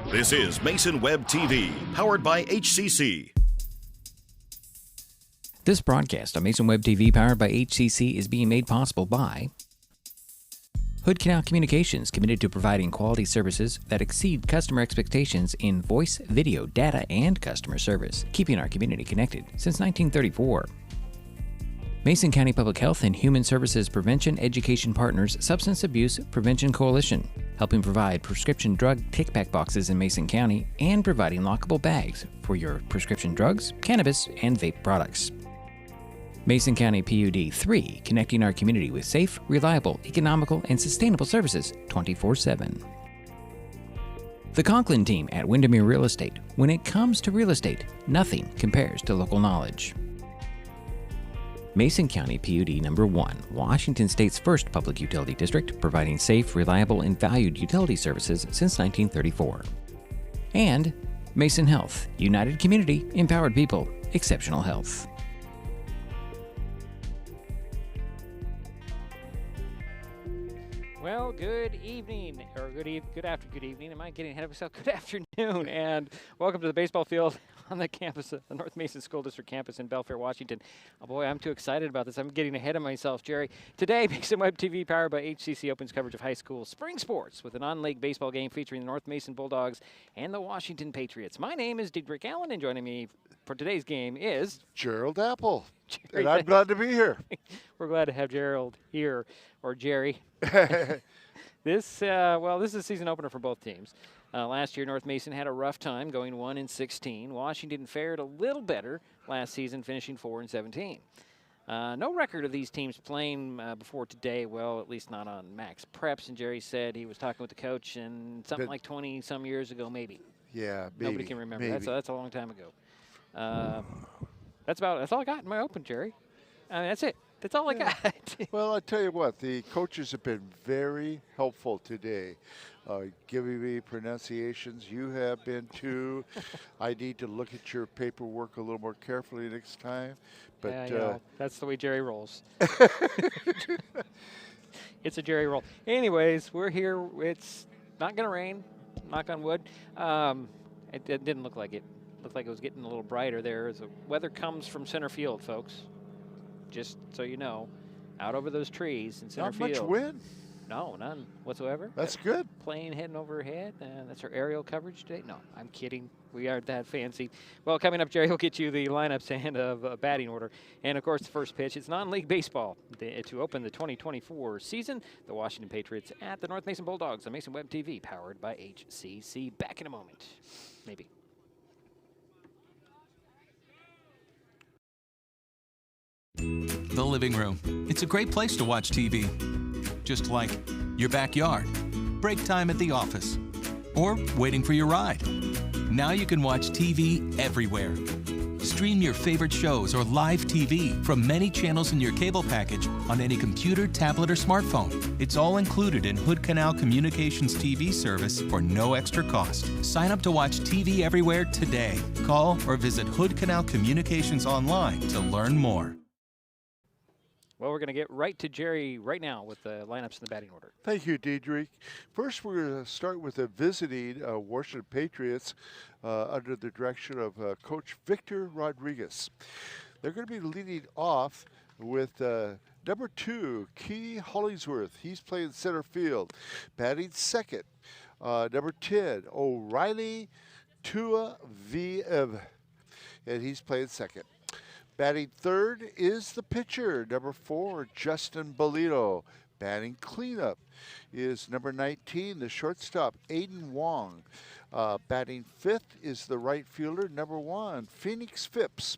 This is Mason Web TV, powered by HCC. This broadcast on Mason Web TV, powered by HCC, is being made possible by Hood Canal Communications, committed to providing quality services that exceed customer expectations in voice, video, data, and customer service, keeping our community connected since 1934. Mason County Public Health and Human Services Prevention Education Partners Substance Abuse Prevention Coalition, helping provide prescription drug take-back boxes in Mason County and providing lockable bags for your prescription drugs, cannabis, and vape products. Mason County PUD 3, connecting our community with safe, reliable, economical, and sustainable services 24/7. The Conklin team at Windermere Real Estate. When it comes to real estate, nothing compares to local knowledge. Mason County PUD Number 1, Washington State's first public utility district, providing safe, reliable, and valued utility services since 1934. And Mason Health, United Community, Empowered People, Exceptional Health. Well, good evening, or good evening. Am I getting ahead of myself? Good afternoon, and welcome to the baseball field on the campus, the North Mason School District campus in Belfair, Washington. Oh boy, I'm too excited about this. I'm getting ahead of myself, Jerry. Today, Mason Web TV, powered by HCC, opens coverage of high school spring sports with an on-lake baseball game featuring the North Mason Bulldogs and the Washington Patriots. My name is Diedrich Allen, and joining me for today's game is Gerald Apple. Jerry. And I'm glad to be here. We're glad to have Gerald here, or Jerry. This is a season opener for both teams. Last year, North Mason had a rough time, going 1-16. Washington fared a little better last season, finishing 4-17. No record of these teams playing before today. Well, at least not on max preps. And Jerry said he was talking with the coach, and something like 20-some years ago, maybe. Yeah, maybe. Nobody can remember. Maybe. That's a long time ago. That's all I got in my open, Jerry. I mean, that's it. That's all I got. Well, I tell you what, the coaches have been very helpful today, giving me pronunciations. You have been too. I need to look at your paperwork a little more carefully next time. But that's the way Jerry rolls. It's a Jerry roll. Anyways, we're here. It's not going to rain. Knock on wood. It didn't look like it. Looked like it was getting a little brighter there as the weather comes from center field, folks. Just so you know, out over those trees in center field. Not much wind? No, none whatsoever. That's good. Plane heading overhead. That's our aerial coverage today. No, I'm kidding. We aren't that fancy. Well, coming up, Jerry will get you the lineups and of batting order. And, of course, the first pitch. It's non-league baseball to open the 2024 season. The Washington Patriots at the North Mason Bulldogs on Mason Web TV, powered by HCC. Back in a moment. Maybe. The living room. It's a great place to watch TV. Just like your backyard, break time at the office, or waiting for your ride. Now you can watch TV everywhere. Stream your favorite shows or live TV from many channels in your cable package on any computer, tablet, or smartphone. It's all included in Hood Canal Communications TV service for no extra cost. Sign up to watch TV everywhere today. Call or visit Hood Canal Communications online to learn more. Well, we're going to get right to Jerry right now with the lineups and the batting order. Thank you, Diedrich. First, we're going to start with the visiting Washington Patriots under the direction of Coach Victor Rodriguez. They're going to be leading off with number 2, Key Hollingsworth. He's playing center field. Batting second, number 10, O'Reilly Tua Viev, and he's playing second. Batting third is the pitcher, number 4, Justin Bolito. Batting cleanup is number 19, the shortstop, Aiden Wong. Batting fifth is the right fielder, number 1, Phoenix Phipps.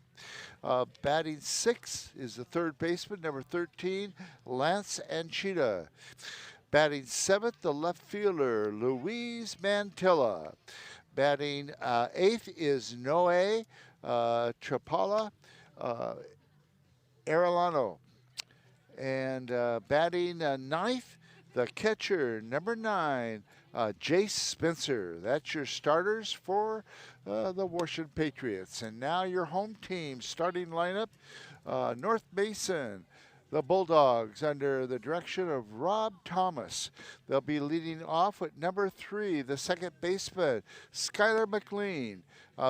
Batting sixth is the third baseman, number 13, Lance Anchita. Batting seventh, the left fielder, Luis Mantilla. Batting eighth is Noe Trapala. Arellano. And batting ninth, the catcher, number 9, Jace Spencer. That's your starters for the Washington Patriots. And now your home team starting lineup, North Mason, the Bulldogs under the direction of Rob Thomas. They'll be leading off with number 3, the second baseman, Skylar McLean.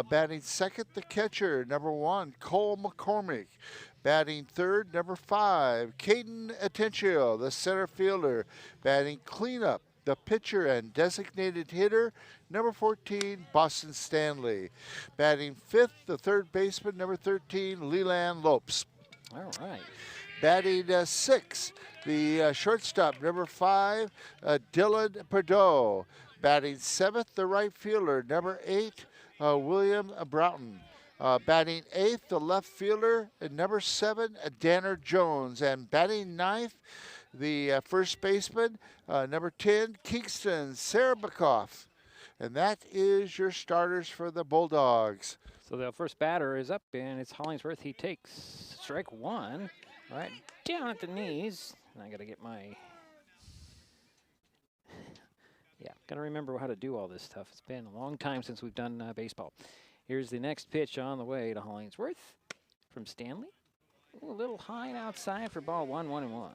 Batting second, the catcher, number 1, Cole McCormick. Batting third, number 5, Caden Atencio, the center fielder. Batting cleanup, the pitcher and designated hitter, number 14, Boston Stanley. Batting fifth, the third baseman, number 13, Leland Lopes. All right. Batting sixth, the shortstop, number 5, Dylan Pardo. Batting seventh, the right fielder, number 8, William Broughton. Batting eighth, the left fielder, number 7, Danner Jones. And batting ninth, the first baseman, number 10, Kingston Sarabakoff. And that is your starters for the Bulldogs. So the first batter is up, and it's Hollingsworth. He takes strike 1, right down at the knees. And I got to get my... Yeah, got to remember how to do all this stuff. It's been a long time since we've done baseball. Here's the next pitch on the way to Hollingsworth from Stanley. Ooh, a little high and outside for ball 1-1-1.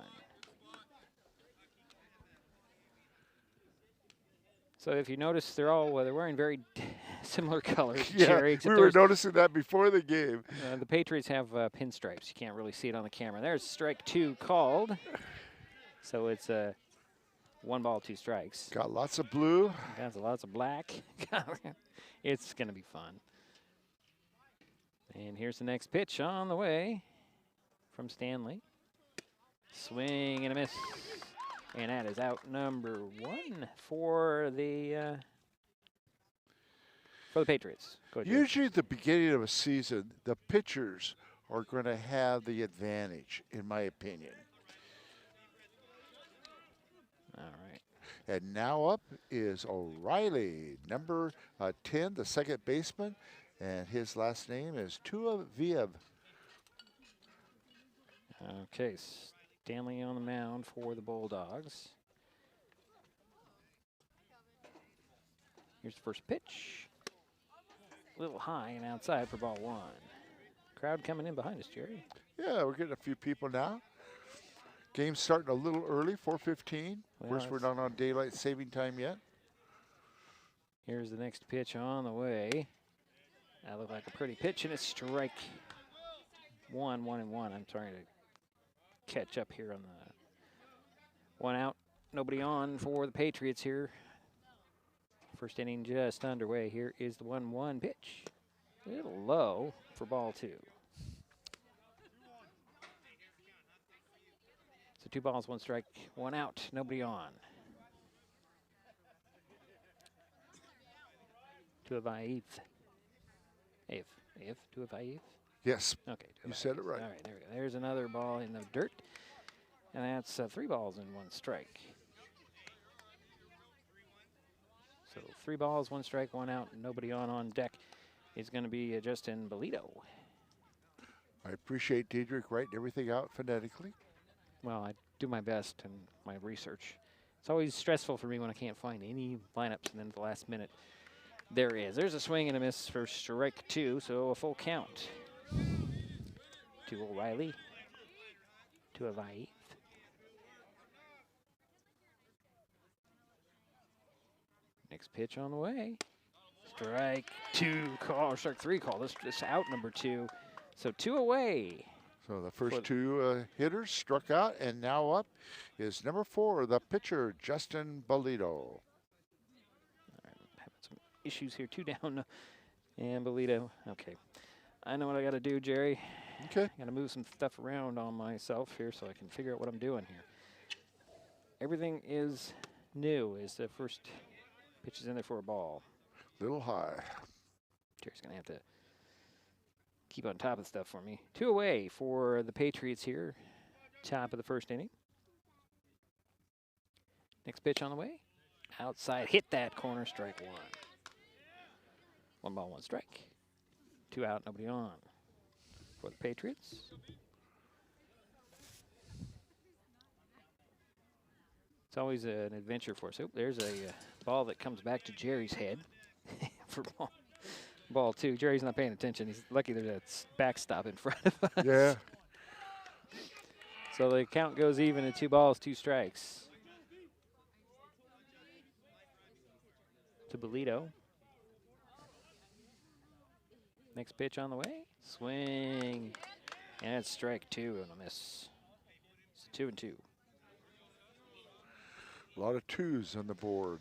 So if you notice, they're wearing very similar colors, Jerry. We were noticing that before the game. The Patriots have pinstripes. You can't really see it on the camera. There's strike 2 called. So it's 1 ball, 2 strikes. Got lots of blue. Got lots of black. It's going to be fun. And here's the next pitch on the way from Stanley. Swing and a miss. And that is out number 1 for the Patriots. Go ahead, Usually at the beginning of a season, the pitchers are going to have the advantage, in my opinion. All right. And now up is O'Reilly, number 10, the second baseman. And his last name is Tuaviev. Okay, Stanley on the mound for the Bulldogs. Here's the first pitch. A little high and outside for ball 1. Crowd coming in behind us, Jerry. Yeah, we're getting a few people now. Game's starting a little early, 4:15. Of course, we're not on daylight saving time yet. Here's the next pitch on the way. That looked like a pretty pitch, and it's strike 1, 1-1. I'm trying to catch up here on the 1 out, nobody on for the Patriots here. First inning just underway. Here is the 1-1 pitch. A little low for ball 2. So 2 balls, 1 strike, 1 out, nobody on. Tuaviev. Tuaviev? Yes. Okay. You said it right. All right, there we go. There's another ball in the dirt. And that's 3 balls and 1 strike. So 3 balls, 1 strike, 1 out, nobody on deck is going to be Justin Bolito. I appreciate Diedrich writing everything out phonetically. Well, I do my best in my research. It's always stressful for me when I can't find any lineups, and then at the last minute, there is. There's a swing and a miss for strike 2, so a full count. To O'Reilly. To Aviev. Next pitch on the way. Strike 2 call, or strike 3 call. This out number 2. So 2 away. So the first 2 hitters struck out, and now up is number 4, the pitcher, Justin Bolito. Having some issues here, 2 down, and Bolito. Okay, I know what I got to do, Jerry. Okay. I got to move some stuff around on myself here so I can figure out what I'm doing here. Everything is new. Is the first pitch is in there for a ball. Little high. Jerry's gonna have to keep on top of stuff for me. 2 away for the Patriots here. Top of the first inning. Next pitch on the way. Outside, hit that corner, strike 1. 1 ball, 1 strike. 2 out, nobody on for the Patriots. It's always an adventure for us. Oh, there's a ball that comes back to Jerry's head for ball 2. Jerry's not paying attention. He's lucky there's a backstop in front of us. Yeah. So the count goes even at 2 balls, 2 strikes. To Bolito. Next pitch on the way. Swing. And it's strike 2 and a miss. It's 2-2. A lot of 2s on the board.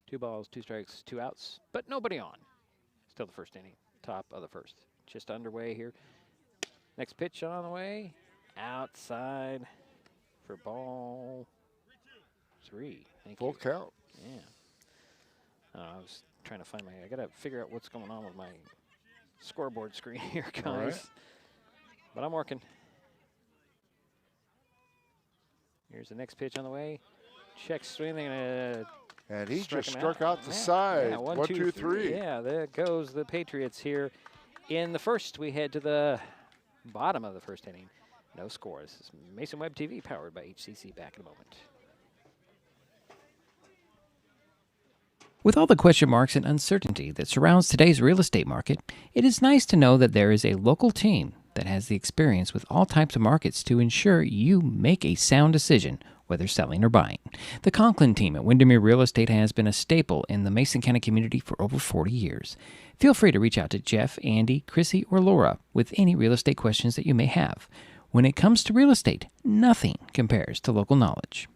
2 balls, 2 strikes, 2 outs, but nobody on. Still the first inning, top of the first. Just underway here. Next pitch on the way. Outside for ball 3. Full count. Yeah. I was trying to find I got to figure out what's going on with my scoreboard screen here, guys. All right. But I'm working. Here's the next pitch on the way. Check swing. And he struck just him struck out the Yeah, side. yeah, 1, 2, 3. Yeah, there goes the Patriots here. In the first, we head to the bottom of the first inning. No score. This is Mason Web TV, powered by HCC. Back in a moment. With all the question marks and uncertainty that surrounds today's real estate market, it is nice to know that there is a local team that has the experience with all types of markets to ensure you make a sound decision, whether selling or buying. The Conklin team at Windermere Real Estate has been a staple in the Mason County community for over 40 years. Feel free to reach out to Jeff, Andy, Chrissy, or Laura with any real estate questions that you may have. When it comes to real estate, nothing compares to local knowledge.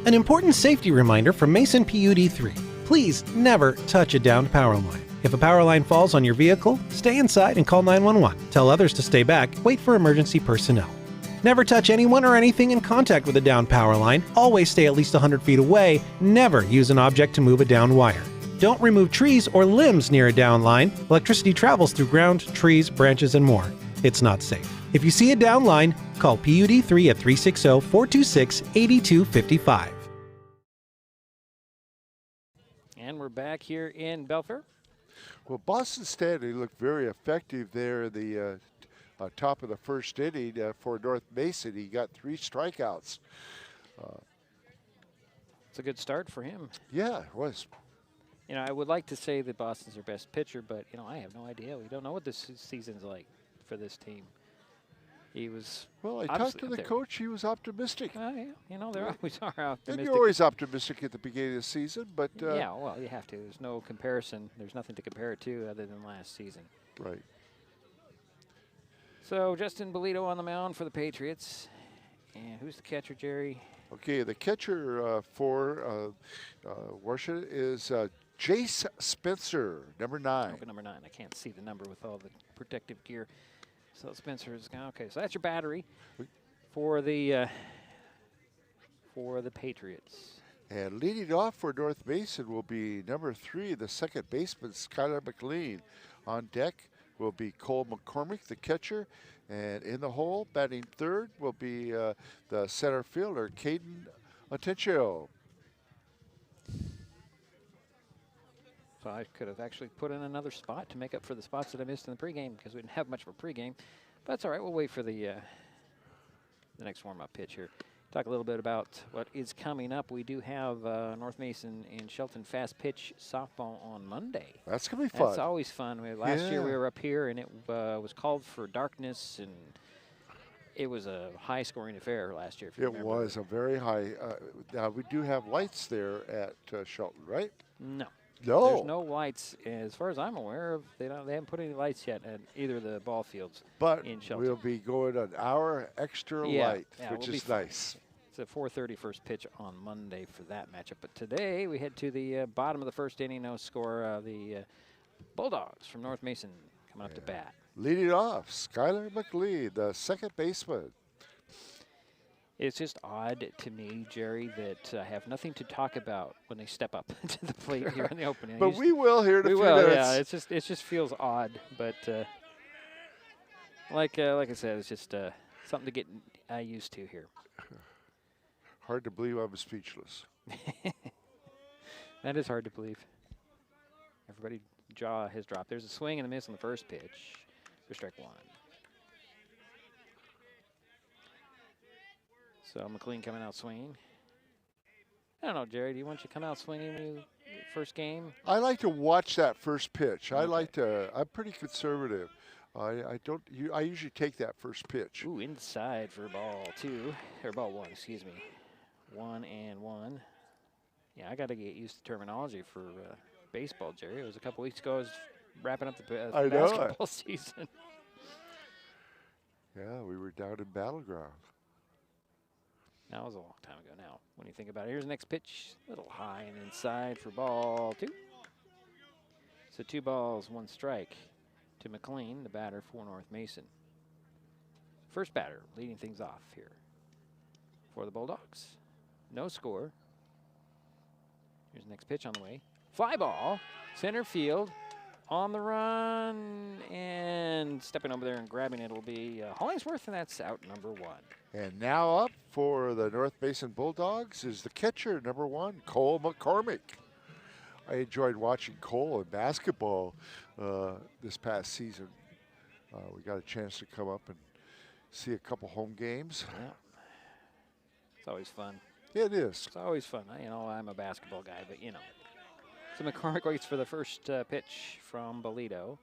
An important safety reminder from Mason PUD 3. Please never touch a downed power line. If a power line falls on your vehicle, stay inside and call 911. Tell others to stay back. Wait for emergency personnel. Never touch anyone or anything in contact with a downed power line. Always stay at least 100 feet away. Never use an object to move a downed wire. Don't remove trees or limbs near a downed line. Electricity travels through ground, trees, branches, and more. It's not safe. If you see a downed line, call PUD 3 at 360-426-8255. And we're back here in Belfair. Well, Boston Stanley looked very effective there in the top of the first inning for North Mason. He got 3 strikeouts. It's a good start for him. Yeah, it was. You know, I would like to say that Boston's their best pitcher, but, you know, I have no idea. We don't know what this season's like for this team. He was Well, I talked to the coach. He was optimistic. Yeah, you know, they always are And optimistic. you're always optimistic at the beginning of the season, but yeah, well, you have to. There's no comparison. There's nothing to compare it to other than last season. right. So Justin Bolito on the mound for the Patriots. And who's the catcher, Jerry? Okay, the catcher for Washington is Jace Spencer, number 9. Okay, number 9. I can't see the number with all the protective gear. So Spencer is gone. Okay, so that's your battery for the Patriots. And leading off for North Mason will be number 3, the second baseman, Skylar McLean. On deck will be Cole McCormick, the catcher. And in the hole, batting third, will be the center fielder, Caden Atencio. So I could have actually put in another spot to make up for the spots that I missed in the pregame because we didn't have much of a pregame. But that's all right. We'll wait for the next warm-up pitch here. Talk a little bit about what is coming up. We do have North Mason and Shelton fast pitch softball on Monday. That's going to be fun. That's always fun. Last year we were up here and it was called for darkness, and it was a high-scoring affair last year, if you It remember. was a very high. Now, we do have lights there at Shelton, right? No. No. There's no lights, as far as I'm aware of. They haven't put any lights yet at either of the ball fields. But in Shelton. we'll be going an hour extra light, which we'll is nice. It's a 4:30 first pitch on Monday for that matchup. But today we head to the bottom of the first inning. No score. The Bulldogs from North Mason coming up to bat. Leading off, Skylar McLean, the second baseman. It's just odd to me, Jerry, that I have nothing to talk about when they step up to the plate here in the opening. But we will here in a few minutes. Yeah, it just feels odd, but like I said, it's just something to get used to here. Hard to believe I'm speechless. That is hard to believe. Everybody's jaw has dropped. There's a swing and a miss on the first pitch for strike 1. So McLean coming out swinging. I don't know, Jerry. Do you want you to come out swinging in your first game? I like to watch that first pitch. Okay. I'm pretty conservative. I don't. I usually take that first pitch. Ooh, inside for ball 2, or ball 1, excuse me. 1-1. Yeah, I got to get used to terminology for baseball, Jerry. It was a couple weeks ago. I was wrapping up the I know it. basketball season. Yeah, we were down in Battleground. That was a long time ago now, when you think about it. Here's the next pitch. A little high and inside for ball 2. So 2 balls, 1 strike to McLean, the batter for North Mason. First batter leading things off here for the Bulldogs. No score. Here's the next pitch on the way. Fly ball, center field, on the run, and stepping over there and grabbing it will be Hollingsworth, and that's out number 1. And now up for the North Mason Bulldogs is the catcher, number 1, Cole McCormick. I enjoyed watching Cole in basketball this past season. We got a chance to come up and see a couple home games. Yeah. It's always fun. It is. It's always fun. I'm a basketball guy, but So McCormick waits for the first pitch from Bolito.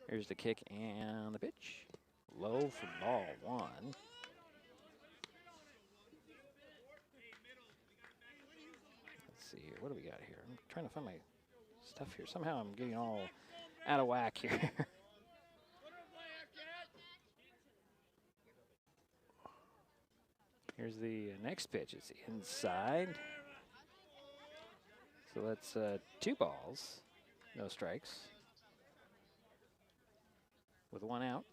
Here's the kick and the pitch. Low for ball 1. Let's see here. What do we got here? I'm trying to find my stuff here. Somehow I'm getting all out of whack here. Here's the next pitch. It's inside. So that's 2 balls, no strikes, with 1 out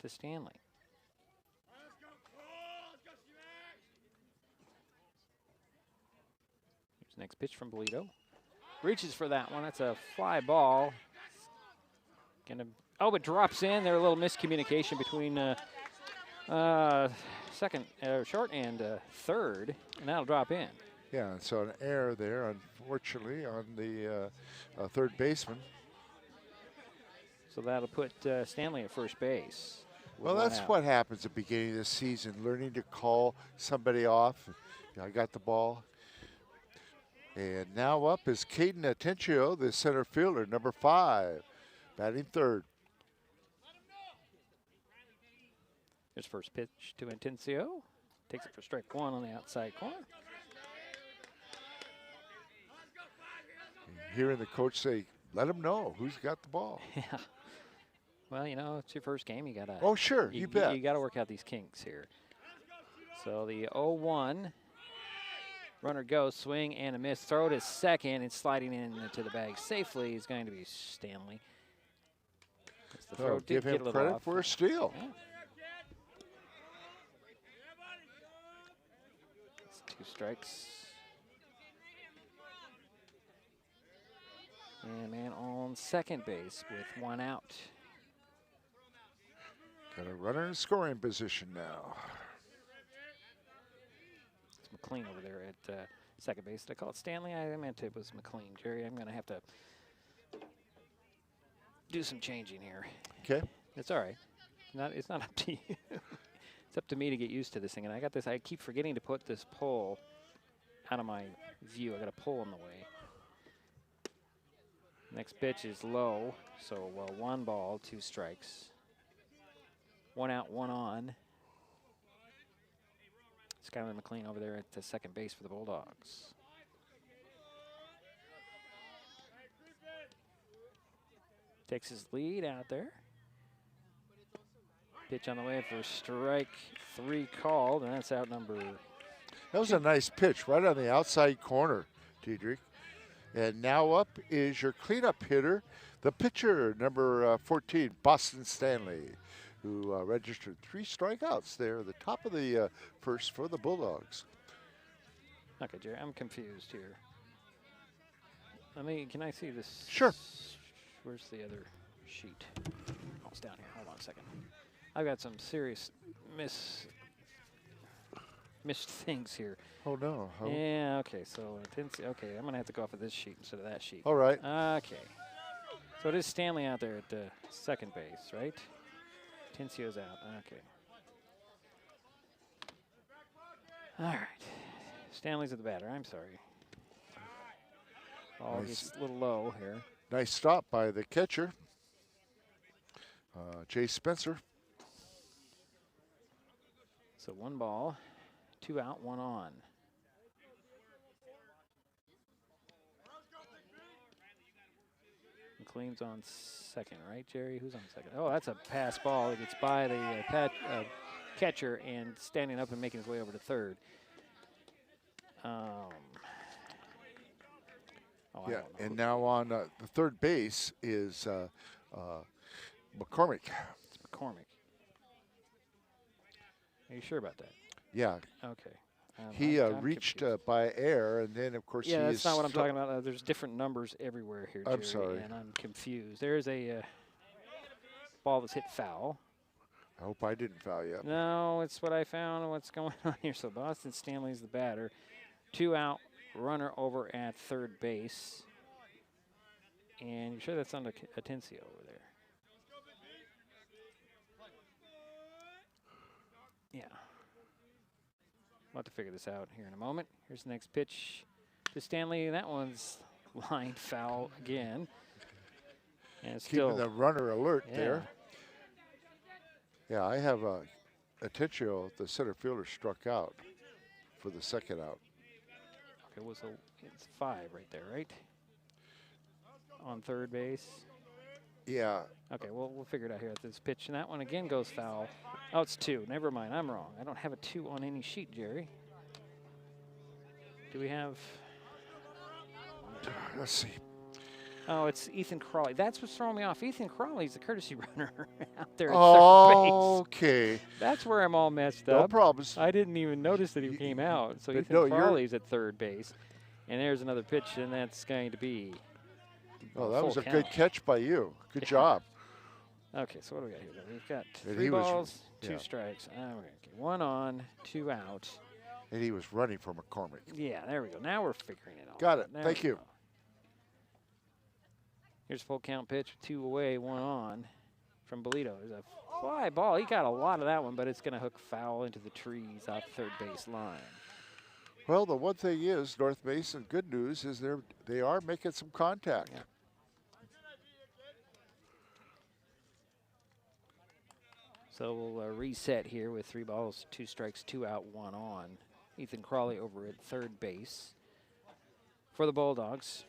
to Stanley. Here's the next pitch from Bolito. Reaches for that one. That's a fly ball. It drops in. There a little miscommunication between second, short and third, and that'll drop in. Yeah, so an error there, unfortunately, on the third baseman. So that'll put Stanley at first base. Well, that's what happens at the beginning of the season, learning to call somebody off. I got the ball. And now up is Caden Atencio, the center fielder, number 5, batting third. Here's first pitch to Atencio. Takes it for strike 1 on the outside corner. Hearing the coach say, let him know who's got the ball. Yeah. Well, it's your first game. You gotta. Oh, sure, you bet. You gotta work out these kinks here. So the 0-1 runner goes, swing and a miss. Throw to second, and sliding into the bag safely is going to be Stanley. The throw did give him get a little credit off. for a steal. Yeah. It's 2 strikes. And man on second base with 1 out. Got a runner in scoring position now. It's McLean over there at second base. Did I call it Stanley? I meant it was McLean. Jerry, I'm going to have to do some changing here. Okay. It's all right. It's not up to you. It's up to me to get used to this thing. And I keep forgetting to put this pole out of my view. I got a pole in the way. Next pitch is low, so 1 ball, 2 strikes. 1 out, 1 on. Skylar McLean over there at the second base for the Bulldogs. Takes his lead out there. Pitch on the way for strike 3 called, and that's out number. That was a nice pitch right on the outside corner, Diedrich. And now up is your cleanup hitter, the pitcher, number 14, Boston Stanley, who registered 3 strikeouts there at the top of the first for the Bulldogs. Okay, Jerry, I'm confused here. Can I see this? Sure. Where's the other sheet? Oh, it's down here. Hold on a second. I've got some serious missed things here. Oh, no. Yeah, okay, so okay, I'm going to have to go off of this sheet instead of that sheet. All right. Okay. So it is Stanley out there at the second base, right? Tencio's out. Okay. All right. Stanley's at the batter. I'm sorry. Ball Nice. gets a little low here. Nice stop by the catcher. Jay Spencer. So 1 ball, 2 out, 1 on. McLean's on second, right, Jerry? Who's on second? Oh, that's a pass ball. It gets by the catcher and standing up and making his way over to third. Yeah, and now on the third base is McCormick. It's McCormick. Are you sure about that? Yeah. Okay. He I'm reached confused. by air, and then, of course, Yeah, he that's not what I'm talking about. There's different numbers everywhere here, Jerry, I'm sorry. and I'm confused. There's a ball that's hit foul. I hope I didn't foul you. No, it's what I found. What's going on here? So Boston Stanley's the batter. 2 out, runner over at third base. And you sure that's on Atencio over there? Yeah. We'll have to figure this out here in a moment. Here's the next pitch to Stanley. That one's lined foul again. And it's Keeping still the runner alert yeah. there. Yeah, I have Atencio, the center fielder, struck out for the second out. Okay, it's 5 right there, right? On third base. Yeah. Okay, we'll figure it out here at this pitch. And that one again goes foul. Oh, it's 2. Never mind, I'm wrong. I don't have a 2 on any sheet, Jerry. Do we have? Let's see. Oh, it's Ethan Crawley. That's what's throwing me off. Ethan Crawley's the courtesy runner out there at third base. Okay. That's where I'm all messed No up. problems. I didn't even notice that he came out. So but Ethan no, Crawley's at third base. And there's another pitch, and that's going to be Oh, that was a count. good catch by you. Good job. Okay, so what do we got here? We've got And 3 he was- balls, 2 yeah. strikes. Okay, 1 on, 2 out. And he was running for McCormick. Yeah, there we go. Now we're figuring it all Got out. it. There Thank we you. go. Here's full count pitch, 2 away, 1 on from Bolito. There's a fly ball. He got a lot of that one, but it's going to hook foul into the trees off third base line. Well, the one thing is, North Mason, good news is they are making some contact. Yeah. So we'll reset here with 3 balls, 2 strikes, 2 out, 1 on. Ethan Crawley over at third base for the Bulldogs.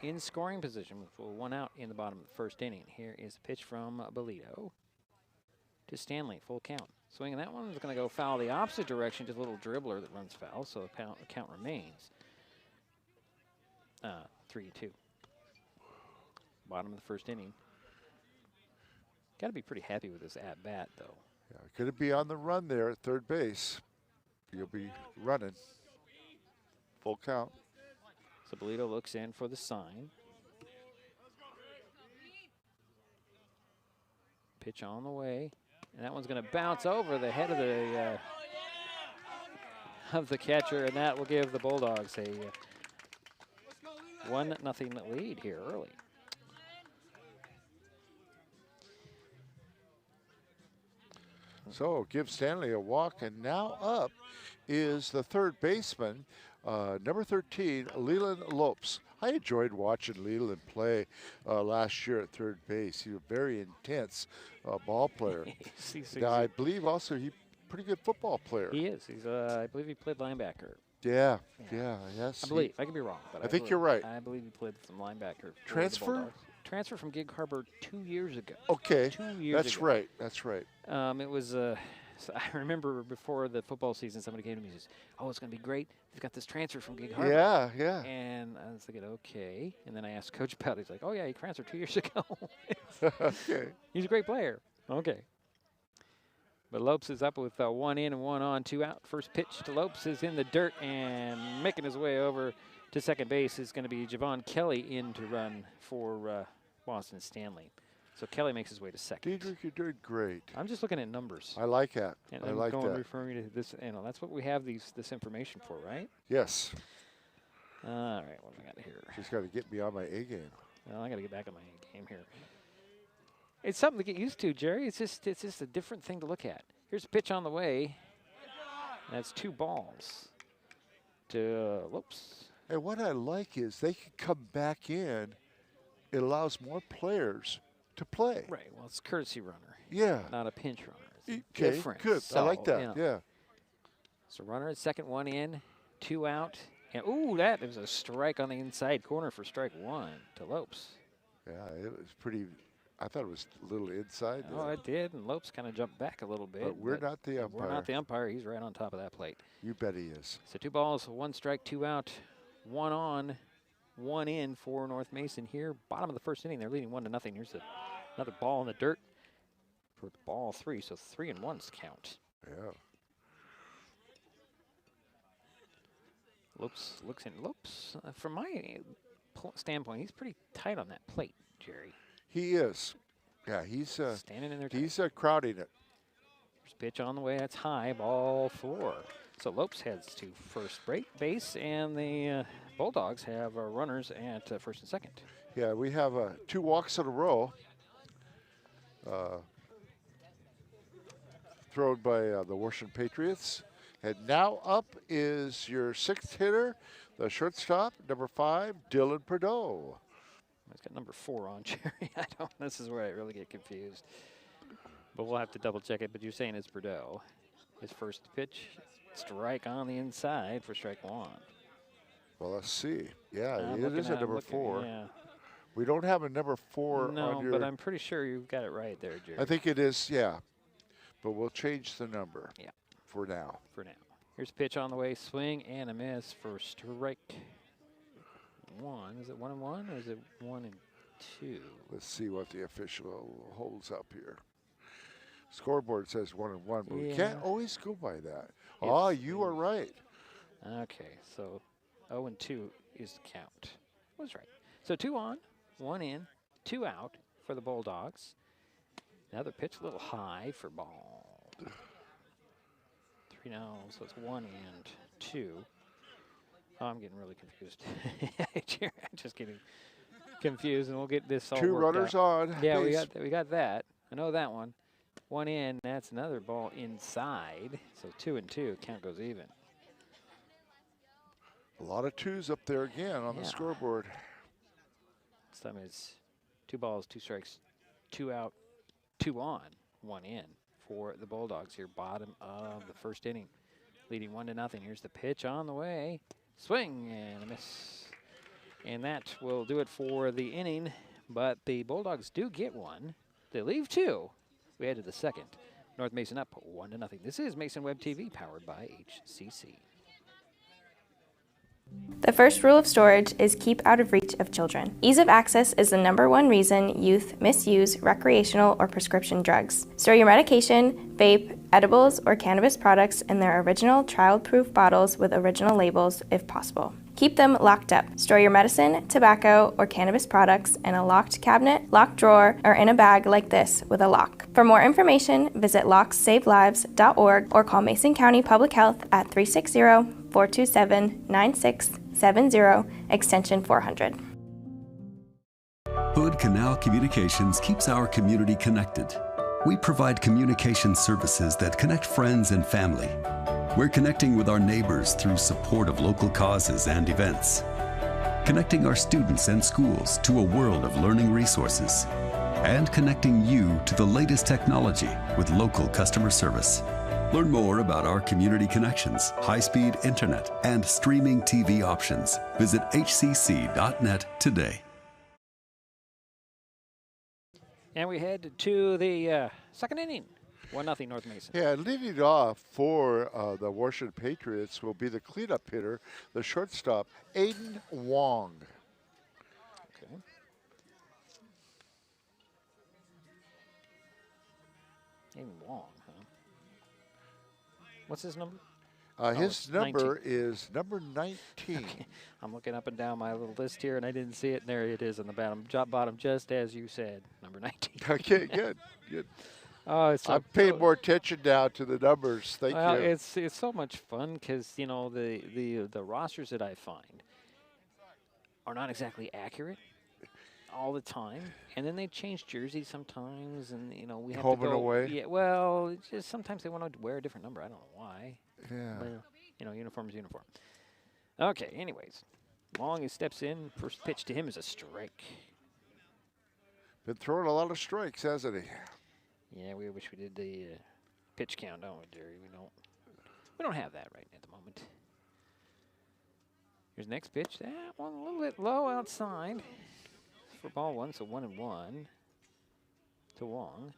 In scoring position with 1 out in the bottom of the first inning. Here is a pitch from Bolito to Stanley, full count. Swinging that one is going to go foul the opposite direction, just a little dribbler that runs foul, so the count remains 3-2. Bottom of the first inning. Got to be pretty happy with this at-bat, though. Yeah, could it be on the run there at third base? You'll be running. Full count. So Bolito looks in for the sign. Pitch on the way. And that one's going to bounce over the head of the catcher, and that will give the Bulldogs a 1-0 lead here early. So give Stanley a walk, and now up is the third baseman, number 13, Leland Lopes. I enjoyed watching Leland play last year at third base. He was a very intense ball player. Now, I believe also he's a pretty good football player. He is. He's. I believe he played linebacker. Yeah, yes. I believe. I could be wrong, but I think you're right. I believe he played some linebacker. for the Transfer? Bulldogs. Transfer from Gig Harbor 2 years ago. Okay, 2 years that's ago. right. That's right. It was. So I remember before the football season, somebody came to me and says, "Oh, it's going to be great. They've got this transfer from Gig Harbor." Yeah, yeah. And I was thinking, okay. And then I asked Coach about it. He's like, "Oh yeah, he transferred 2 years ago." Okay. He's a great player. Okay. But Lopes is up with 1 in and 1 on, 2 out. First pitch to Lopes is in the dirt, and making his way over to second base is going to be Javon Kelly in to run for Boston Stanley. So Kelly makes his way to second. Diedrich, you're doing great. I'm just looking at numbers. I like that. And I I'm like going that. referring to this. That's what we have this information for, right? Yes. All right, what do I got here? Just got to get me on my A game. Well, I got to get back on my game here. It's something to get used to, Jerry. It's just a different thing to look at. Here's a pitch on the way. That's 2 balls to Lopes. And what I like is they can come back in. It allows more players to play. Right. Well, it's a courtesy runner, Yeah. not a pinch runner. It's Okay, different. good. I like So, that. you know. Yeah. So runner at second, one in, two out. And, ooh, that was a strike on the inside corner for strike one to Lopes. Yeah, it was pretty. I thought it was a little inside Oh, there. it did, and Lopes kind of jumped back a little bit. But we're not the umpire. We're not the umpire. He's right on top of that plate. You bet he is. So 2 balls, 1 strike, 2 out, 1 on, 1 in for North Mason here. Bottom of the first inning, they're leading 1-0. Here's another ball in the dirt for ball 3, so 3 and 1's count. Yeah. Lopes looks in. Lopes, from my standpoint, he's pretty tight on that plate, Jerry. He is. Yeah, he's Standing in there tight. he's crowding it. First pitch on the way. That's high, ball 4. So Lopes heads to first base, and the Bulldogs have runners at first and second. Yeah, we have 2 walks in a row. Thrown by the Washington Patriots. And now up is your 6th hitter, the shortstop, number 5, Dylan Perdeau. He's got number 4 on, Jerry. This is where I really get confused. But we'll have to double check it. But you're saying it's Perdeau. His first pitch, strike on the inside for strike 1. Well, let's see. Yeah, I'm it is a looking number 4. Yeah. We don't have a number 4 No, on your. but I'm pretty sure you've got it right there, Jerry. I think it is, yeah. But we'll change the number. Yeah. For now. For now. Here's a pitch on the way, swing and a miss for strike 1. Is it 1 and 1 or is it 1 and 2? Let's see what the official holds up here. Scoreboard says 1 and 1, but we can't always go by that. Ah, you are right. Okay, so 0 and 2 is the count. I was right. So 2 on, 1 in, 2 out for the Bulldogs. Another pitch a little high for ball 3 now, so it's 1 and 2. Oh, I'm getting really confused. I'm just getting confused, and we'll get this all 2 worked runners out. on. Yeah, base. we got that. I know that one. 1 in, that's another ball inside. So 2 and 2, count goes even. A lot of 2s up there again on the scoreboard. This time it's 2 balls, 2 strikes, 2 out, 2 on, 1 in for the Bulldogs here, bottom of the first inning, leading 1-0. Here's the pitch on the way, swing and a miss, and that will do it for the inning. But the Bulldogs do get 1. They leave 2. We head to the second. North Mason up 1-0. This is Mason Web TV, powered by HCC. The first rule of storage is keep out of reach of children. Ease of access is the #1 reason youth misuse recreational or prescription drugs. Store your medication, vape, edibles, or cannabis products in their original child-proof bottles with original labels if possible. Keep them locked up. Store your medicine, tobacco, or cannabis products in a locked cabinet, locked drawer, or in a bag like this with a lock. For more information, visit locksavelives.org or call Mason County Public Health at 360-427-9670, extension 400. Hood Canal Communications keeps our community connected. We provide communication services that connect friends and family. We're connecting with our neighbors through support of local causes and events, connecting our students and schools to a world of learning resources, and connecting you to the latest technology with local customer service. Learn more about our community connections, high-speed internet, and streaming TV options. Visit hcc.net today. And we head to the second inning. 1-0 North Mason. Yeah, leading off for the Washington Patriots will be the cleanup hitter, the shortstop, Aiden Wong. Okay. Aiden Wong, huh? What's his number? His number is number 19. Okay. I'm looking up and down my little list here, and I didn't see it, and there it is on the bottom, just as you said, number 19. Okay, good. Oh, it's so, I'm paying more attention now to the numbers. Thank you. It's so much fun because, you know, the rosters that I find are not exactly accurate all the time, and then they change jerseys sometimes, and, you know, we have home to go. and away. Yeah, well, it's just sometimes they want to wear a different number. I don't know why. Yeah. Well, you know, uniform is uniform. Okay, anyways. Long he steps in. First pitch to him is a strike. Been throwing a lot of strikes, hasn't he? Yeah, we wish we did the pitch count, don't we, Jerry? We don't have that right at the moment. Here's the next pitch. That one a little bit low outside for ball one, so 1-1 to Wong.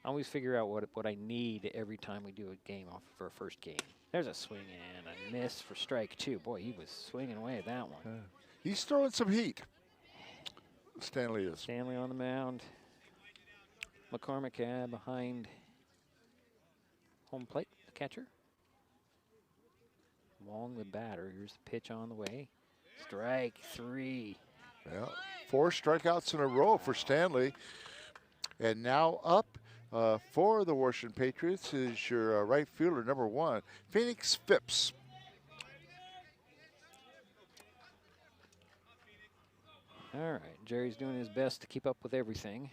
I always figure out what I need every time we do a game off for a first game. There's a swing and a miss for strike 2. Boy, he was swinging away at that one. He's throwing some heat. Stanley is. Stanley on the mound. McCormick behind home plate, the catcher. Wong the batter. Here's the pitch on the way. Strike 3. Yeah, 4 strikeouts in a row for Stanley. And now up for the Washington Patriots is your right fielder, number 1, Phoenix Phipps. All right, Jerry's doing his best to keep up with everything.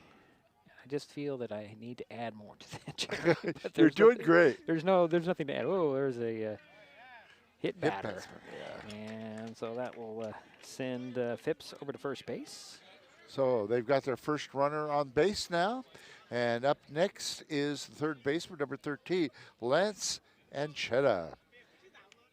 I just feel that I need to add more to that, Jerry. But You're doing nothing, great. There's nothing to add. Oh, there's a hit batter. Yeah. And so that will send Phipps over to first base. So they've got their first runner on base now. And up next is the third baseman, number 13, Lance Anchetta.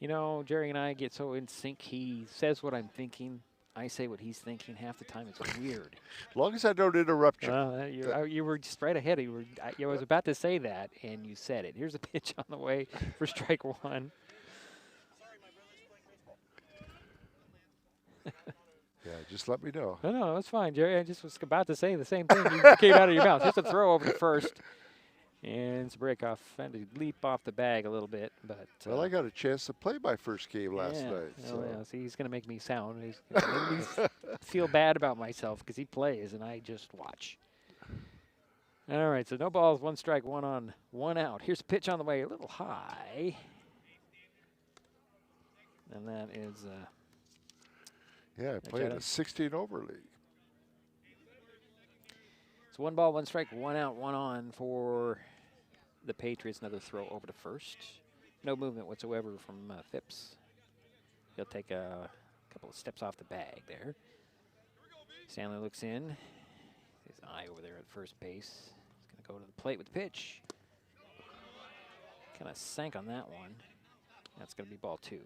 You know, Jerry and I get so in sync. He says what I'm thinking. I say what he's thinking. Half the time it's weird. As long as I don't interrupt you. You were just right ahead. I was about to say that, and you said it. Here's a pitch on the way for strike 1. Yeah, just let me know. No, that's fine, Jerry. I just was about to say the same thing. You came out of your mouth. Just a throw over to first. And it's a break off. Had to leap off the bag a little bit. But Well, I got a chance to play my first game last night. So. Yeah, see, he's going to make me sound. He's gonna make me feel bad about myself because he plays and I just watch. All right, so no balls, 1 strike, 1 on, 1 out. Here's a pitch on the way, a little high. And that is... yeah, I played a 16-over league. It's 1 ball, 1 strike, 1 out, 1 on for the Patriots. Another throw over to first. No movement whatsoever from Phipps. He'll take a couple of steps off the bag there. Stanley looks in. His eye over there at first base. He's going to go to the plate with the pitch. Kind of sank on that one. That's going to be ball 2.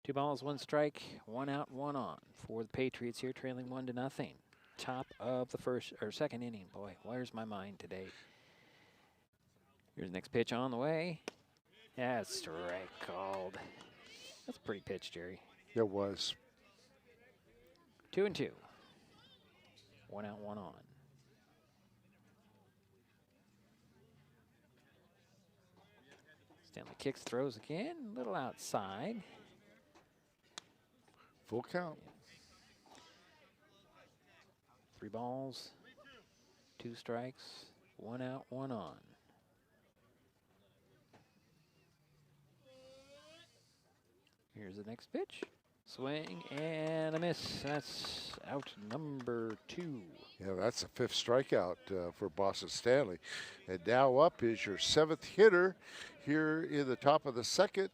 2 balls, 1 strike, 1 out, 1 on for the Patriots here, trailing 1-0. Top of the second inning. Boy, where's my mind today? Here's the next pitch on the way. Yeah, strike called. That's a pretty pitch, Jerry. It was. 2-2. 1 out, 1 on. Stanley kicks, throws again, a little outside. Full count. 3 balls, 2 strikes, 1 out, 1 on. Here's the next pitch. Swing and a miss. That's out number 2. Yeah, that's the 5th strikeout for Boston Stanley. And now up is your 7th hitter here in the top of the second,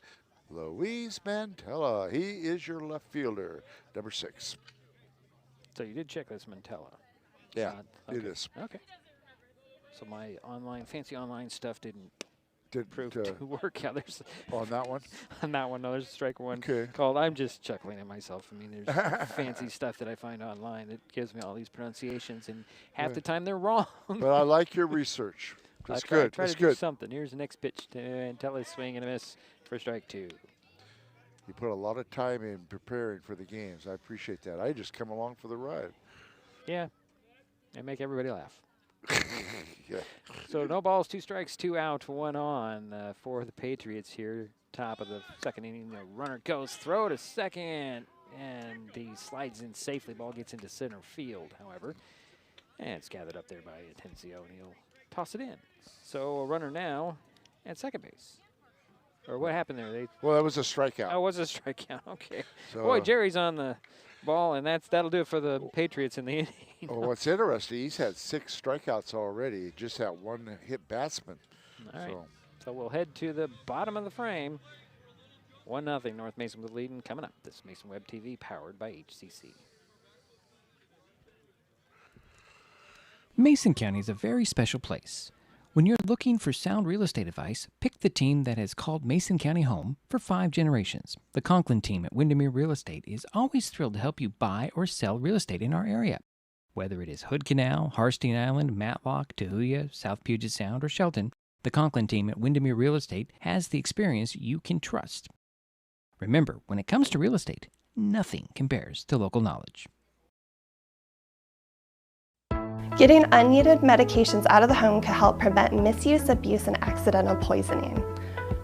Luis Mantella. He is your left fielder, number 6. So you did check this Mantella. Yeah, okay. it is. Okay. So my fancy online stuff didn't prove Didn't to work. Yeah, there's on that one. on that one. No, there's strike 1 Okay. called. I'm just chuckling at myself. I mean, there's fancy stuff that I find online that gives me all these pronunciations, and half the time they're wrong. But I like your research. That's good. Try That's to do good. something. Here's the next pitch to Mantella's swing and a miss for strike 2. You put a lot of time in preparing for the games. I appreciate that. I just come along for the ride. Yeah, I make everybody laugh. Yeah. So no balls, 2 strikes, 2 out, 1 on for the Patriots here. Top of the second inning, the runner goes, throw to second, and he slides in safely. Ball gets into center field, however, and it's gathered up there by Atencio, and he'll toss it in. So a runner now at second base. Or what happened there? Well, that was a strikeout. Oh, it was a strikeout. Okay. So, Boy, Jerry's on the ball, and that'll do it for the Patriots in the inning. Well, what's interesting, he's had 6 strikeouts already. Just had 1 hit batsman. All right. So So we'll head to the bottom of the frame. 1-0 North Mason with leading. Coming up, this Mason Web TV powered by HCC. Mason County is a very special place. When you're looking for sound real estate advice, pick the team that has called Mason County home for 5 generations. The Conklin team at Windermere Real Estate is always thrilled to help you buy or sell real estate in our area. Whether it is Hood Canal, Harstein Island, Matlock, Tahuya, South Puget Sound, or Shelton, the Conklin team at Windermere Real Estate has the experience you can trust. Remember, when it comes to real estate, nothing compares to local knowledge. Getting unneeded medications out of the home can help prevent misuse, abuse, and accidental poisoning.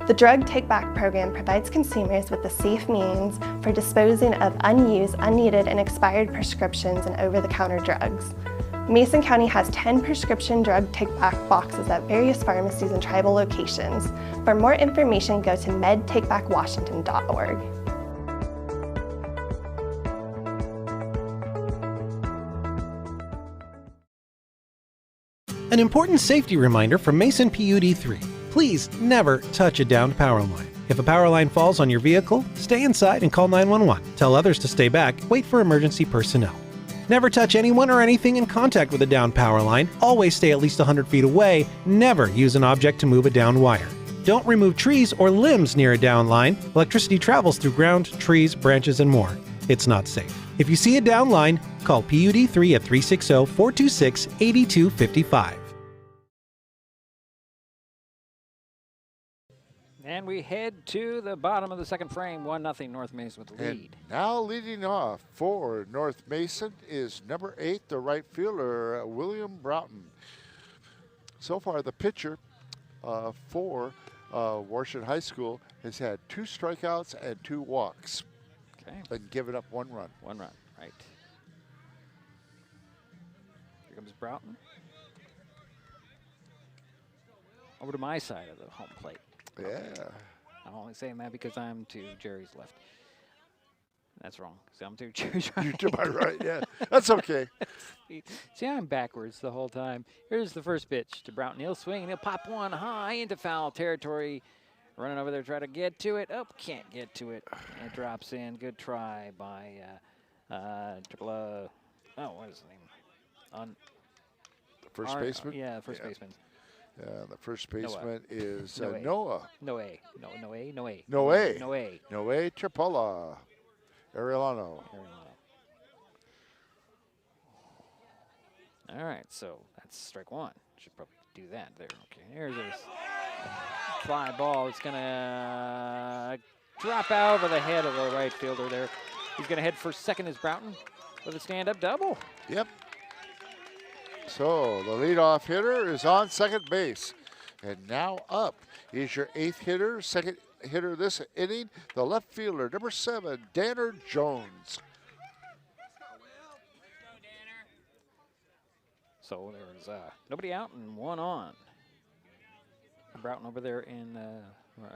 The Drug Take Back program provides consumers with a safe means for disposing of unused, unneeded, and expired prescriptions and over-the-counter drugs. Mason County has 10 prescription drug take-back boxes at various pharmacies and tribal locations. For more information, go to medtakebackwashington.org. An important safety reminder from Mason PUD 3. Please never touch a downed power line. If a power line falls on your vehicle, stay inside and call 911. Tell others to stay back, wait for emergency personnel. Never touch anyone or anything in contact with a downed power line. Always stay at least 100 feet away. Never use an object to move a downed wire. Don't remove trees or limbs near a downed line. Electricity travels through ground, trees, branches, and more. It's not safe. If you see a downed line, call PUD 3 at 360-426-8255. And we head to the bottom of the second frame. 1-0 North Mason with the lead. And now leading off for North Mason is number 8, the right fielder, William Broughton. So far, the pitcher for Washington High School has had 2 strikeouts and 2 walks. Okay. And given up 1 run. 1 run, right. Here comes Broughton. Over to my side of the home plate. Yeah. I'm only saying that because I'm to Jerry's left. That's wrong. See, I'm to Jerry's right. You're to my right, yeah. That's okay. See, I'm backwards the whole time. Here's the first pitch to Broughton. He'll swing and he'll pop one high into foul territory. Running over there, try to get to it. Oh, can't get to it. It drops in. Good try by triple what is his name? The first baseman? Yeah, the first baseman. The first baseman is Noe. Noah. Noe Tripola. Arellano. All right, so that's strike 1. Should probably do that there. Okay, here's this fly ball. It's going to drop out over the head of the right fielder there. He's going to head for second as Broughton with a stand-up double. Yep. So the leadoff hitter is on second base. And now up is your 8th hitter, second hitter this inning, the left fielder, number 7, Danner Jones. So there's nobody out and 1 on. Broughton over there in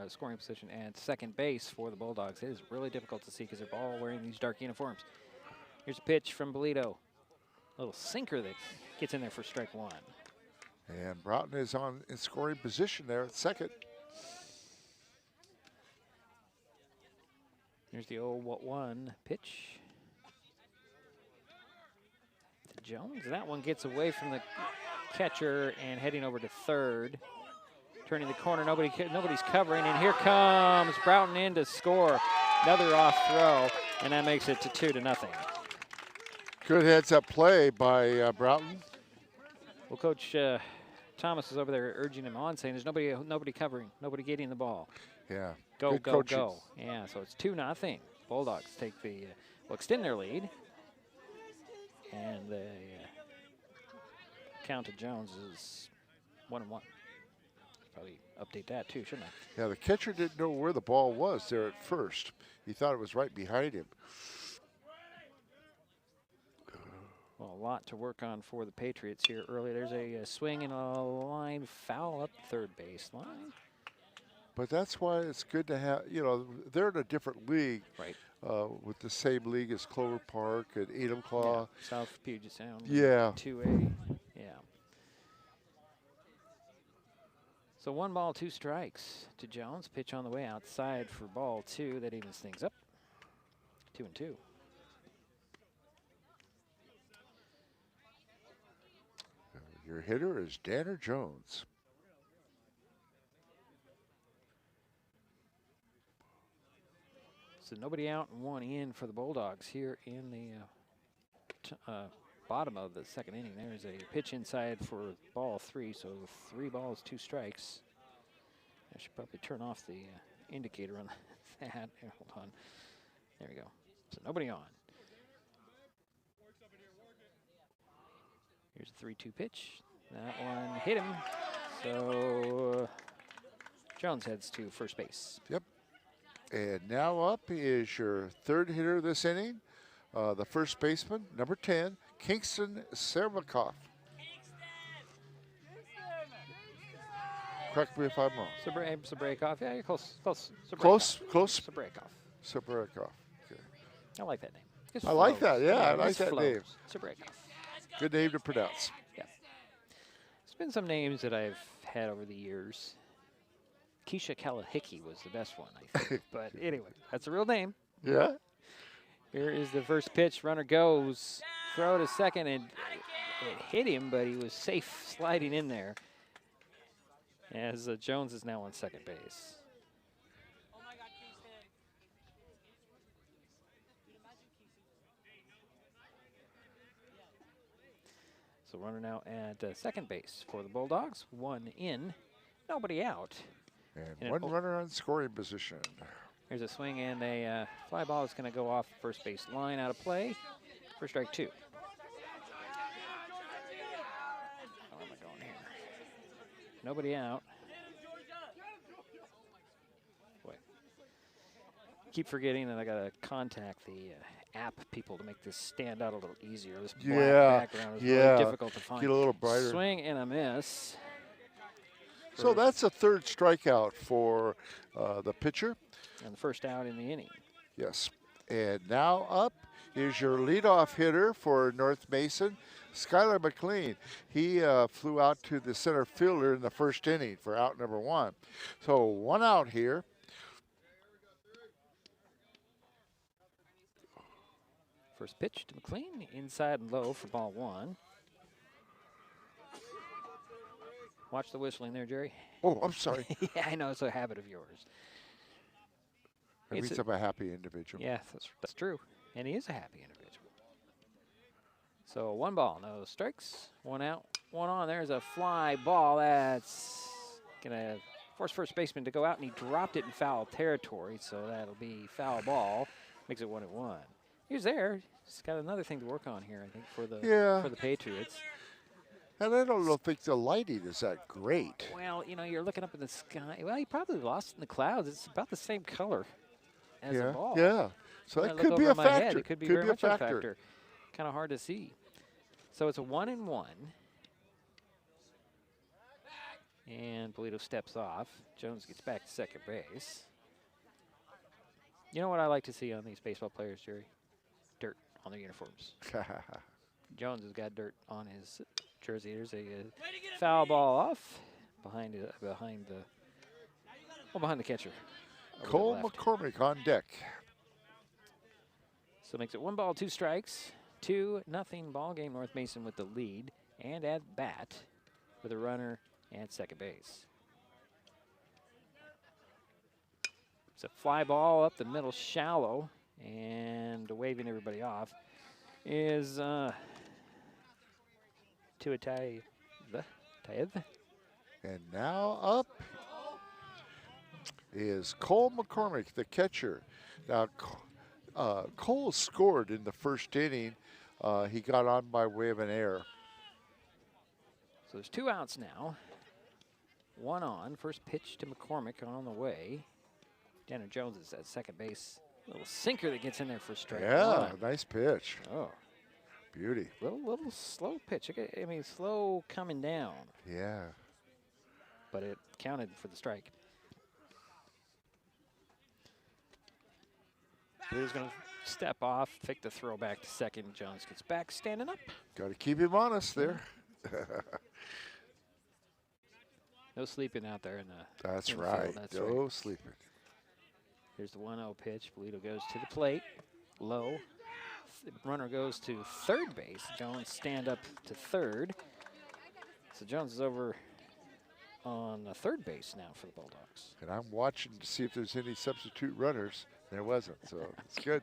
scoring position at second base for the Bulldogs. It is really difficult to see because they're all wearing these dark uniforms. Here's a pitch from Bolito. A little sinker that gets in there for strike 1. And Broughton is in scoring position there at second. Here's the 0-1 pitch to Jones. That one gets away from the catcher and heading over to third. Turning the corner, nobody's covering, and here comes Broughton in to score. Another off throw, and that makes it to 2-0. Good heads-up play by Broughton. Well, Coach Thomas is over there urging him on, saying there's nobody covering, nobody getting the ball. Yeah. Go, Good go, coaching. go. Yeah, so it's 2-0. Bulldogs take the, extend their lead. And the count to Jones is 1-1. Probably update that too, shouldn't I? Yeah, the catcher didn't know where the ball was there at first. He thought it was right behind him. Well, a lot to work on for the Patriots here early. There's a swing and a line foul up third base line. But that's why it's good to have, they're in a different league. Right. With the same league as Clover Park and Enumclaw. Yeah, South Puget Sound. Yeah. 2A. Yeah. So 1 ball, 2 strikes to Jones. Pitch on the way outside for ball 2. That evens things up. 2-2. Your hitter is Danner Jones. So nobody out and 1 in for the Bulldogs here in the bottom of the 2nd inning. There's a pitch inside for ball 3, so 3 balls, 2 strikes. I should probably turn off the indicator on that. Here, hold on. There we go. So nobody on. Here's a 3-2 pitch. That one hit him. So Jones heads to first base. Yep. And now up is your 3rd hitter this inning, the first baseman, number 10, Kingston Servikoff. Correct me if I'm wrong. Sabrekoff. Yeah, you're close. Close. Close. Sabrekoff. Servikoff. Okay. I like that name. It I like flows. that. Yeah, I it like just that flows. name. Sabrekoff. Good name to pronounce. Yeah. There's been some names that I've had over the years. Keisha Kalahiki was the best one, I think. But anyway, that's a real name. Yeah. Here is the first pitch. Runner goes. Throw to second, and it hit him, but he was safe sliding in there. As Jones is now on second base. So runner now at second base for the Bulldogs. 1 in, nobody out. And 1 runner on scoring position. Here's a swing and a fly ball is going to go off first base line, out of play for strike 2. How am I going here? Nobody out. Boy, keep forgetting that I got to contact the app people to make this stand out a little easier. This black background is really difficult to find. Get a little brighter. Swing and a miss. So that's a 3rd strikeout for the pitcher. And the first out in the inning. Yes. And now up is your leadoff hitter for North Mason, Skylar McLean. He flew out to the center fielder in the 1st inning for out number 1. So 1 out here. First pitch to McLean, inside and low for ball 1. Watch the whistling there, Jerry. Oh, I'm sorry. Yeah, I know, it's a habit of yours. That means I'm a happy individual. Yeah, that's true. And he is a happy individual. So 1 ball, no strikes. 1 out, 1 on. There's a fly ball that's going to force first baseman to go out, and he dropped it in foul territory, so that'll be foul ball. Makes it 1-1. He was there. He's got another thing to work on here, I think, for the Patriots. And I don't think the lighting is that great. Well, you know, you're looking up in the sky. Well, he probably lost in the clouds. It's about the same color as a ball. Yeah. So that could be a factor. It could be very much a factor. Kind of hard to see. So it's a 1-1. And Polito steps off. Jones gets back to second base. You know what I like to see on these baseball players, Jerry? Dirt on their uniforms. Jones has got dirt on his jersey. There's a foul ball off behind the catcher. Cole McCormick on deck. So makes it 1 ball, 2 strikes. 2-0 ball game. North Mason with the lead and at bat with a runner at second base. It's a fly ball up the middle, shallow, and waving everybody off is Tayev. And now up is Cole McCormick, the catcher. Now, Cole scored in the 1st inning. He got on by way of an error. So there's 2 outs now. 1 on. First pitch to McCormick on the way. Danner Jones is at second base. Little sinker that gets in there for strike 1. Nice pitch. Oh. Beauty. Little slow pitch. I mean, slow coming down. Yeah. But it counted for the strike. He's going to step off, take the throw back to second. Jones gets back, standing up. Got to keep him honest there. No sleeping out there in the That's in the right. field. That's No right. sleeping. Here's the 1-0 pitch. Bolito goes to the plate. Low. The runner goes to third base. Jones stand up to third. So Jones is over on third base now for the Bulldogs. And I'm watching to see if there's any substitute runners. There wasn't, so it's good.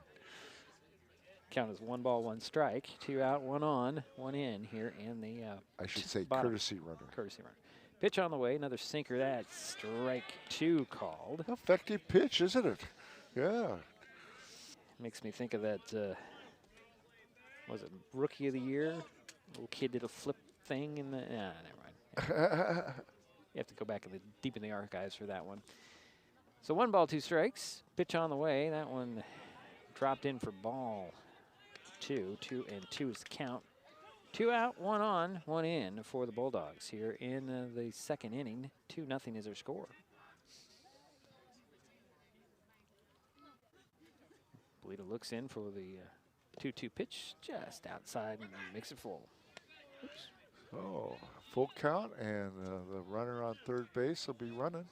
Count is 1 ball, 1 strike. 2 out, 1 on, 1 in here in the I should say bottom. courtesy runner. Courtesy runner. Pitch on the way, another sinker. That's strike 2 called. Effective pitch, isn't it? Yeah. Makes me think of that, was it Rookie of the Year? Little kid did a flip thing in the, never mind. You have to go back deep in the archives for that one. So 1 ball, 2 strikes. Pitch on the way. That one dropped in for ball 2. 2 is the count. 2 out, 1 on, 1 in for the Bulldogs here in the second inning. 2-0 is their score. Bolito looks in for the 2-2 pitch just outside and makes it full. Oops. Oh, full count, and the runner on third base will be running.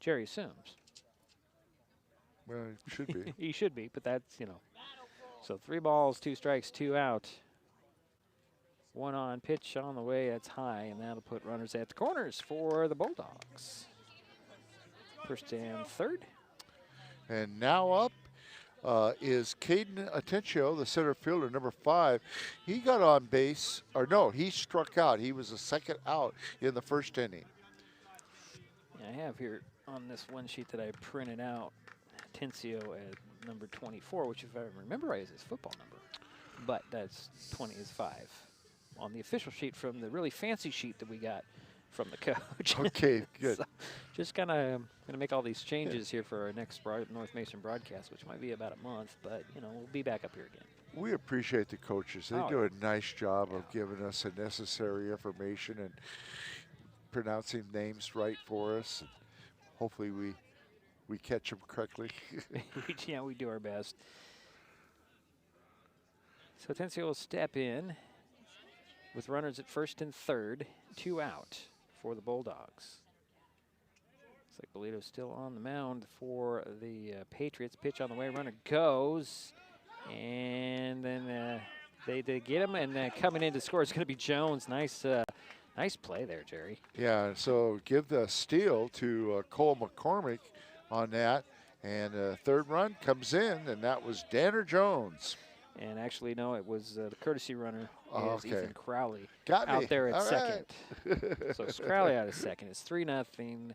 Jerry assumes. Well, he should be. He should be, but that's, So 3 balls, 2 strikes, 2 out. 1 on, pitch on the way, that's high, and that'll put runners at the corners for the Bulldogs. First and third. And now up is Caden Atencio, the center fielder, number 5. He got on base, or no, he struck out. He was the second out in the first inning. I have here on this one sheet that I printed out, Atencio at number 24, which if I remember right is his football number. But that's 20 is 5 on the official sheet from the really fancy sheet that we got from the coach. Okay, good. So just kind of going to make all these changes here for our next North Mason broadcast, which might be about a month, but, we'll be back up here again. We appreciate the coaches. They Oh, do a nice job of giving us the necessary information and pronouncing names right for us. And hopefully we catch them correctly. Yeah, we do our best. So Atencio will step in with runners at first and third, 2 out for the Bulldogs. Looks like Bolito's still on the mound for the Patriots. Pitch on the way, runner goes, and then they get him, and coming in to score is going to be Jones. Nice play there, Jerry. Yeah, so give the steal to Cole McCormick on that. And third run comes in, and that was Danner Jones. And actually, no, it was the courtesy runner is Okay. Ethan Crowley Got me. out there at All second. right. So it's Crowley out at second. It's 3-0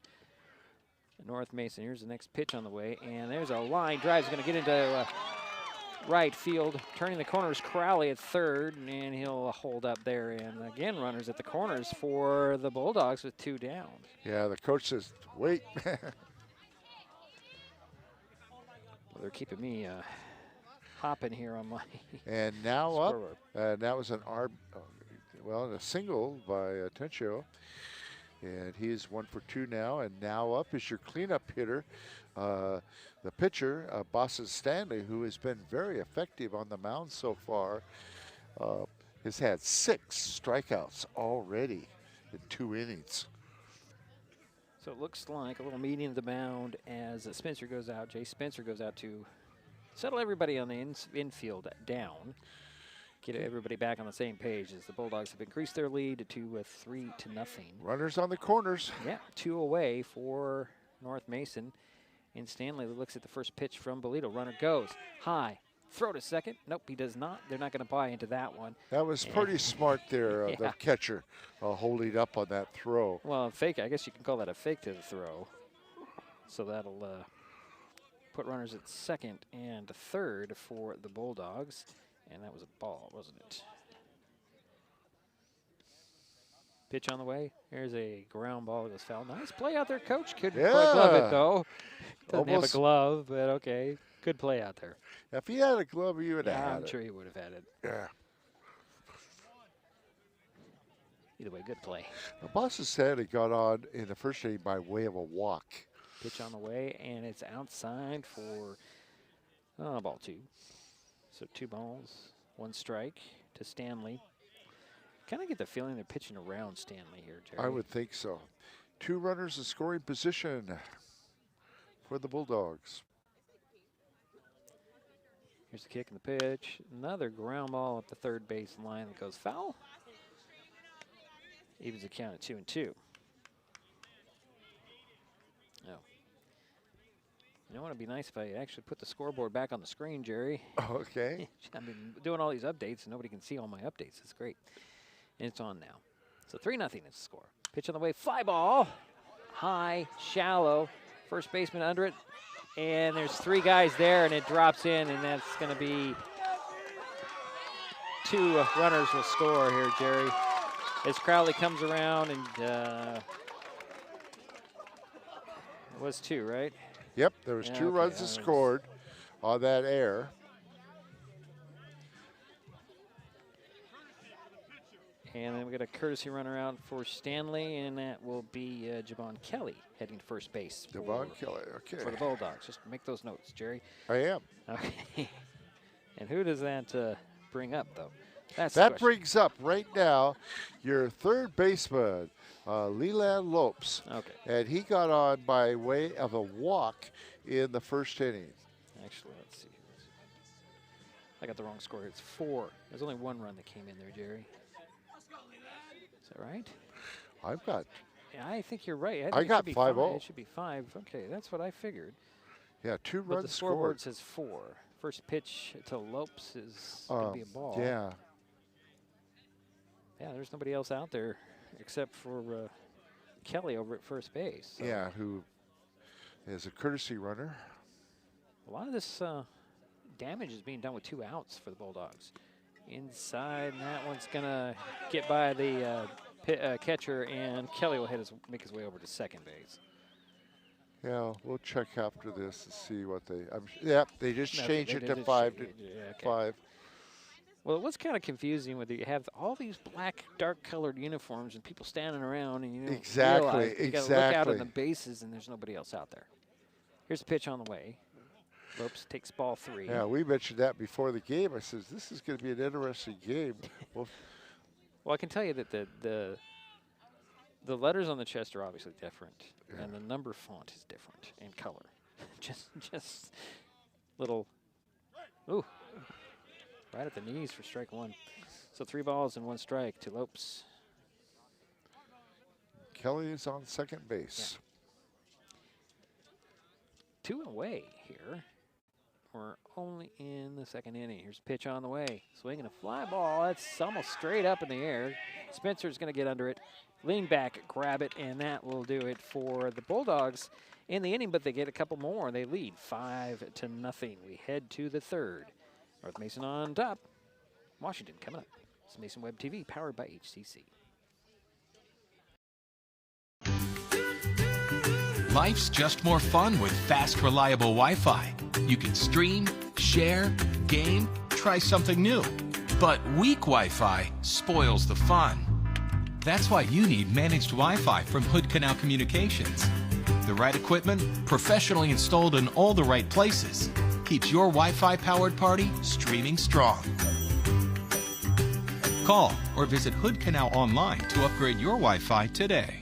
North Mason. Here's the next pitch on the way, and there's a line drive. He's going to get into right field. Turning the corners, Crowley at third, and he'll hold up there. And again, runners at the corners for the Bulldogs with 2 down. Yeah, the coach says, wait. Well, they're keeping me hopping here on my And now up, scoreboard. that was a single by Atencio. And he's 1 for 2 now. And now up is your cleanup hitter, the pitcher, Boston Stanley, who has been very effective on the mound so far. Has had 6 strikeouts already in 2 innings. So it looks like a little meeting of the mound as Spencer goes out. Jay Spencer goes out to settle everybody on the infield down. Get everybody back on the same page as the Bulldogs have increased their lead to 3-0. Runners on the corners. Yeah, 2 away for North Mason. And Stanley looks at the first pitch from Bolito. Runner goes high. Throw to second. Nope, he does not. They're not going to buy into that one. That was pretty smart there, Yeah. the catcher holding up on that throw. Well, fake, I guess you can call that a fake to the throw. So that'll put runners at second and third for the Bulldogs. And that was a ball, wasn't it? Pitch on the way. Here's a ground ball that goes foul. Nice play out there, Coach. Couldn't quite glove it, though. Doesn't have a glove, but okay. Good play out there. If he had a glove, you would have Yeah, had I'm it. sure he would have had it. Yeah. Either way, good play. Boston Stanley got on in the first inning by way of a walk. Pitch on the way, and it's outside for ball 2. So 2 balls, 1 strike to Stanley. Kind of get the feeling they're pitching around Stanley here, Jerry. I would think so. 2 runners in scoring position for the Bulldogs. Here's the kick and the pitch. Another ground ball up the third base line that goes foul. Evens the count at 2-2. Oh. You know what? It'd be nice if I actually put the scoreboard back on the screen, Jerry. Okay. I've been doing all these updates, and nobody can see all my updates. It's great. And it's on now. So 3-0 is the score. Pitch on the way. Fly ball. High, shallow. First baseman under it. And there's 3 guys there, and it drops in, and that's going to be 2 runners will score here, Jerry. As Crowley comes around, and it was 2, right? Yep, there was 2 runs that scored on that error. And then we got a courtesy runner out for Stanley, and that will be Javon Kelly heading to first base. Javon Kelly, okay. For the Bulldogs. Just make those notes, Jerry. I am. Okay. And who does that bring up, though? That brings up right now your third baseman, Leland Lopes. Okay. And he got on by way of a walk in the first inning. Actually, let's see. I got the wrong score. It's 4. There's only 1 run that came in there, Jerry. Is that right? I've got. Yeah, I think you're right. I got 5-0. It should be 5. Okay, that's what I figured. Yeah, 2 but runs the scoreboard scored. says 4. First pitch to Lopes is going to be a ball. Yeah. Yeah, there's nobody else out there except for Kelly over at first base. So. Yeah, who is a courtesy runner. A lot of this damage is being done with 2 outs for the Bulldogs. Inside, and that one's going to get by the catcher, and Kelly will make his way over to second base. Yeah, we'll check after this and see what they. They just changed it to 5 to 5. Well, it was kind of confusing with you have all these black, dark-colored uniforms and people standing around, and you don't realize you got to look out on the bases, and there's nobody else out there. Here's the pitch on the way. Lopes takes ball 3. Yeah, we mentioned that before the game. I said, this is going to be an interesting game. Well, I can tell you that the letters on the chest are obviously different, and the number font is different in color. just little, ooh, right at the knees for strike 1. So 3 balls and 1 strike to Lopes. Kelly is on second base. Yeah. 2 away here. We're only in the second inning. Here's a pitch on the way. Swinging a fly ball. That's almost straight up in the air. Spencer's going to get under it. Lean back, grab it, and that will do it for the Bulldogs in the inning, but they get a couple more. They lead 5-0. We head to the 3rd. North Mason on top. Washington coming up. It's Mason Web TV, powered by HCC. Life's just more fun with fast, reliable Wi-Fi. You can stream, share, game, try something new. But weak Wi-Fi spoils the fun. That's why you need managed Wi-Fi from Hood Canal Communications. The right equipment, professionally installed in all the right places, keeps your Wi-Fi powered party streaming strong. Call or visit Hood Canal online to upgrade your Wi-Fi today.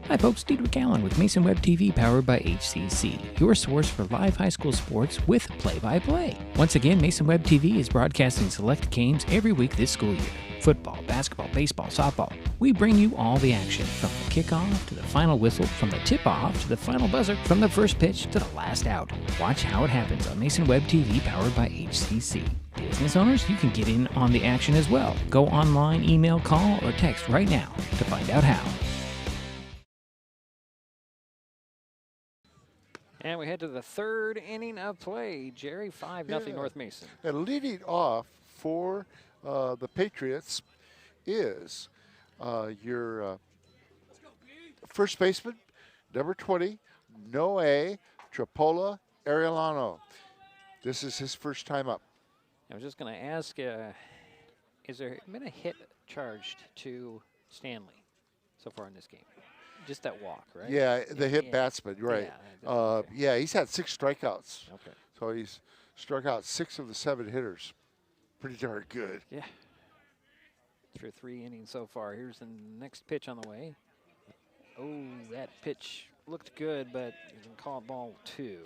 Hi folks, Diedrich Allen with Mason Web TV powered by HCC, your source for live high school sports with play-by-play. Once again, Mason Web TV is broadcasting select games every week this school year. Football, basketball, baseball, softball. We bring you all the action, from the kickoff to the final whistle, from the tip-off to the final buzzer, from the first pitch to the last out. Watch how it happens on Mason Web TV powered by HCC. Business owners, you can get in on the action as well. Go online, email, call, or text right now to find out how. And we head to the 3rd inning of play. Jerry, 5-0 North Mason. And leading off for the Patriots is your first baseman, number 20, Noe Trapola Arellano. This is his first time up. I was just going to ask, is there been a hit charged to Stanley so far in this game? Just that walk, right? Yeah, the hit batsman, right. Yeah, he's had 6 strikeouts. Okay. So he's struck out 6 of the 7 hitters. Pretty darn good. Yeah. through 3 innings so far. Here's the next pitch on the way. Oh, that pitch looked good, but you can call it ball 2.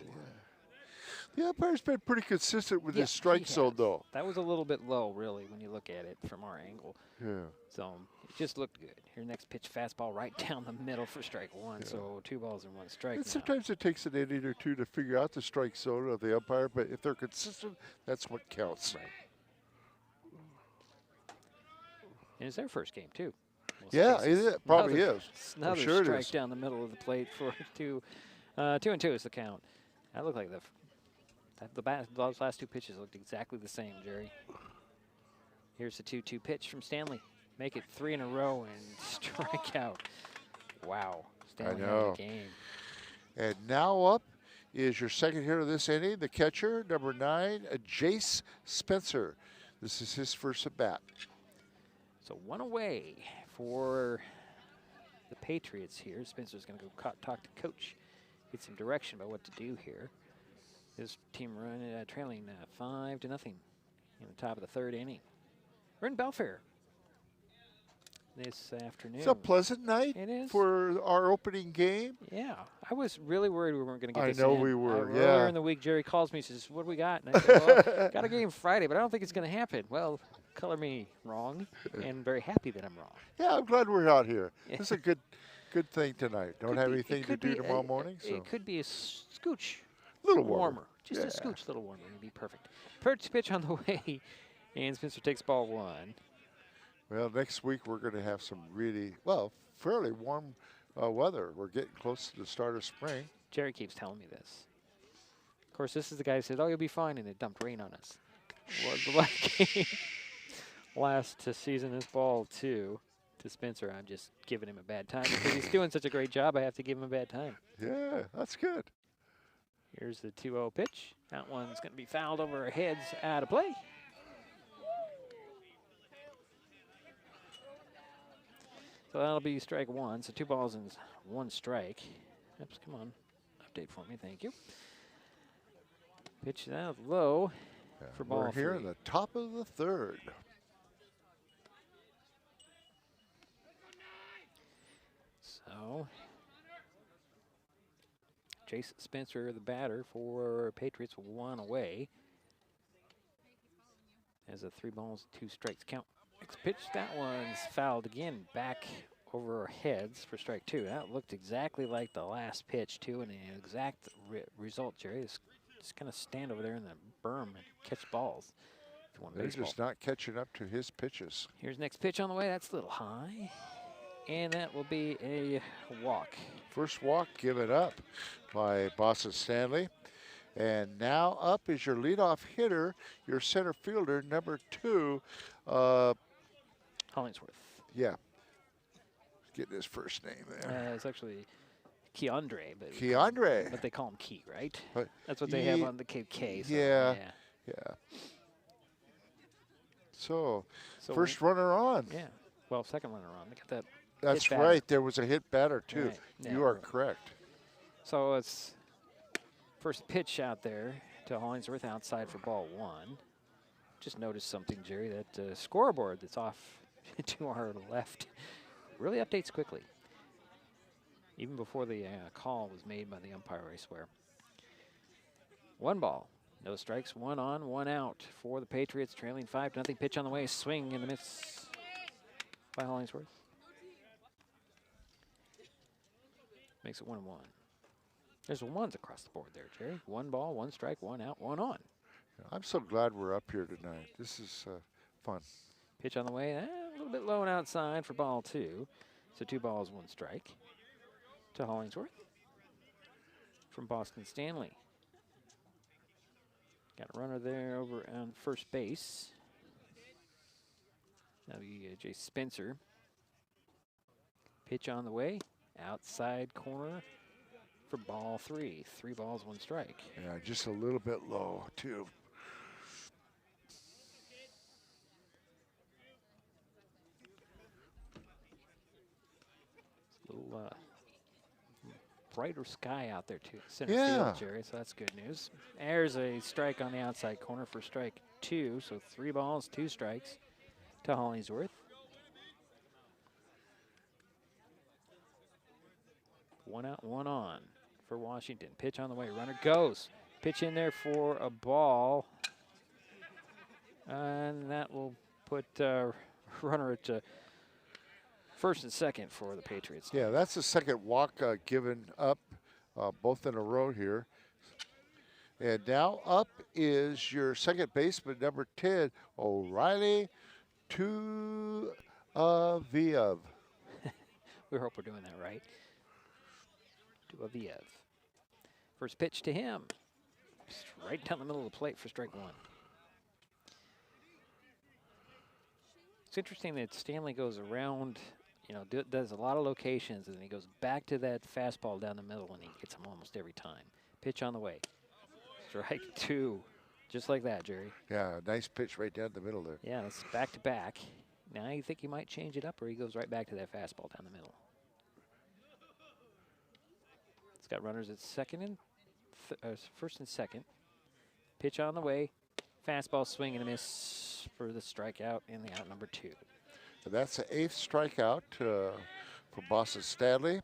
The umpire's been pretty consistent with Yeah, his strike he zone, has. though. That was a little bit low, really, when you look at it from our angle. Yeah. So it just looked good. Here, next pitch, fastball right down the middle for strike 1. So 2 balls and 1 strike. And now. sometimes it takes an inning or 2 to figure out the strike zone of the umpire, but if they're consistent, that's what counts. Right. And it's their first game, too. Yeah, it probably is. Another sure strike it is. down the middle of the plate for 2. 2-2 is the count. That looked like those last 2 pitches looked exactly the same, Jerry. Here's the 2-2 pitch from Stanley. Make it 3 in a row and strike out. Wow. Stanley had the game. And now up is your second hitter of this inning, the catcher, number 9, Jace Spencer. This is his first at bat. So 1 away for the Patriots here. Spencer's going to go talk to coach, get some direction about what to do here. His team trailing 5-0 in the top of the 3rd inning. We're in Belfair this afternoon. It's a pleasant night for our opening game. Yeah, I was really worried we weren't going to get this I know in. we were, Earlier in the week, Jerry calls me and says, what do we got? And I said, well, got a game Friday, but I don't think it's going to happen. Well, color me wrong, and very happy that I'm wrong. Yeah, I'm glad we're out here. This is a good thing tonight. Don't have anything to do be tomorrow morning. So it could be a scooch. Little warmer. Just a scooch little warmer. It'd be perfect. First pitch on the way, and Spencer takes ball 1. Well, next week we're going to have some really, fairly warm weather. We're getting close to the start of spring. Jerry keeps telling me this. Of course, this is the guy who said, oh, you'll be fine, and it dumped rain on us. Was the last game last season, this ball 2 to Spencer. I'm just giving him a bad time because he's doing such a great job. I have to give him a bad time. Yeah, that's good. Here's the 2-0 pitch. That one's going to be fouled over our heads, out of play. So that'll be strike 1. So 2 balls and 1 strike. Oops, come on. Update for me. Thank you. Pitch out low for ball 3. We're here in the top of the 3rd. So Jace Spencer, the batter for Patriots, 1 away. As a 3 balls, 2 strikes count. Next pitch, that one's fouled again, back over our heads for strike 2. That looked exactly like the last pitch, too, and an exact result, Jerry. Just kind of stand over there in the berm and catch balls. If you want They're baseball. just not catching up to his pitches. Here's next pitch on the way. That's a little high. And that will be a walk. First walk given up by Boston Stanley. And now up is your leadoff hitter, your center fielder, number 2. Hollingsworth. Yeah. Getting his first name there. It's actually Keandre. Keandre. But they call him Key, right? But that's what they have on the K. So yeah. So first runner on. Yeah. Well, second runner on. They got that. That's right. There was a hit batter, too. Right. Yeah, you are correct. So it's first pitch out there to Hollingsworth outside for ball 1. Just noticed something, Jerry, that scoreboard that's off to our left really updates quickly. Even before the call was made by the umpire, I swear. 1 ball, no strikes, 1 on, 1 out for the Patriots, trailing 5-0. Pitch on the way, swing and a miss by Hollingsworth. Makes it 1-1. There's 1s across the board there, Jerry. 1 ball, 1 strike, 1 out, 1 on. I'm so glad we're up here tonight. This is fun. Pitch on the way, a little bit low and outside for ball 2. So 2 balls, 1 strike to Hollingsworth from Boston Stanley. Got a runner there over on first base. That'll be Jace Spencer. Pitch on the way, outside corner for ball 3. 3 balls, 1 strike. Yeah, just a little bit low, too. Little brighter sky out there too. Center field, Jerry, so that's good news. There's a strike on the outside corner for strike 2, so 3 balls, 2 strikes to Hollingsworth. One out, one on for Washington. Pitch on the way. Runner goes. Pitch in there for a ball. And that will put runner at first and second for the Patriots. Yeah, that's the second walk given up, both in a row here. And now up is your second baseman, number 10, O'Reilly Tuaviev. We hope we're doing that right. Tuaviev. First pitch to him. Just right down the middle of the plate for strike one. It's interesting that Stanley goes around, you know, does a lot of locations, and then he goes back to that fastball down the middle, and he gets them almost every time. Pitch on the way. Strike two. Just like that, Jerry. Yeah, nice pitch right down the middle there. Yeah, it's back to back. Now you think he might change it up, or he goes right back to that fastball down the middle. It's got runners at second and first and second. Pitch on the way. Fastball swing and a miss for the strikeout in the out number 2. And that's the 8th strikeout for Boston Stanley.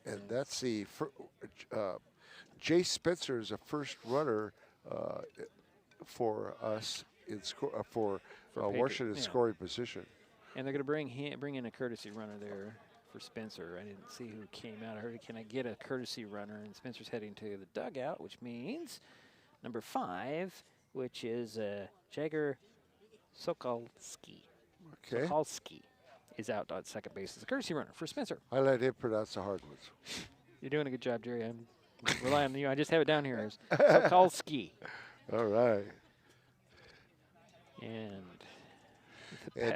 And that's the Jay Spencer is the first runner for us in for Washington scoring position. And they're going to bring in a courtesy runner there for Spencer. I didn't see who came out. I heard, can I get a courtesy runner? And Spencer's heading to the dugout, which means number 5, which is Jagger Sokolski. Okay. Sokolski is out on second base as a courtesy runner for Spencer. I let him pronounce the hard ones. You're doing a good job, Jerry. I'm relying on you. I just have it down here as Sokolski. All right. And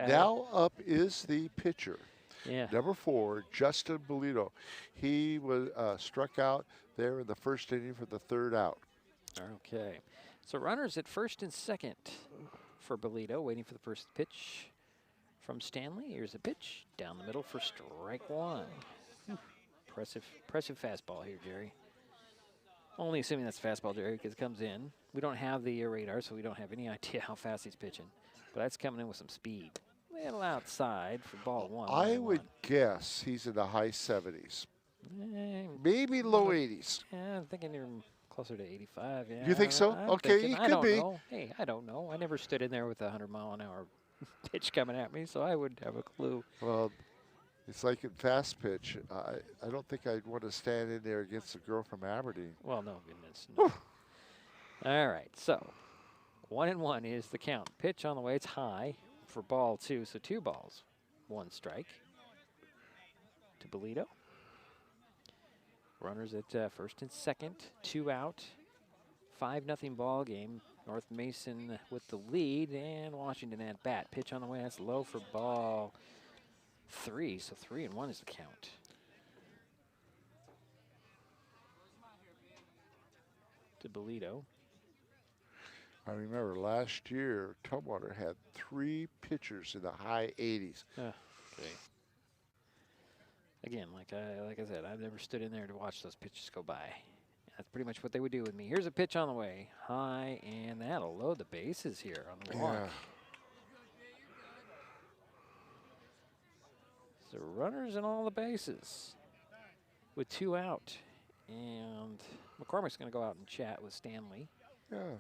now up is the pitcher. Yeah. Number 4, Justin Bolito. He was struck out there in the first inning for the 3rd out. Okay. So runners at first and second for Bolito, waiting for the first pitch from Stanley. Here's a pitch down the middle for strike one. Impressive fastball here, Jerry. Only assuming that's a fastball, Jerry, because it comes in. We don't have the radar, so we don't have any idea how fast he's pitching. But that's coming in with some speed. A little outside for ball one. I would guess he's in the high 70s. Maybe low 80s. Yeah, I'm thinking you're closer to 85. Yeah, you think so? Okay, he could be. Know. Hey, I don't know. I never stood in there with a 100-mile-an-hour pitch coming at me, so I would have a clue. Well, it's like in fast pitch. I don't think I'd want to stand in there against a girl from Aberdeen. Well, no, goodness. No. All right, so 1-1 is the count. Pitch on the way. It's high for ball 2, so 2 balls, 1 strike to Bolito. Runners at first and second, 2 out, 5-0 ball game. North Mason with the lead, and Washington at bat. Pitch on the way. That's low for ball 3, so 3-1 is the count. To Bolito. I remember last year, Tumwater had 3 pitchers in the high 80s. Okay. Again, like I said, I've never stood in there to watch those pitches go by. That's pretty much what they would do with me. Here's a pitch on the way, high, and that'll load the bases here on the walk. Yeah. So runners in all the bases with 2 out. And McCormick's going to go out and chat with Stanley. Yeah.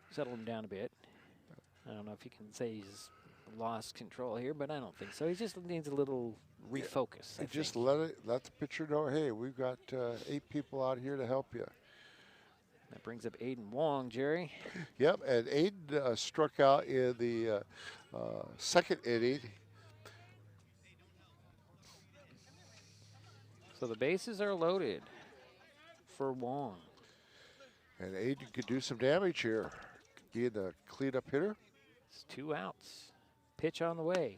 Settle him down a bit. I don't know if you can say he's lost control here, but I don't think so. He just needs a little refocus. Yeah. Just let the pitcher know, hey, we've got 8 people out here to help you. That brings up Aiden Wong, Jerry. Yep, and Aiden struck out in the 2nd inning. So the bases are loaded for Wong. And Aiden could do some damage here, being the cleanup hitter. It's 2 outs. Pitch on the way.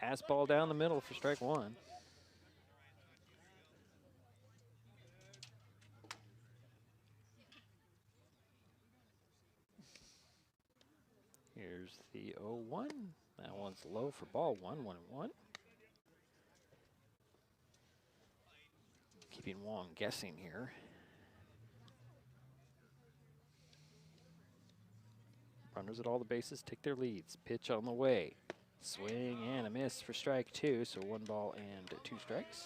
Fastball down the middle for strike one. Here's the 0-1. That one's low for ball one, 1-1. Keeping Wong guessing here. Runners at all the bases take their leads. Pitch on the way. Swing and a miss for strike 2, so 1 ball and 2 strikes.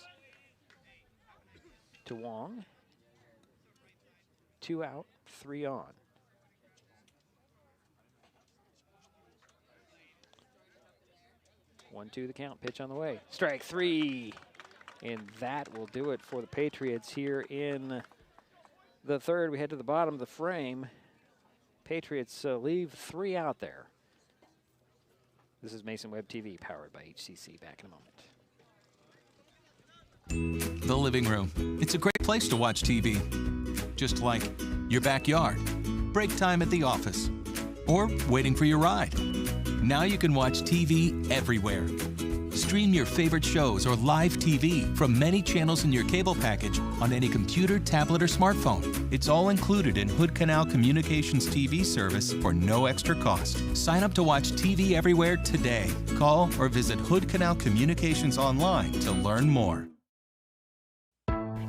To Wong. 2 out, 3 on. One, two, the count. Pitch on the way. Strike 3. And that will do it for the Patriots here in the third. We head to the bottom of the frame. Patriots leave 3 out there. This is Mason Web TV, powered by HCC. Back in a moment. The living room. It's a great place to watch TV. Just like your backyard, break time at the office, or waiting for your ride. Now you can watch TV everywhere. Stream your favorite shows or live TV from many channels in your cable package on any computer, tablet, or smartphone. It's all included in Hood Canal Communications TV service for no extra cost. Sign up to watch TV everywhere today. Call or visit Hood Canal Communications online to learn more.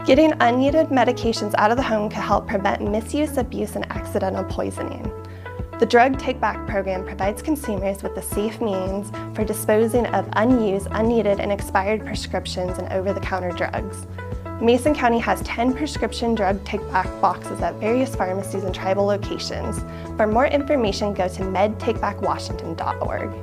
Getting unneeded medications out of the home can help prevent misuse, abuse, and accidental poisoning. The Drug Take Back program provides consumers with a safe means for disposing of unused, unneeded, and expired prescriptions and over-the-counter drugs. Mason County has 10 prescription drug take-back boxes at various pharmacies and tribal locations. For more information, go to medtakebackwashington.org.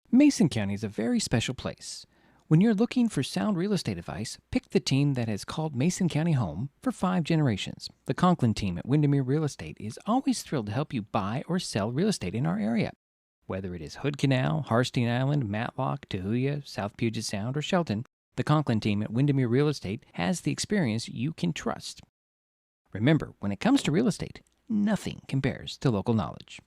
Mason County is a very special place. When you're looking for sound real estate advice, pick the team that has called Mason County home for 5 generations. The Conklin team at Windermere Real Estate is always thrilled to help you buy or sell real estate in our area. Whether it is Hood Canal, Harstein Island, Matlock, Tahuya, South Puget Sound, or Shelton, the Conklin team at Windermere Real Estate has the experience you can trust. Remember, when it comes to real estate, nothing compares to local knowledge.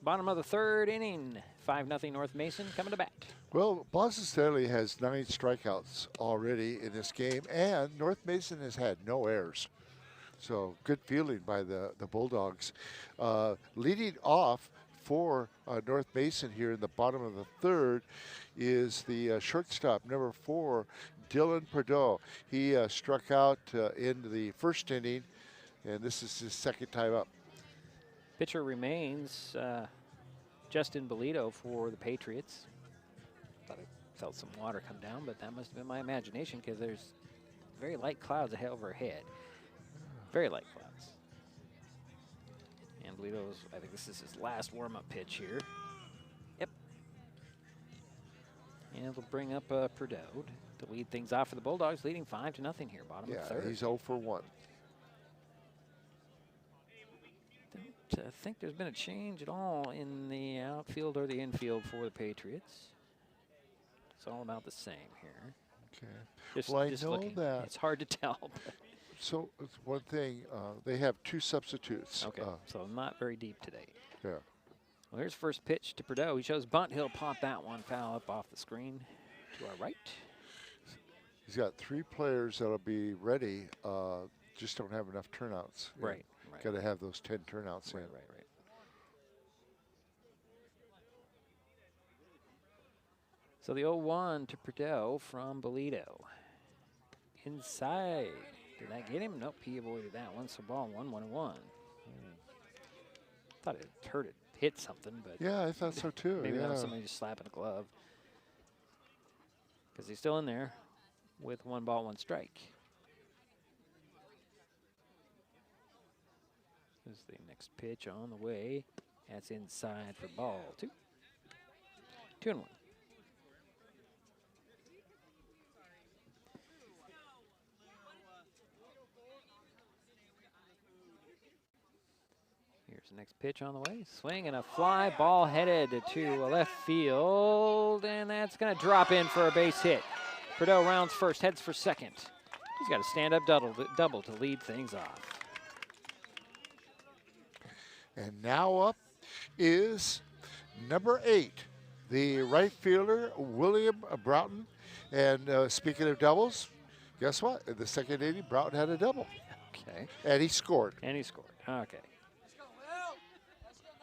Bottom of the third inning, 5-0 North Mason coming to bat. Well, Boston Stanley has 9 strikeouts already in this game, and North Mason has had no errors. So good fielding by the Bulldogs. Leading off for North Mason here in the bottom of the third is the shortstop, number 4, Dylan Perdeau. He struck out in the first inning, and this is his second time up. Pitcher remains Justin Bolito for the Patriots. Thought I felt some water come down, but that must have been my imagination because there's very light clouds ahead overhead. Very light clouds. And Bolito's, I think this is his last warm-up pitch here. Yep. And it'll bring up Perdeau to lead things off for the Bulldogs, leading 5-0 here, bottom of the third. Yeah, he's 0 for 1. I think there's been a change at all in the outfield or the infield for the Patriots. It's all about the same here. Okay. Well, I know that. It's hard to tell. So it's one thing, they have 2 substitutes. Okay, so not very deep today. Yeah. Well, here's first pitch to Perdeau. He shows bunt. He'll pop that one foul up off the screen to our right. He's got 3 players that'll be ready, just don't have enough turnouts. Right. Got to have those 10 turnouts in. Right. So the 0-1 to Perdeau from Bolito. Inside. Did that get him? Nope, he avoided that one. So ball 1-1-1. Thought it hurt it, hit something, but yeah, I thought so too. Maybe that was yeah. somebody just slapping a glove. Because he's still in there with 1 ball, 1 strike. This is the next pitch on the way. That's inside for ball 2. 2-1. Here's the next pitch on the way. Swing and a fly ball headed to left field, and that's going to drop in for a base hit. Perdeau rounds first, heads for second. He's got a stand-up double to lead things off. And now up is number 8, the right fielder, William Broughton. And speaking of doubles, guess what? In the second inning, Broughton had a double. Okay. And he scored. Okay.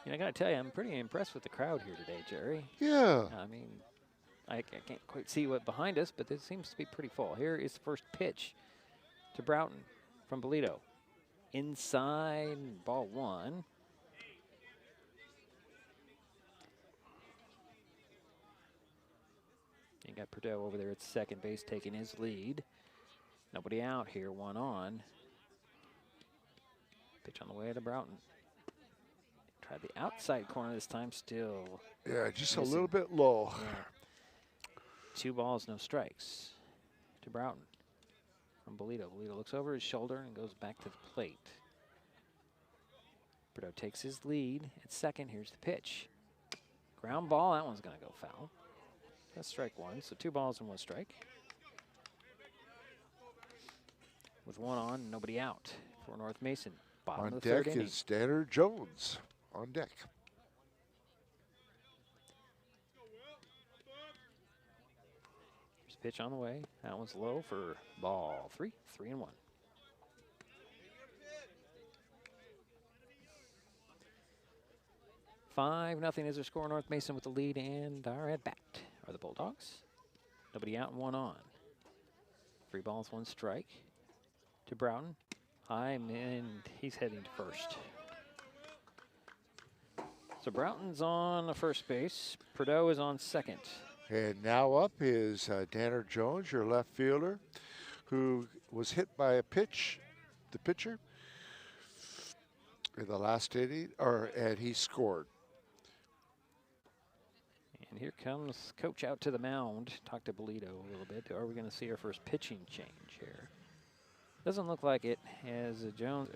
You know, I got to tell you, I'm pretty impressed with the crowd here today, Jerry. Yeah. I mean, I can't quite see what behind us, but it seems to be pretty full. Here is the first pitch to Broughton from Bolito. Inside, ball one. You got Perdue over there at second base taking his lead. Nobody out here, one on. Pitch on the way to Broughton. Tried the outside corner this time, still. Yeah, just missing. a little bit low. Yeah. 2 balls, no strikes to Broughton from Bolito. Bolito looks over his shoulder and goes back to the plate. Perdue takes his lead at second. Here's the pitch. Ground ball, that one's going to go foul. That's strike one, so 2 balls and 1 strike. With 1 on, nobody out for North Mason. Bottom On of the third deck inning. is Danner Jones. On deck. There's a pitch on the way. That one's low for ball 3, 3-1. Nothing is their score. North Mason with the lead, and our at bat are the Bulldogs. Nobody out and 1 on. 3 balls, 1 strike to Broughton. High, and he's heading to first. So Broughton's on the first base. Perdue is on second. And now up is Danner Jones, your left fielder, who was hit by a pitch, the pitcher, in the last inning, and he scored. And here comes coach out to the mound. Talk to Bolito a little bit. Are we going to see our first pitching change here? Doesn't look like it, as Jones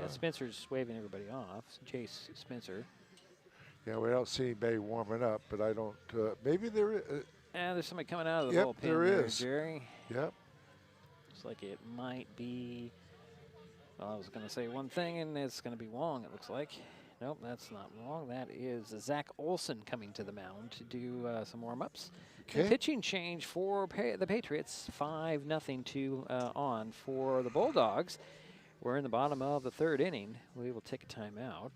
Spencer's waving everybody off. Chase Spencer. Yeah, we don't see anybody warming up, but I don't. Maybe there is. There's somebody coming out of the Yep, bullpen there is. Jerry. Yep. Looks like it might be. Well, I was going to say one thing, and it's going to be Wong. It looks like. Nope, that's not wrong. That is Zach Olson coming to the mound to do some warm-ups. Okay. Pitching change for the Patriots. 5-0 to on for the Bulldogs. We're in the bottom of the third inning. We will take a timeout.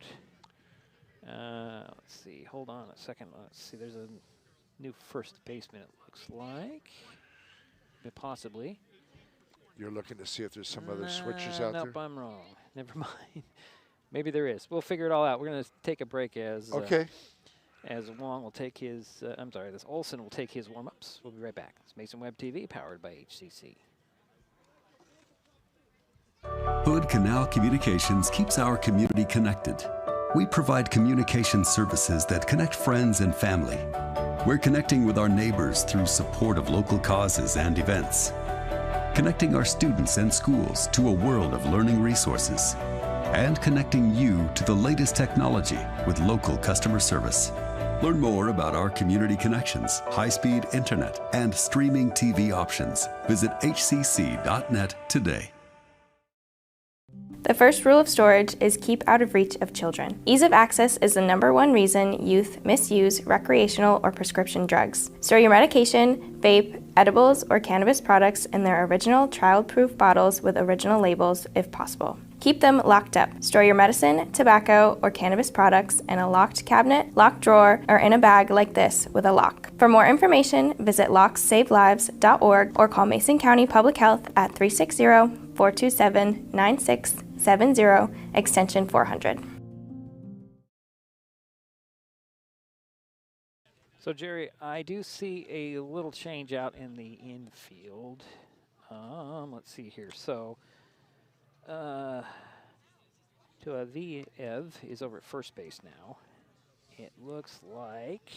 Let's see. Hold on a second. Let's see. There's a new first baseman, it looks like. Possibly. You're looking to see if there's some other switches out there? Nope, I'm wrong. Never mind. Maybe there is. We'll figure it all out. We're going to take a break as as Wong will take his, this Olson will take his warm-ups. We'll be right back. It's Mason Web TV, powered by HCC. Hood Canal Communications keeps our community connected. We provide communication services that connect friends and family. We're connecting with our neighbors through support of local causes and events. Connecting our students and schools to a world of learning resources. And connecting you to the latest technology with local customer service. Learn more about our community connections, high-speed internet, and streaming TV options. Visit hcc.net today. The first rule of storage is keep out of reach of children. Ease of access is the #1 reason youth misuse recreational or prescription drugs. Store your medication, vape, edibles, or cannabis products in their original child-proof bottles with original labels if possible. Keep them locked up. Store your medicine, tobacco, or cannabis products in a locked cabinet, locked drawer, or in a bag like this with a lock. For more information, visit locksavelives.org or call Mason County Public Health at 360-427-9670, extension 400. So, Jerry, I do see a little change out in the infield. Let's see here. So, Tuaviev is over at first base now. It looks like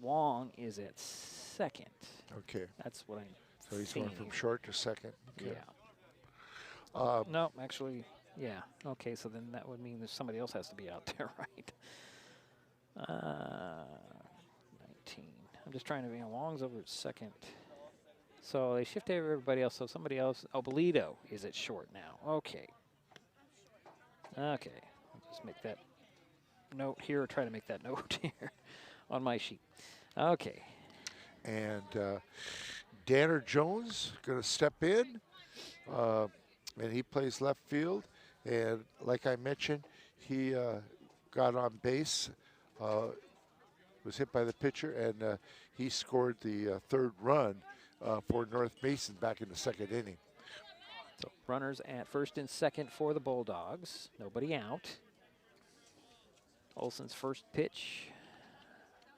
Wong is at second. Okay. That's what I'm So he's seeing going from here. short to second. Okay. Yeah. No, actually, yeah. Okay, so then that would mean that somebody else has to be out there, right? 19. I'm just trying to be Wong's over at second. So they shift everybody else. So somebody else. Oh, Bolito is at short now. Okay. Okay. I'll just make that note here, or try to make that note here on my sheet. Okay. And Danner Jones going to step in, and he plays left field. And like I mentioned, he got on base was hit by the pitcher, and he scored the third run for North Mason back in the second inning. So runners at first and second for the Bulldogs. Nobody out. Olson's first pitch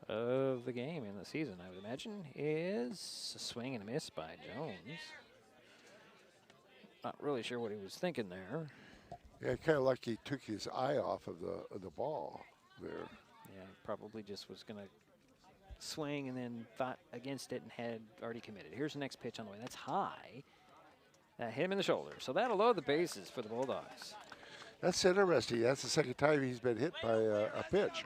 of the game in the season, I would imagine, is a swing and a miss by Jones. Not really sure what he was thinking there. Yeah, kind of like he took his eye off of the ball there. Yeah, probably just was going to swing and then thought against it and had already committed. Here's the next pitch on the way. That's high. That hit him in the shoulder. So that'll load the bases for the Bulldogs. That's interesting. That's the second time he's been hit by a pitch.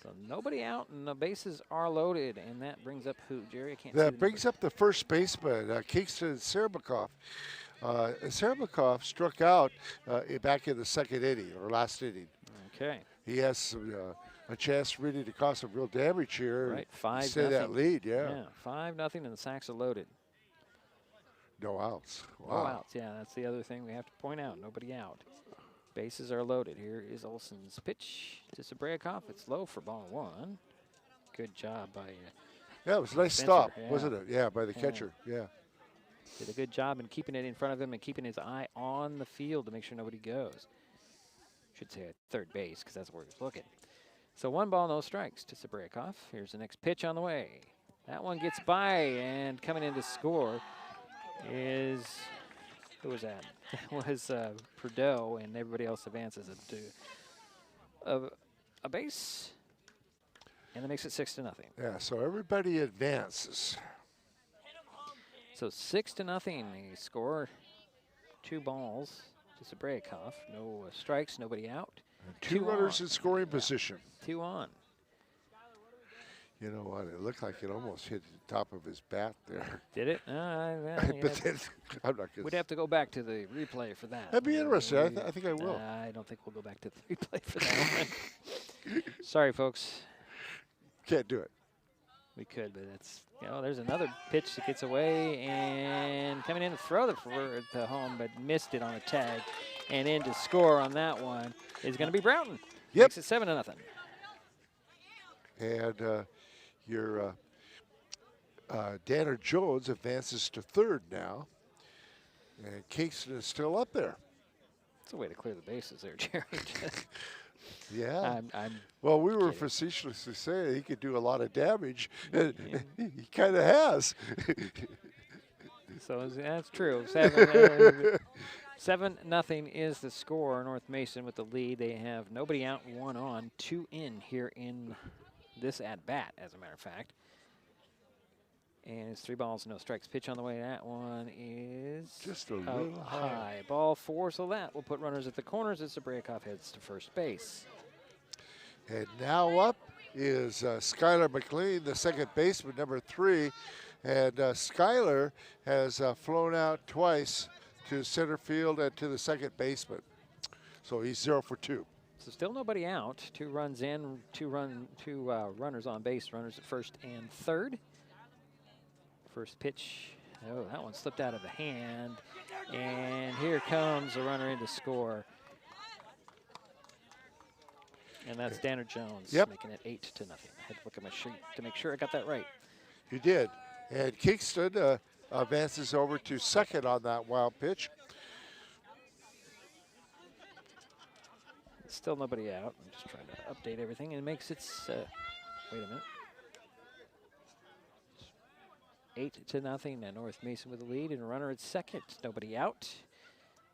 So nobody out and the bases are loaded, and that brings up who, Jerry? I can't see That brings up the first baseman, Kingston Serbakov. Serbakov struck out back in the second inning or last inning. Okay. He has a chance really to cause some real damage here. Right, 5-0. Stay that lead, yeah. Yeah, 5-0, and the sacks are loaded. No outs. No Wow. outs, yeah, that's the other thing we have to point out. Nobody out. Bases are loaded. Here is Olson's pitch to Sabraikov. It's low for ball one. Good job by Yeah, it was a nice Spencer, stop, yeah. wasn't it? Yeah, by the Yeah. catcher, yeah. Did a good job in keeping it in front of him and keeping his eye on the field to make sure nobody goes. Should say at third base because that's where he was looking. So 1 ball, no strikes to Sabraikov. Here's the next pitch on the way. That one gets by, and coming in to score is, who was that? That was Prideaux, and everybody else advances it to a base, and that makes it 6-0. Yeah, so everybody advances. So 6-0, they score 2 balls to Sabraikov. No strikes, nobody out. Two runners on. in scoring position. 2 on. You know what? It looked like it almost hit the top of his bat there. Did it? But then, I'm not We'd gonna. have to go back to the replay for that. That'd be interesting. I think I will. I don't think we'll go back to the replay for that one. Sorry, folks. Can't do it. We could, but it's, there's another pitch that gets away and coming in to throw the home, but missed it on a tag. And in to score on that one is going to be Broughton. Yep. Makes it 7-0. And your Danner Jones advances to third now. And Kingston is still up there. That's a way to clear the bases there, Jerry. Yeah. I'm well, we were kidding. facetiously saying he could do a lot of damage, and he kind of has. So that's true. 7-0 is the score. North Mason with the lead. They have nobody out, 1 on, 2 in here in this at bat, as a matter of fact. And it's 3 balls, no strikes. Pitch on the way. That one is Just a little high. Ball 4, so that will put runners at the corners as Sabraikov heads to first base. And now up is Skylar McLean, the second baseman, number 3. And Skylar has flown out twice to center field and to the second baseman. So he's 0 for 2. So still nobody out. 2 runs in, 2 runners on base, runners at first and third. First pitch, oh, that one slipped out of the hand. And here comes a runner in to score. And that's Danner Jones making it 8-0. I had to look at my sheet to make sure I got that right. You did. And Kingston advances over to second on that wild pitch. Still nobody out. I'm just trying to update everything. And it makes it, wait a minute. 8-0, and North Mason with the lead, and a runner at second. Nobody out,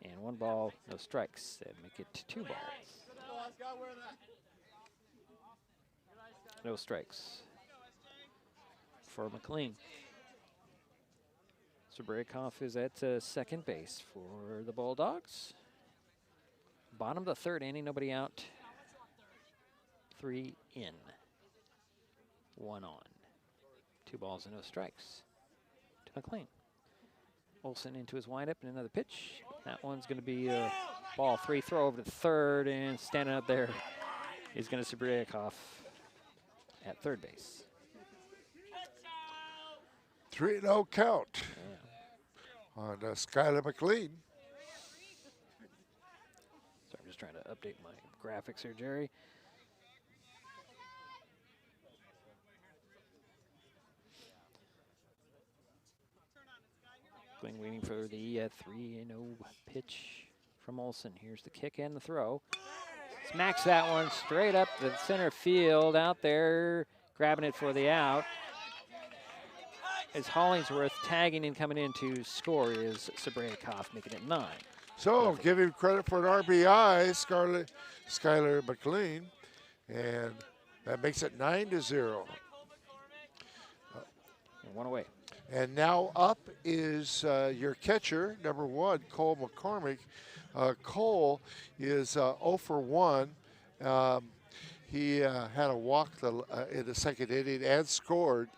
and 1 ball, no strikes. That make it 2 balls. No strikes for McLean. Sabraikov is at second base for the Bulldogs. Bottom of the third inning, nobody out. 3 in, 1 on. 2 balls and no strikes to McLean. Olson into his windup and another pitch. That one's going to be a ball 3, throw over to third, and standing up there is going to Sabraikov at third base. 3-0 count on Skylar McLean. So I'm just trying to update my graphics here, Jerry. Swing waiting for the 3-0 pitch from Olson. Here's the kick and the throw. Smacks that one straight up the center field out there, grabbing it for the out. As Hollingsworth tagging and coming in to score is Sabraikoff, making it 9. So give him credit for an RBI, Skylar McLean, and that makes it 9-0. And one away. And now up is your catcher, number 1, Cole McCormick. Cole is 0 for 1. He had a walk in the second inning and scored.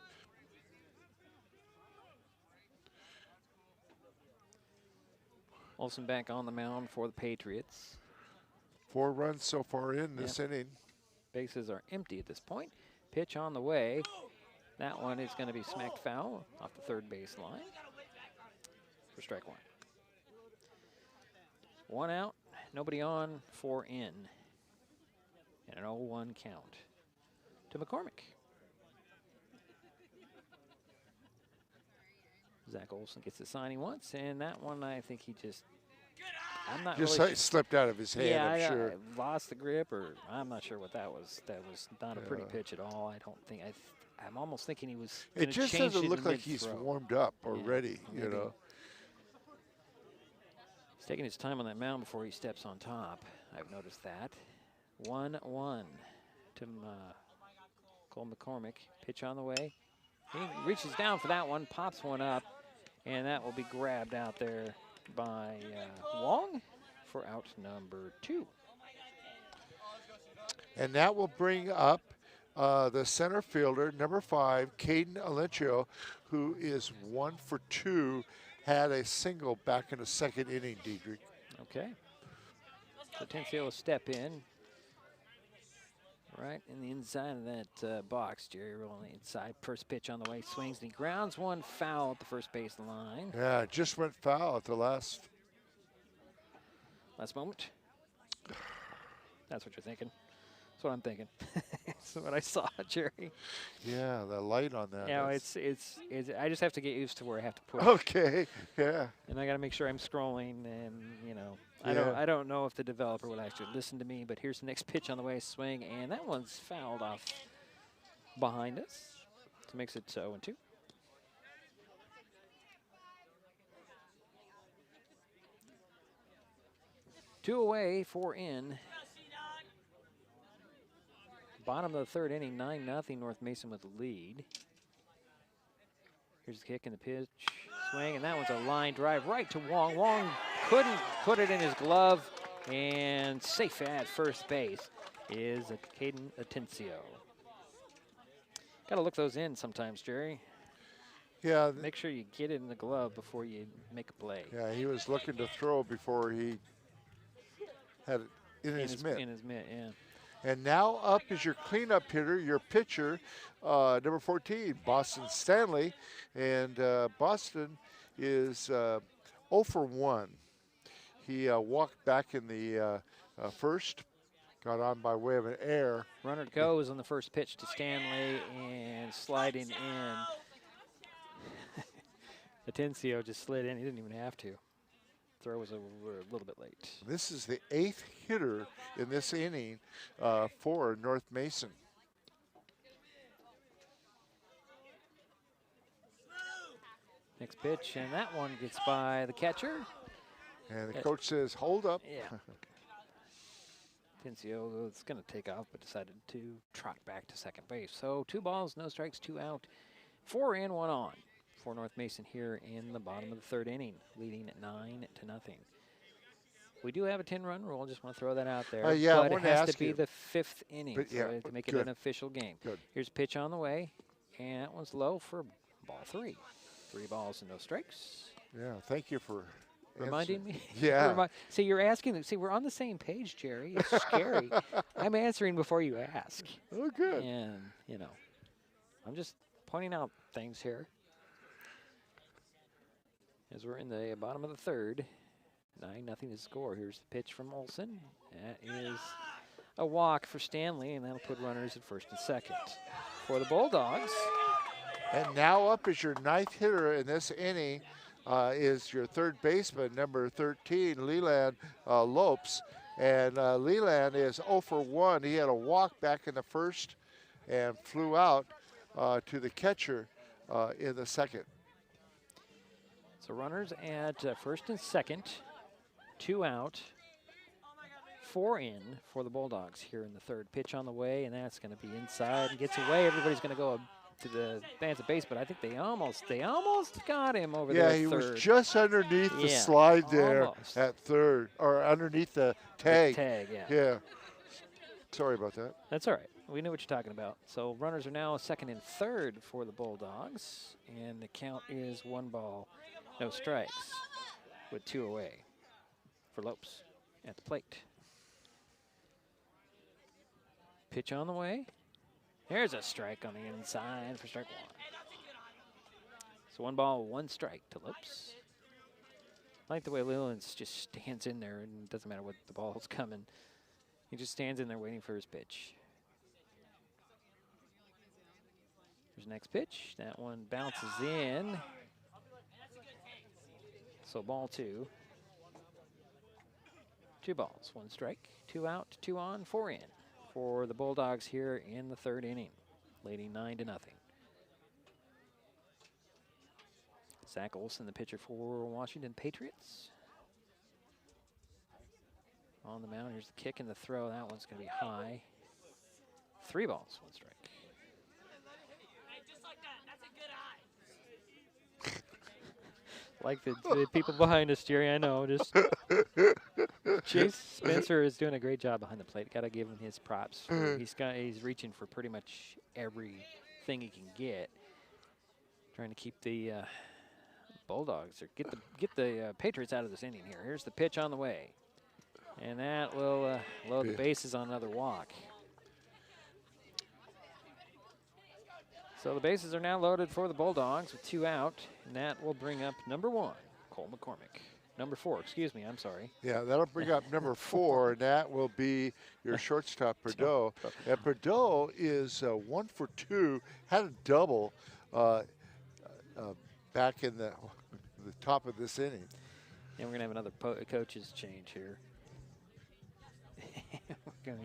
Olson back on the mound for the Patriots. 4 runs so far in this inning. Bases are empty at this point. Pitch on the way. That one is going to be smacked foul off the third base line for strike 1. 1 out, nobody on, 4 in. And an 0-1 count to McCormick. Zach Olson gets the sign he wants, and that one I think he just, I'm not just really slipped out of his hand, yeah, I'm sure. I lost the grip, or I'm not sure what that was. That was not a pretty pitch at all. I don't think, I'm almost thinking he was It just change doesn't it look in like he's mid-throw. warmed up already, you maybe. know. He's taking his time on that mound before he steps on top. I've noticed that. 1-1 to Cole McCormick. Pitch on the way. He reaches down for that one, pops one up, and that will be grabbed out there by Wong for out number 2. And that will bring up the center fielder, number 5, Caden Alencio, who is 1 for 2, had a single back in the second inning, Diedrich. Okay. So Tencio will step in. Right in the inside of that box, Jerry rolling inside. First pitch on the way, swings, and he grounds one foul at the first base line. Yeah, it just went foul at the last moment. That's what you're thinking. That's what I'm thinking. That's what I saw, Jerry. Yeah, the light on that. Yeah, it's. I just have to get used to where I have to push. Okay, yeah. And I got to make sure I'm scrolling, and you know, Yeah. I don't know if the developer will actually listen to me. But here's the next pitch on the way, swing, and that one's fouled off behind us. So makes it 0-2. Two away, 4 in. Bottom of the third inning, 9-0. North Mason with the lead. Here's the kick and the pitch, swing, and that one's a line drive right to Wong. Wong couldn't put it in his glove, and safe at first base is Caden Atencio. Got to look those in sometimes, Jerry. Yeah. Make sure you get it in the glove before you make a play. Yeah, he was looking to throw before he had it in his mitt. In his mitt, yeah. And now up is your cleanup hitter, your pitcher, number 14, Boston Stanley. And Boston is 0 for 1. He walked back in the first, got on by way of an error. Runner goes on the first pitch to Stanley, and sliding in. Atencio just slid in. He didn't even have to. Throw was a little bit late. This is the 8th hitter in this inning for North Mason. Next pitch, and that one gets by the catcher. And the coach says, hold up. Yeah. Atencio was going to take off, but decided to trot back to second base. So 2 balls, no strikes, 2 out, 4 in, 1 on. For North Mason here in the bottom of the third inning, leading at 9-0. We do have a 10-run rule. Just want to throw that out there. Yeah, but I it has to be you. the 5th inning to make it an official game. Good. Here's a pitch on the way, and that one's low for ball 3. 3 balls and no strikes. Yeah, thank you for reminding me. Yeah. See, you're asking. See, we're on the same page, Jerry. It's scary. I'm answering before you ask. Oh, good. And you know, I'm just pointing out things here. As we're in the bottom of the third, 9-0 is score. Here's the pitch from Olson. That is a walk for Stanley, and that'll put runners at first and second. For the Bulldogs. And now up is your 9th hitter in this inning, is your third baseman, number 13, Leland Lopes. And Leland is 0 for 1. He had a walk back in the first and flew out to the catcher in the second. So runners at first and second, 2 out, 4 in for the Bulldogs here in the third. Pitch on the way, and that's going to be inside and gets away. Everybody's going to go to the advance of base, but I think they almost got him over there at third. Yeah, he was just underneath the slide there at third, or underneath the tag. The tag, yeah. Yeah. Sorry about that. That's all right. We knew what you're talking about. So runners are now second and third for the Bulldogs, and the count is 1 ball, no strikes, with 2 away for Lopes at the plate. Pitch on the way. There's a strike on the inside for strike 1. So 1 ball, 1 strike to Lopes. I like the way Leland just stands in there, and it doesn't matter what the ball's coming. He just stands in there waiting for his pitch. There's the next pitch. That one bounces in. So ball 2. 2 balls, 1 strike, 2 out, 2 on, 4 in for the Bulldogs here in the third inning, leading 9-0. Zach Olson, the pitcher for Washington Patriots. On the mound, here's the kick and the throw. That one's going to be high. 3 balls, 1 strike. Like the people behind us, Jerry, I know. Just Chase Spencer is doing a great job behind the plate. Got to give him his props. He's reaching for pretty much everything he can get, trying to keep the Bulldogs or get the Patriots out of this inning here. Here's the pitch on the way, and that will load the bases on another walk. So the bases are now loaded for the Bulldogs with 2 out, and that will bring up number 1, Cole McCormick. Number 4, excuse me, I'm sorry. Yeah, that'll bring up number 4, and that will be your shortstop, Perdeau. And Perdeau is 1 for 2, had a double back in the top of this inning. And we're going to have another coach's change here. We're going to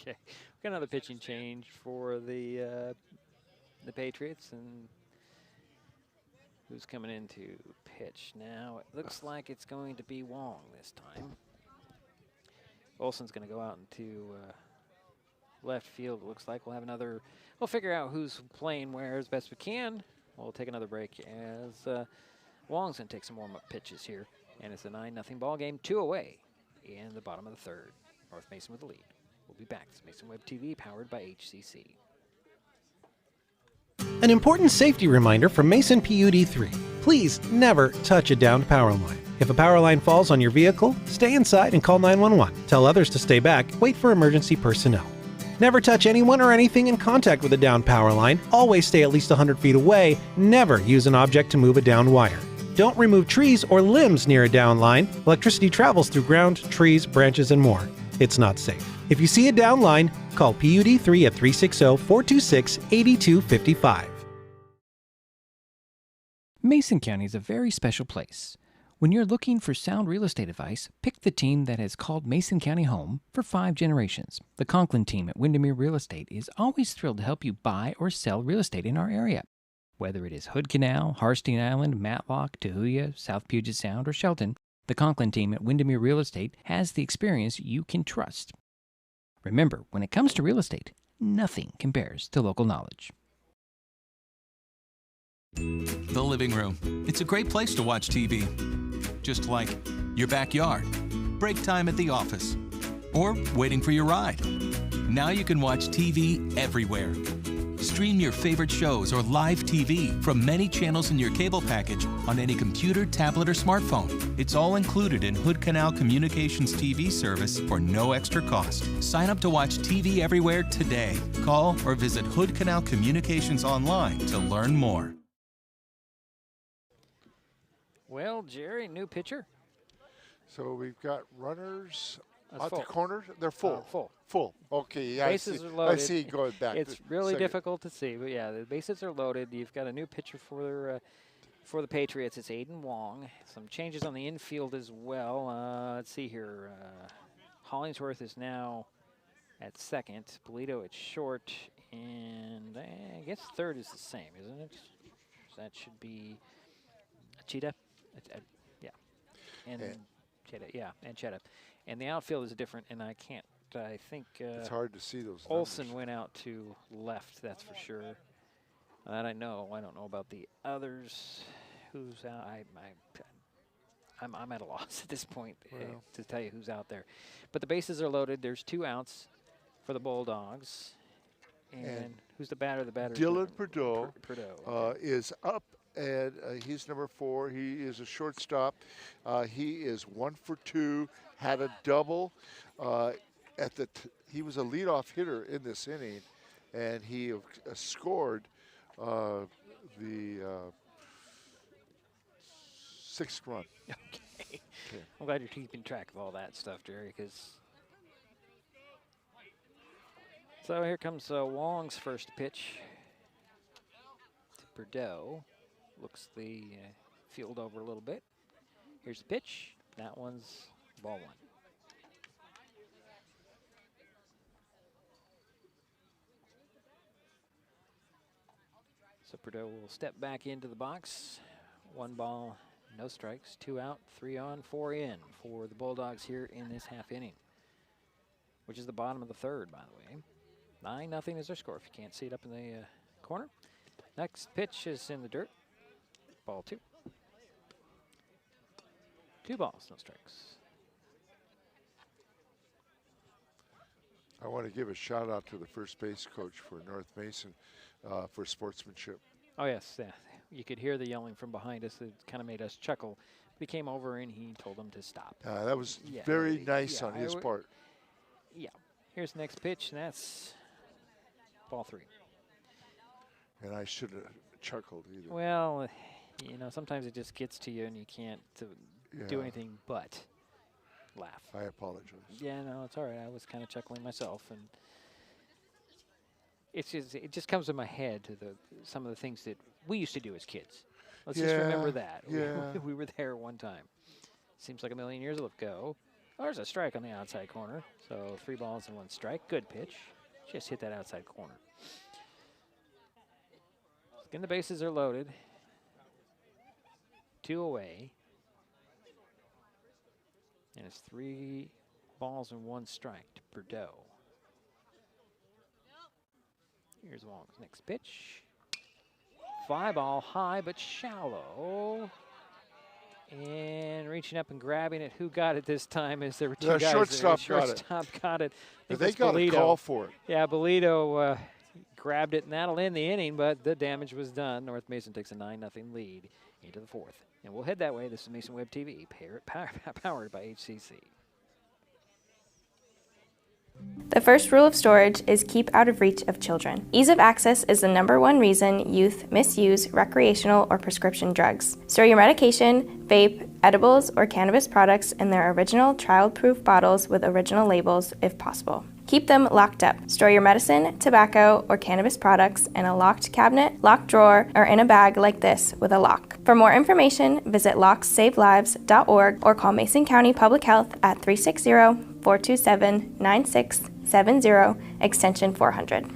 okay, we've got another pitching change for the Patriots, and who's coming in to pitch now? It looks like it's going to be Wong this time. Olson's going to go out into left field. It looks like we'll have another. We'll figure out who's playing where as best we can. We'll take another break as Wong's going to take some warm-up pitches here, and it's a 9-0 ball game, 2 away in the bottom of the third. North Mason with the lead. We'll be back. It's Mason Web TV, powered by HCC. An important safety reminder from Mason PUD3. Please never touch a downed power line. If a power line falls on your vehicle, stay inside and call 911. Tell others to stay back. Wait for emergency personnel. Never touch anyone or anything in contact with a downed power line. Always stay at least 100 feet away. Never use an object to move a downed wire. Don't remove trees or limbs near a downed line. Electricity travels through ground, trees, branches, and more. It's not safe. If you see a down line, call PUD3 at 360-426-8255. Mason County is a very special place. When you're looking for sound real estate advice, pick the team that has called Mason County home for 5 generations. The Conklin team at Windermere Real Estate is always thrilled to help you buy or sell real estate in our area. Whether it is Hood Canal, Harstein Island, Matlock, Tahuya, South Puget Sound, or Shelton, the Conklin team at Windermere Real Estate has the experience you can trust. Remember, when it comes to real estate, nothing compares to local knowledge. The living room. It's a great place to watch TV. Just like your backyard, break time at the office, or waiting for your ride. Now you can watch TV everywhere. Stream your favorite shows or live TV from many channels in your cable package on any computer, tablet, or smartphone. It's all included in Hood Canal Communications TV service for no extra cost. Sign up to watch TV everywhere today. Call or visit Hood Canal Communications online to learn more. Well, Jerry, new pitcher. So we've got runners That's At full. the corner, they're full. Full. Full. Okay, yeah, Bases I see. are loaded. I see going back. It's to really second. difficult to see, but yeah, the bases are loaded. You've got a new pitcher for the Patriots. It's Aiden Wong. Some changes on the infield as well. Let's see here. Hollingsworth is now at second. Polito at short, and I guess third is the same, isn't it? That should be Cheetah. Yeah, and Cheetah. Yeah, and Cheetah. And the outfield is different, and I think It's hard to see those Olsen numbers. went out to left, that's for sure. That I know. I don't know about the others. Who's out? I'm at a loss at this point to tell you who's out there. But the bases are loaded. There's 2 outs for the Bulldogs. And who's the batter? The batter Dylan Perdue okay. is up, and he's number 4. He is a shortstop. He is 1 for 2. Had a double. He was a leadoff hitter in this inning, and he scored the 6th run. Okay. I'm glad you're keeping track of all that stuff, Jerry, because. So here comes Wong's first pitch to Perdue. Looks the field over a little bit. Here's the pitch. That one's ball 1. So Perdue will step back into the box. 1 ball, no strikes, 2 out, 3 on, 4 in for the Bulldogs here in this half inning, which is the bottom of the 3rd, by the way. 9-0 is their score if you can't see it up in the corner. Next pitch is in the dirt. Ball 2. 2 balls, no strikes. I want to give a shout out to the first base coach for North Mason for sportsmanship. Oh, yes. Yeah. You could hear the yelling from behind us. It kind of made us chuckle. But he came over and he told them to stop. That was very nice on his part. Yeah. Here's the next pitch, and that's ball 3. And I should have chuckled either. Well, sometimes it just gets to you and you can't do anything but laugh. I apologize. Yeah, no, it's all right. I was kind of chuckling myself, and it just comes to my head to some of the things that we used to do as kids. Let's just remember that. Yeah. We were there one time. Seems like a million years ago. Oh, there's a strike on the outside corner. So 3 balls and 1 strike. Good pitch. Just hit that outside corner. Again, the bases are loaded. 2 away. And it's 3 balls and 1 strike to Perdue. Here's Wong's next pitch. Fly ball high but shallow. And reaching up and grabbing it. Who got it this time? Is there were 2 guys shortstop there. Shortstop got it. They got a call for it. Yeah, Bolito grabbed it, and that'll end the inning, but the damage was done. North Mason takes a 9-0 lead into the 4th. And we'll head that way. This is Mason Web TV, powered by HCC. The first rule of storage is keep out of reach of children. Ease of access is the #1 reason youth misuse recreational or prescription drugs. Store your medication, vape, edibles, or cannabis products in their original child-proof bottles with original labels if possible. Keep them locked up. Store your medicine, tobacco, or cannabis products in a locked cabinet, locked drawer, or in a bag like this with a lock. For more information, visit locksavelives.org or call Mason County Public Health at 360-427-9670, extension 400.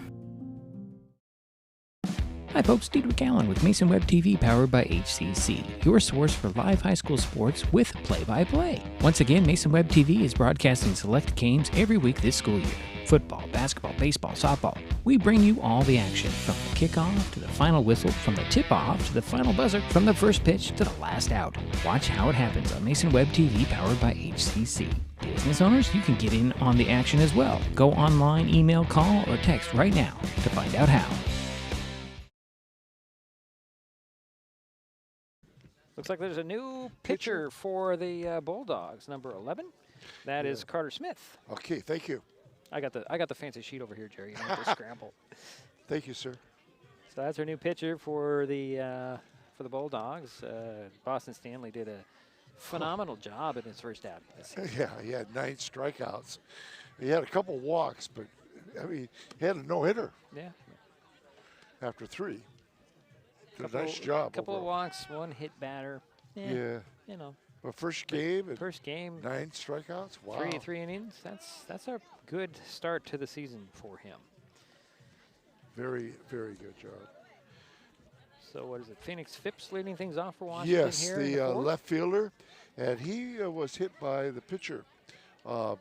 Hi folks, Diedrich Allen with Mason Web TV powered by HCC, your source for live high school sports with play-by-play. Once again, Mason Web TV is broadcasting select games every week this school year. Football, basketball, baseball, softball. We bring you all the action, from the kickoff to the final whistle, from the tip-off to the final buzzer, from the first pitch to the last out. Watch how it happens on Mason Web TV powered by HCC. Business owners, you can get in on the action as well. Go online, email, call, or text right now to find out how. Looks like there's a new pitcher for the Bulldogs, number 11. That is Carter Smith. Okay, thank you. I got the fancy sheet over here, Jerry. You don't have to scramble. Thank you, sir. So that's our new pitcher for the Bulldogs. Boston Stanley did a phenomenal job in his first outing this season. Yeah, he had 9 strikeouts. He had a couple walks, but I mean, he had a no-hitter Yeah. after 3. Did a nice job. Couple of overall. walks, 1 hit batter. Yeah. You know, Well, first game. And first game, 9 strikeouts. Wow. three innings. That's a good start to the season for him. Very, very good job. So what is it? Phoenix Phipps leading things off for Washington Yes, here. in the the fourth? left fielder, and he was hit by the pitcher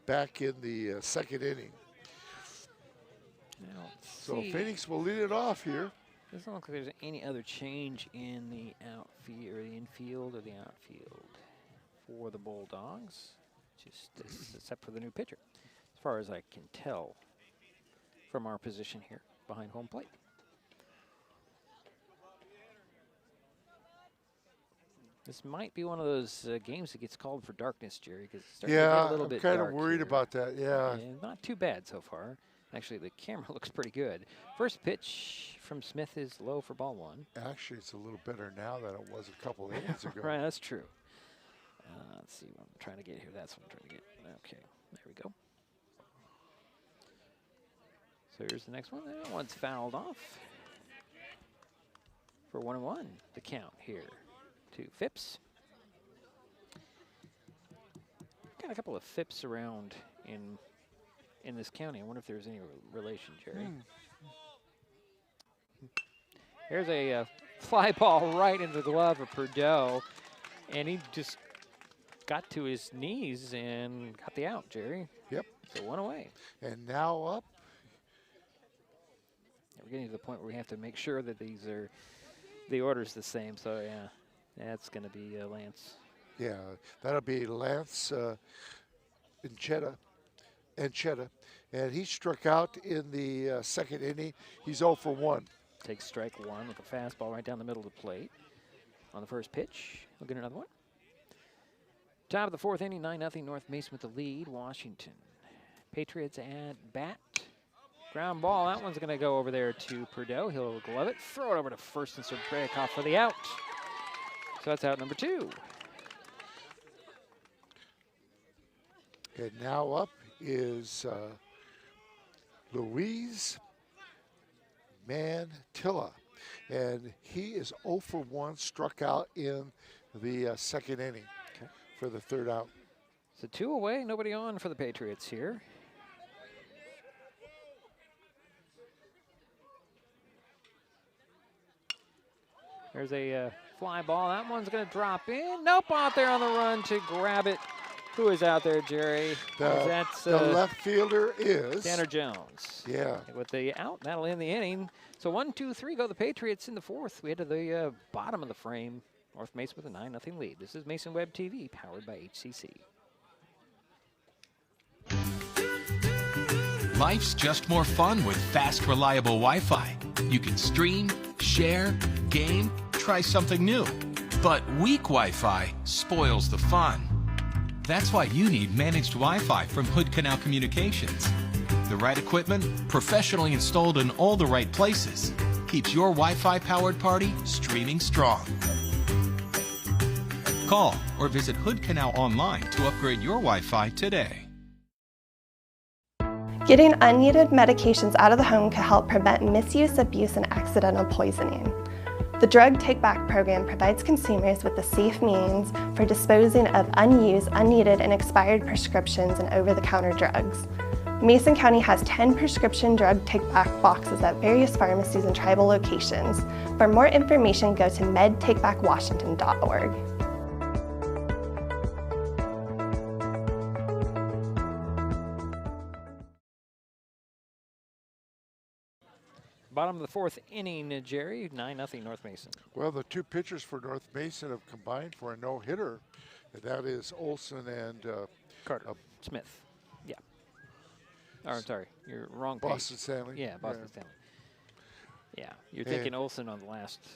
back in the second inning. Now, let's So see. Phoenix will lead it off here. Doesn't look like there's any other change in the outfield or the infield or the outfield for the Bulldogs, just except for the new pitcher, as far as I can tell from our position here behind home plate. This might be one of those games that gets called for darkness, Jerry, because it's starting to get a little I'm bit kind of dark worried here. about that. Yeah. And not too bad so far. Actually, the camera looks pretty good. First pitch from Smith is low for ball 1. Actually, it's a little better now than it was a couple of innings ago. Right, that's true. Let's see what I'm trying to get here. That's what I'm trying to get. Okay, there we go. So here's the next one. That one's fouled off for 1-1. The count here to Phipps. Got a couple of Phipps around in this county. I wonder if there's any relation, Jerry. Here's a fly ball right into the glove of Perdot, and he just got to his knees and got the out, Jerry. Yep. So 1 away. And now up. We're getting to the point where we have to make sure that the order's the same. So yeah, that's going to be Lance. Yeah, that'll be Lance Encheta. And he struck out in the second inning. He's 0 for 1. Takes strike 1 with a fastball right down the middle of the plate. On the first pitch, we'll get another one. Top of the 4th inning, 9-0 North Mason with the lead. Washington. Patriots at bat. Ground ball, that one's going to go over there to Perdot. He'll glove it, throw it over to first and Breakoff for the out. So that's out number 2. And now up is Luis Mantilla. And he is 0 for 1, struck out in the second inning for the 3rd out. So 2 away, nobody on for the Patriots here. There's a fly ball. That one's going to drop in. Nope, out there on the run to grab it. Who is out there, Jerry? That's the left fielder is Tanner Jones. Yeah. With the out, that'll end the inning. So 1, 2, 3 go the Patriots in the 4th. We head to the bottom of the frame. North Mason with a 9-0 lead. This is Mason Web TV, powered by HCC. Life's just more fun with fast, reliable Wi-Fi. You can stream, share, game, try something new. But weak Wi-Fi spoils the fun. That's why you need managed Wi-Fi from Hood Canal Communications. The right equipment, professionally installed in all the right places, keeps your Wi-Fi powered party streaming strong. Call or visit Hood Canal online to upgrade your Wi-Fi today. Getting unneeded medications out of the home can help prevent misuse, abuse, and accidental poisoning. The Drug Take Back program provides consumers with a safe means for disposing of unused, unneeded, and expired prescriptions and over-the-counter drugs. Mason County has 10 prescription drug take-back boxes at various pharmacies and tribal locations. For more information, go to medtakebackwashington.org. Bottom of the 4th inning, Jerry, 9-0 North Mason. Well, the 2 pitchers for North Mason have combined for a no-hitter, and that is Olson and Carter. Smith. Yeah. Oh, I'm sorry. You're wrong page. Boston Stanley. Yeah, Boston Stanley. Yeah, you're thinking Olson on the last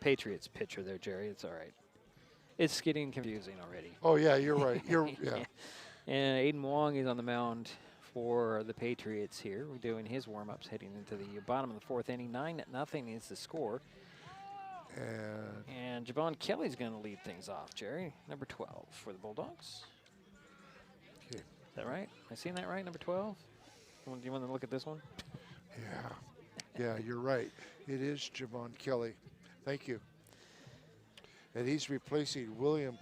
Patriots pitcher there, Jerry. It's all right. It's getting confusing already. Oh, yeah, you're right. Yeah. And Aiden Wong is on the mound for the Patriots here. We're doing his warm-ups heading into the bottom of the 4th inning. 9-0 is the score. And Javon Kelly's going to lead things off, Jerry. Number 12 for the Bulldogs. Okay. Is that right? Am I seeing that right, number 12? Do you want to look at this one? Yeah, you're right. It is Javon Kelly. Thank you. And he's replacing William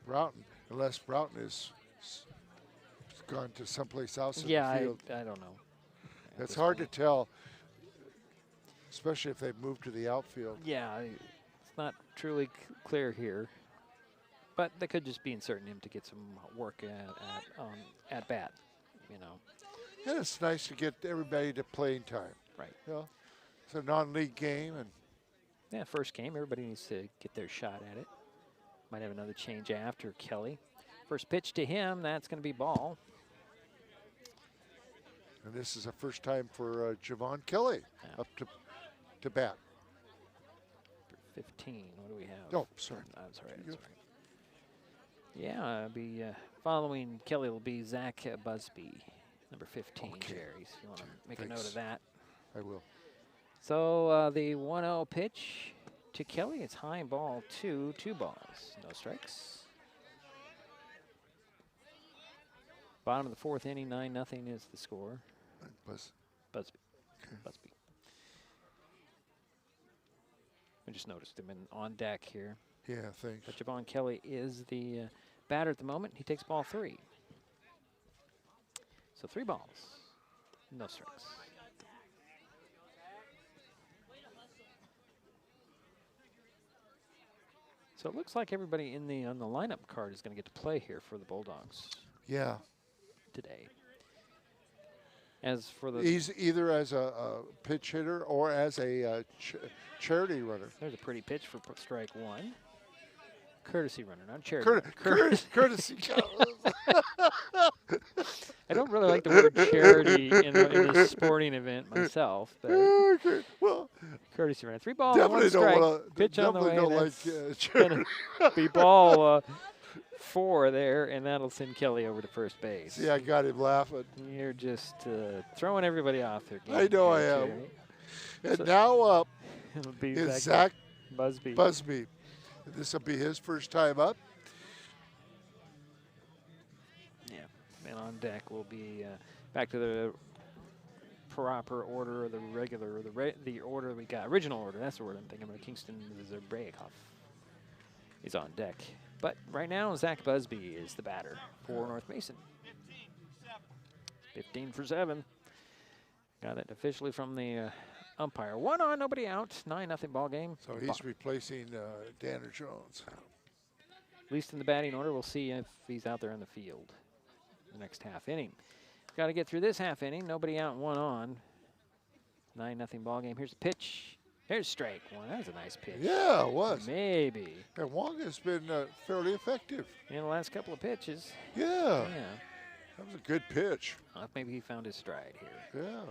Broughton, unless Broughton is gone to someplace else in the field. I don't know. It's hard to tell, especially if they've moved to the outfield. Yeah, it's not truly clear here. But they could just be inserting him to get some work at bat, you know. And it's nice to get everybody to playing time. Right. You know, it's a non-league game, and yeah, first game, everybody needs to get their shot at it. Might have another change after Kelly. First pitch to him, that's going to be ball. and this is the first time for Javon Kelly up to bat. 15, what do we have? Oh, sorry. That's all right, that's all right. Yeah, it'll be following Kelly will be Zach Busby, number 15, Okay. Jerry, if you want to make Thanks. a note of that. I will. So the 1-0 pitch to Kelly. It's high ball, 2 balls, no strikes. Bottom of the fourth inning, 9-0 is the score. Busby. Okay. Busby. I just noticed him on deck here. Yeah, thanks. But Javon Kelly is the batter at the moment. He takes ball 3. So 3 balls, no strikes. So it looks like everybody on the lineup card is going to get to play here for the Bulldogs Yeah. today. As for the He's either as a pitch hitter or as a charity runner. there's a pretty pitch for strike 1. Courtesy runner, not charity. Courtesy. I don't really like the word charity in a sporting event myself, but Okay, well, courtesy runner. 3 balls, definitely 1 strike. don't want to. Pitch on the way. Don't That's like charity. gonna be ball 4 there, and that'll send Kelly over to first base. See, I got him laughing. You're just throwing everybody off their game. I know I here, am. Jerry. And So- now up It'll be is Zach Busby. Busby. This will be his first time up. Yeah, and on deck will be back to the proper order, or the regular, or the order we got. Original order, that's the word I'm thinking about. Kingston Zabreikoff is on deck. But right now, Zach Busby is the batter for North Mason. 15 for 7. Got it officially from the umpire. 1 on, nobody out. 9-0 ball game. So he's replacing Danner Jones. At least in the batting order, we'll see if he's out there in the field the next half inning. Got to get through this half inning. Nobody out, 1 on. 9-0 ball game. Here's the pitch. Here's strike 1. That was a nice pitch. Yeah, it was. Maybe. And Wong has been fairly effective. In the last couple of pitches. Yeah, Yeah. that was a good pitch. Maybe he found his stride here. Yeah.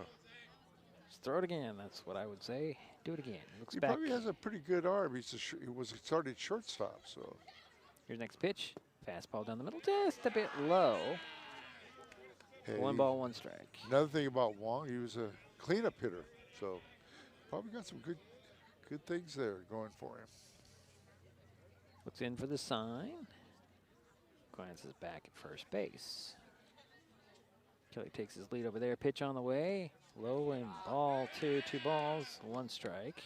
Just throw it again. That's what I would say. Do it again. Looks He back. probably has a pretty good arm. He was a starting shortstop, so. Here's next pitch. Fastball down the middle. Just a bit low. Hey, 1 ball, 1 strike. Another thing about Wong, he was a cleanup hitter, so probably got some good things there going for him. Looks in for the sign. Glances back at first base. Kelly takes his lead over there. Pitch on the way. Low and ball 2. 2 balls, 1 strike.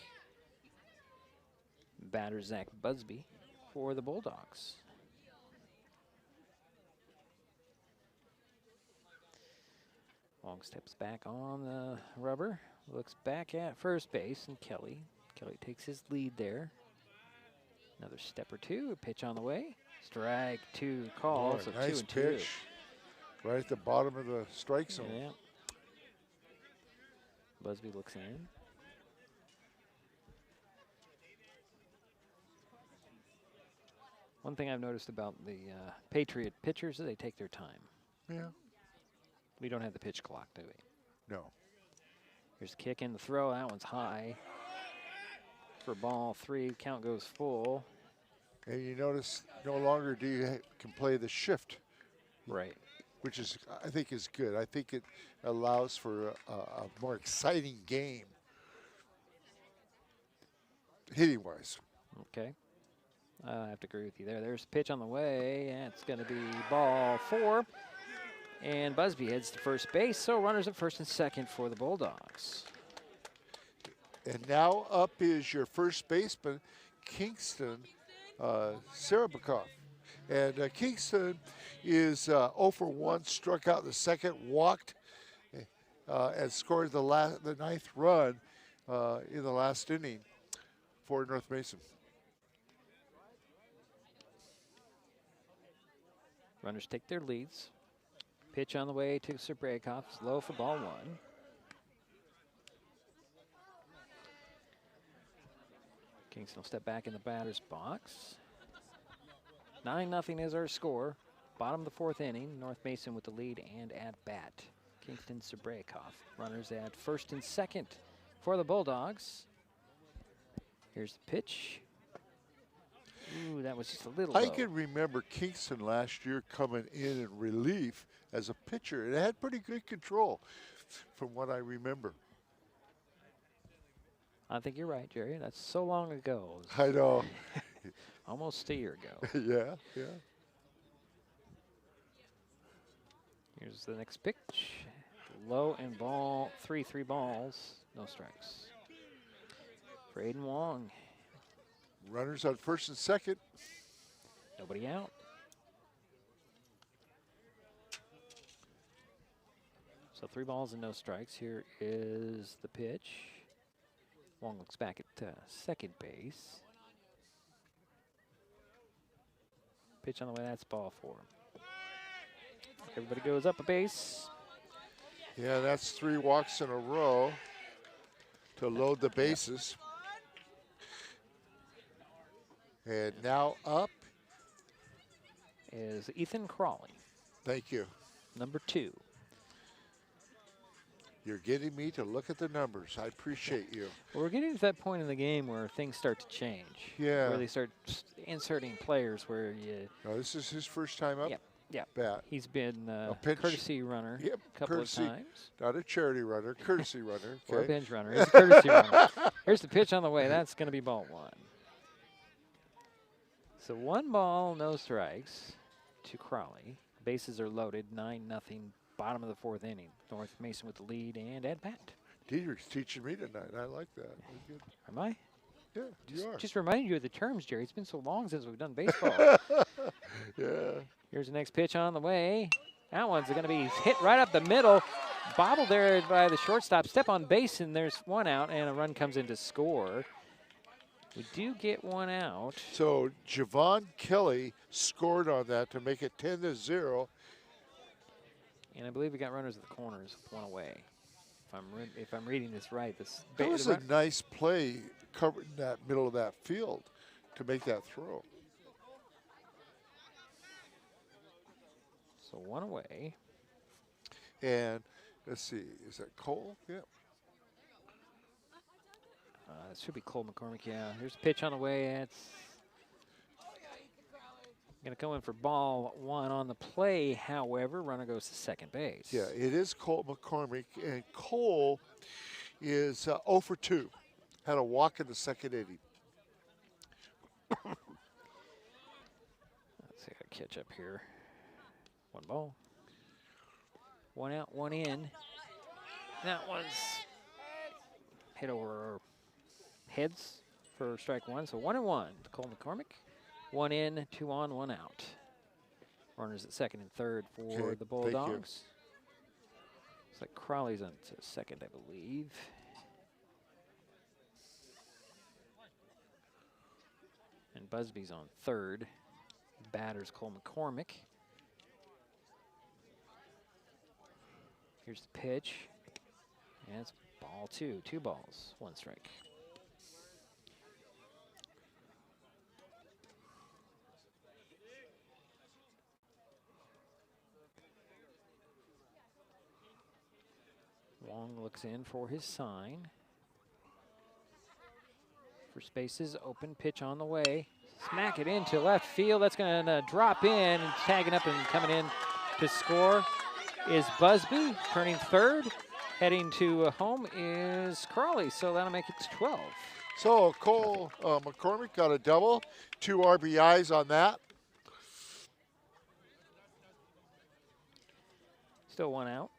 Batter Zach Busby for the Bulldogs. Long steps back on the rubber. Looks back at first base, and Kelly takes his lead there. Another step or 2. A pitch on the way. Strike 2 call. Boy, So nice 2 and 2. pitch. Right at the bottom of the strike zone. Yeah. Busby looks in. One thing I've noticed about the Patriot pitchers is they take their time. Yeah. We don't have the pitch clock, do we? No. Here's the kick in the throw. That one's high. For ball 3, count goes full. And you notice no longer can play the shift, Right. which is I think is good. I think it allows for a more exciting game. hitting-wise. Okay. I have to agree with you there. There's a pitch on the way, and it's going to be ball 4. And Busby heads to first base, so runners at first and second for the Bulldogs. And now up is your first baseman, Kingston Serabakov. And Kingston is 0 for 1, struck out the second, walked, and scored the 9th run in the last inning for North Mason. Runners take their leads. Pitch on the way to Serbrakov. It's low for ball 1. Kingston will step back in the batter's box. 9-0 is our score. Bottom of the 4th inning. North Mason with the lead and at bat. Kingston Serbrakov. Runners at first and second for the Bulldogs. Here's the pitch. Ooh, that was just a little low. I can remember Kingston last year coming in relief as a pitcher, and it had pretty good control from what I remember. I think you're right, Jerry. That's so long ago. I know. Almost a year ago. Yeah, yeah. Here's the next pitch. Low and ball, 3 balls, no strikes. For Aiden Wong. Runners on first and second. Nobody out. So 3 balls and no strikes. Here is the pitch. Wong looks back at second base. Pitch on the way, that's ball 4. Everybody goes up a base. Yeah, that's 3 walks in a row to load the bases. And now up is Ethan Crawley. Thank you. Number 2. You're getting me to look at the numbers. I appreciate you. Well, we're getting to that point in the game where things start to change. Yeah. Where they start inserting players where you... No, this is his first time up. Yep. Bat. He's been a pinch. courtesy runner a couple of times. Not a charity runner, courtesy runner. Okay. Or a bench runner. He's a courtesy runner. Here's the pitch on the way. That's going to be ball 1. So 1 ball, no strikes to Crawley. Bases are loaded, 9-0, bottom of the 4th inning. North Mason with the lead and at bat. Dietrich's teaching me tonight. I like that. Good. Am I? Yeah, you are. Just reminding you of the terms, Jerry. It's been so long since we've done baseball. Yeah. Here's the next pitch on the way. That one's going to be hit right up the middle. Bobbled there by the shortstop. Step on base, and there's 1 out, and a run comes in to score. We do get 1 out. So Javon Kelly scored on that to make it 10-0. And I believe we got runners at the corners, 1 away. If I'm reading this right, That was a nice play covering that middle of that field to make that throw. So 1 away. And let's see, is that Cole? Yeah. It should be Cole McCormick, yeah. Here's a pitch on the way. It's going to come in for ball 1 on the play. However, runner goes to second base. Yeah, it is Cole McCormick, and Cole is 0 for 2. Had a walk in the second inning. Let's see how to catch up here. 1 ball. 1 out, 1 in. That was hit over heads for strike 1. So 1-1 to Cole McCormick. 1 in, 2 on, 1 out. Runners at second and third for the Bulldogs. Looks like Crawley's on to second, I believe. And Busby's on third. Batter's Cole McCormick. Here's the pitch. And it's ball 2. 2 balls, 1 strike. Wong looks in for his sign. First base is open, pitch on the way. Smack it into left field. That's going to drop in, and tagging up and coming in to score is Busby. Turning third, heading to home is Crawley, so that'll make it 12. So Cole McCormick got a double, 2 RBIs on that. Still 1 out.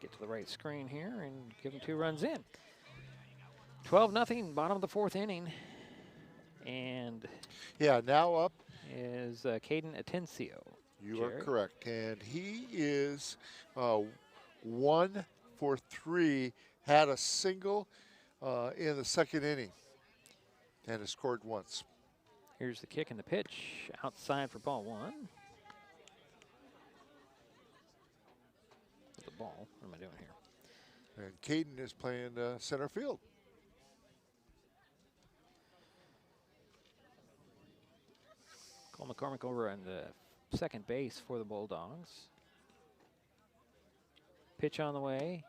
Get to the right screen here and give them 2 runs in. 12-0, bottom of the 4th inning. And yeah, now up is Caden Atencio. You are correct. And he is 1 for 3, had a single in the 2nd inning, and has scored once. Here's the kick and the pitch. Outside for ball 1. The ball. What am I doing here? And Caden is playing center field. Cole McCormick over on the second base for the Bulldogs. Pitch on the way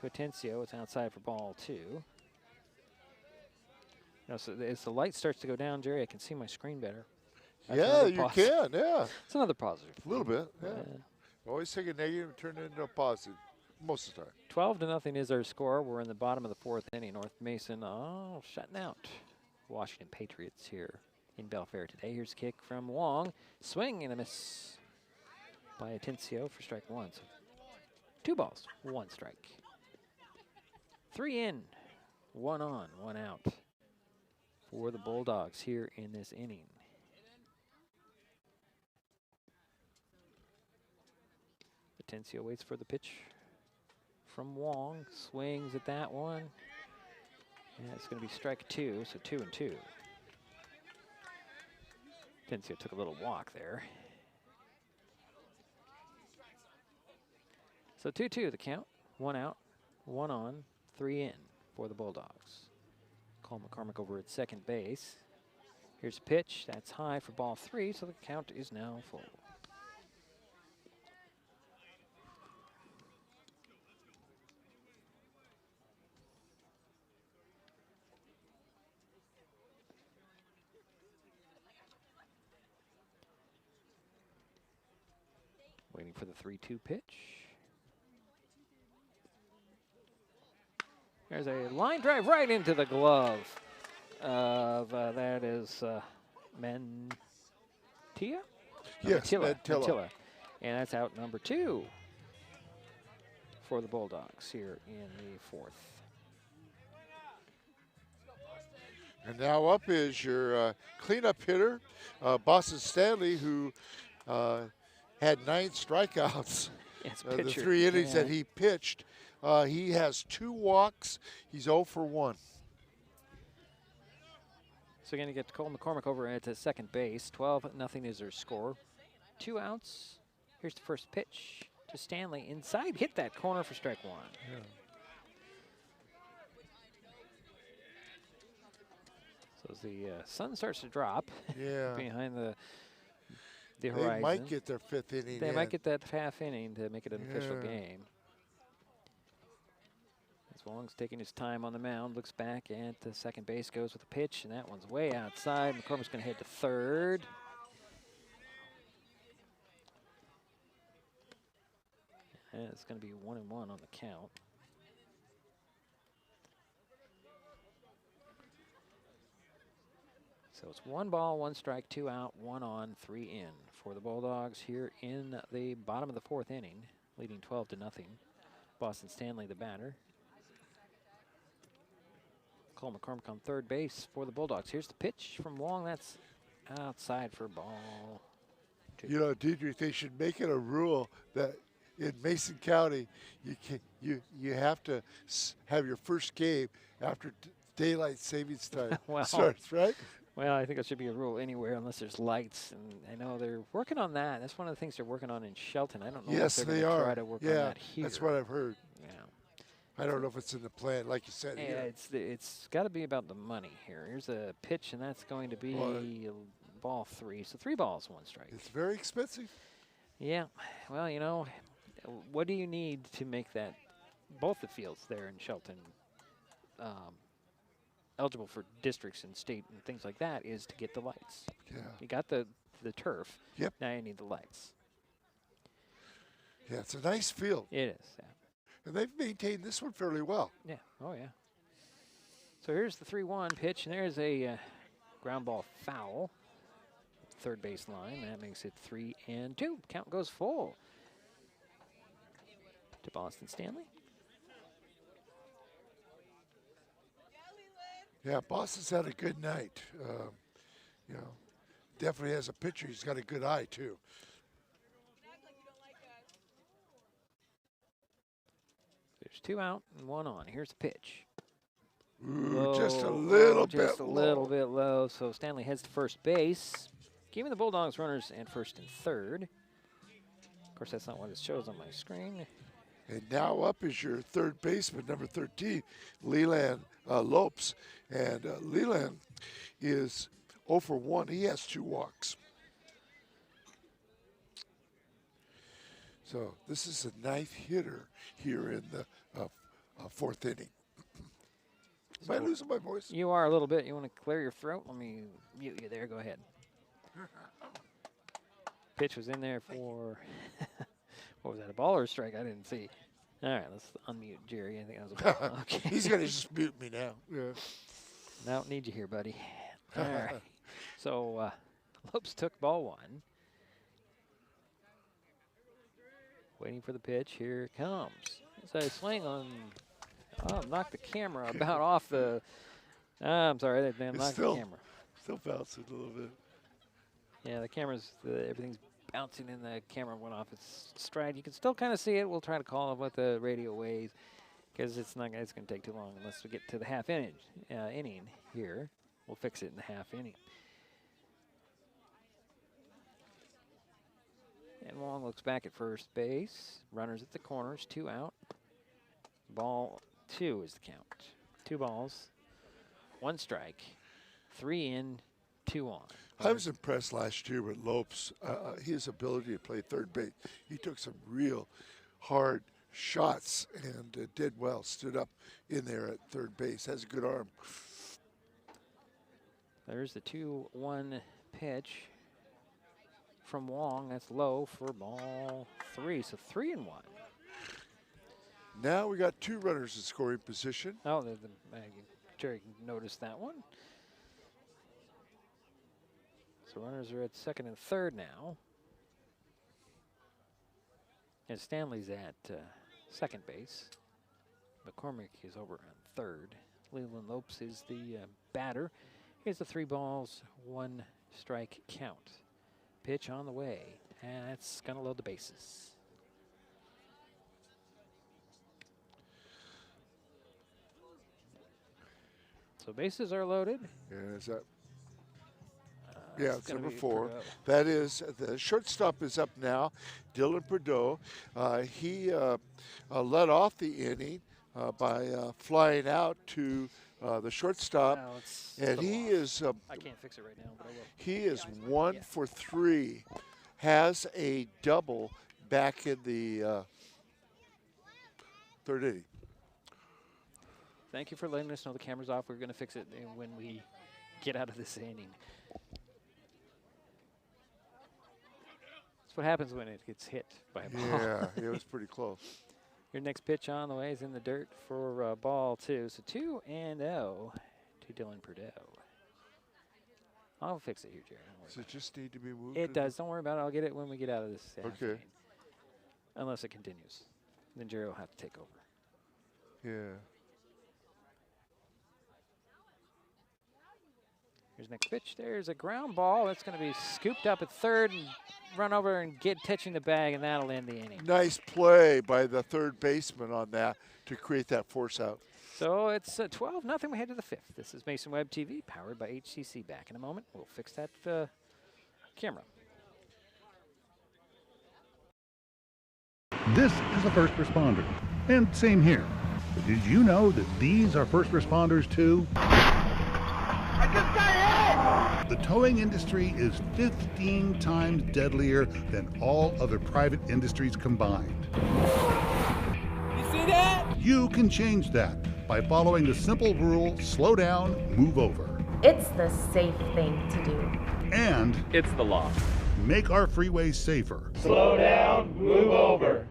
to Atencio. It's outside for ball 2. You know, so as the light starts to go down, Jerry, I can see my screen better. That's Yeah, you can, yeah. It's another positive. A little bit, yeah. Always take a negative and turn it into a positive, most of the time. 12-0 is our score. We're in the bottom of the 4th inning. North Mason, shutting out Washington Patriots here in Belfair today. Here's a kick from Wong. Swing and a miss by Atencio for strike 1. So 2 balls, 1 strike. 3 in, 1 on, 1 out for the Bulldogs here in this inning. Atencio waits for the pitch from Wong. Swings at that one. And it's going to be strike 2, so 2 and 2. Atencio took a little walk there. So 2-2 the count. 1 out, 1 on, 3 in for the Bulldogs. Cole McCormick over at second base. Here's a pitch. That's high for ball 3, so the count is now full. Waiting for the 3-2 pitch. There's a line drive right into the glove of, that is Mantilla? Yes, Mantilla. And that's out number 2 for the Bulldogs here in the 4th. And now up is your cleanup hitter, Boston Stanley, who had 9 strikeouts. The 3 innings that he pitched. He has 2 walks. He's 0 for 1. So we're going to get Cole McCormick over at the second base. 12-0 is their score. 2 outs. Here's the first pitch to Stanley inside. Hit that corner for strike 1. Yeah. So as the sun starts to drop behind the horizon. They might get their 5th inning. They might get that half inning to make it an official game. As Wong's taking his time on the mound, looks back at the second base, goes with a pitch, and that one's way outside. McCormick's going to head to third. And it's going to be 1-1 on the count. So it's 1 ball, 1 strike, 2 out, 1 on, 3 in for the Bulldogs here in the bottom of the 4th inning, leading 12-0. Boston Stanley, the batter. Cole McCormick on third base for the Bulldogs. Here's the pitch from Wong. That's outside for ball 2. You know, Diedrich, they should make it a rule that in Mason County, you have to have your first game after daylight savings time starts, right? Well, I think it should be a rule anywhere unless there's lights, and I know they're working on that. That's one of the things they're working on in Shelton. I don't know if they're going to try to work on that here. That's what I've heard. Yeah. I don't know if it's in the plan, like you said. Yeah, it's got to be about the money here. Here's a pitch, and that's going to be ball 3. So 3 balls, 1 strike. It's very expensive. Yeah. Well, you know, what do you need to make that both the fields there in Shelton eligible for districts and state and things like that is to get the lights. Yeah. You got the turf. Yep. Now you need the lights. Yeah, it's a nice field. It is, yeah. And they've maintained this one fairly well. Yeah. Oh, yeah. So here's the 3-1 pitch, and there's a ground ball foul. Third base line. That makes it 3-2. Count goes full to Boston Stanley. Yeah, Boston's had a good night. You know, definitely has a pitcher. He's got a good eye, too. There's 2 out and 1 on. Here's the pitch. Ooh, just a little bit Just a little bit low. So Stanley heads to first base. Giving the Bulldogs runners at first and third. Of course, that's not what it shows on my screen. And now up is your third baseman, number 13, Leland Lopes. And Leland is 0 for 1. He has 2 walks. So this is a ninth hitter here in the 4th inning. Am I losing my voice? You are a little bit. You want to clear your throat? Let me mute you there. Go ahead. Pitch was in there for, what was that, a ball or a strike? I didn't see. All right, let's unmute Jerry. I think that was a ball. Okay. He's going to just mute me now. Yeah. No, need you here, buddy. All right. So Lopes took ball 1. Waiting for the pitch. Here it comes. It's a swing on. Oh, knocked the camera about off the. I'm sorry, that damn knocked the camera. Still bouncing a little bit. Yeah, the camera's everything's bouncing and the camera went off its stride. You can still kind of see it. We'll try to call it what the radio weighs because it's going to take too long unless we get to the half inning here. We'll fix it in the half inning. And Wong looks back at first base. Runners at the corners, 2 out. Ball 2 is the count. 2 balls, 1 strike, 3 in, 2 on. I was impressed last year with Lopes, his ability to play third base. He took some real hard shots and did well, stood up in there at third base, has a good arm. There's the 2-1 pitch from Wong. That's low for ball 3, so 3 and 1. Now we got 2 runners in scoring position. Oh, Jerry noticed that one. So runners are at second and third now. And Stanley's at second base. McCormick is over on third. Leland Lopes is the batter. Here's the 3 balls, 1 strike count. Pitch on the way, and that's going to load the bases. So bases are loaded. Yeah, is that? Yeah, it's number 4. That is, the shortstop is up now, Dylan Perdeau. He led off the inning by flying out to the shortstop, and he is. I can't fix it right now, but I will. He is 1 for 3, has a double back in the 3rd inning. Thank you for letting us know the camera's off. We're going to fix it when we get out of this inning. That's what happens when it gets hit by a ball. Yeah, it was pretty close. Your next pitch on the way is in the dirt for ball 2. So 2-0 to Dylan Perdeau. I'll fix it here, Jerry. Does it just need to be moved? It does. Don't worry about it. I'll get it when we get out of this. Okay. Unless it continues. Then Jerry will have to take over. Yeah. Here's next pitch. There's a ground ball. That's going to be scooped up at third and run over and get touching the bag, and that'll end the inning. Nice play by the third baseman on that to create that force out. So it's 12-0. We head to the 5th. This is Mason Web TV, powered by HCC. Back in a moment. We'll fix that camera. This is a first responder, and same here. But did you know that these are first responders too? The towing industry is 15 times deadlier than all other private industries combined. You see that? You can change that by following the simple rule, slow down, move over. It's the safe thing to do. And It's the law. make our freeways safer. Slow down, move over.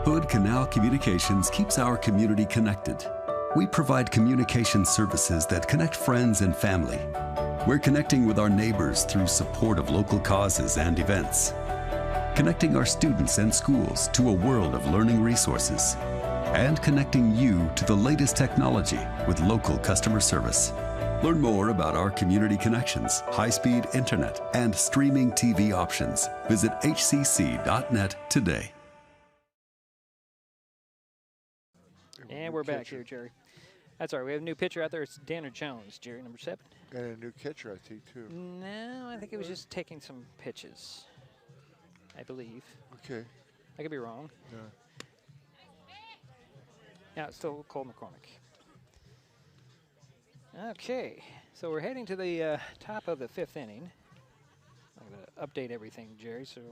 Hood Canal Communications keeps our community connected. We provide communication services that connect friends and family. We're connecting with our neighbors through support of local causes and events. Connecting our students and schools to a world of learning resources. And connecting you to the latest technology with local customer service. Learn more about our community connections, high-speed internet, and streaming TV options. Visit hcc.net today. And we're back here, Jerry. That's all right. We have a new pitcher out there. It's Danner Jones, Jerry, number 7. And a new catcher, I think, too. No, I think it was just taking some pitches, I believe. Okay. I could be wrong. Yeah. Yeah, it's still Cole McCormick. Okay, so we're heading to the top of the 5th inning. I'm going to update everything, Jerry, so...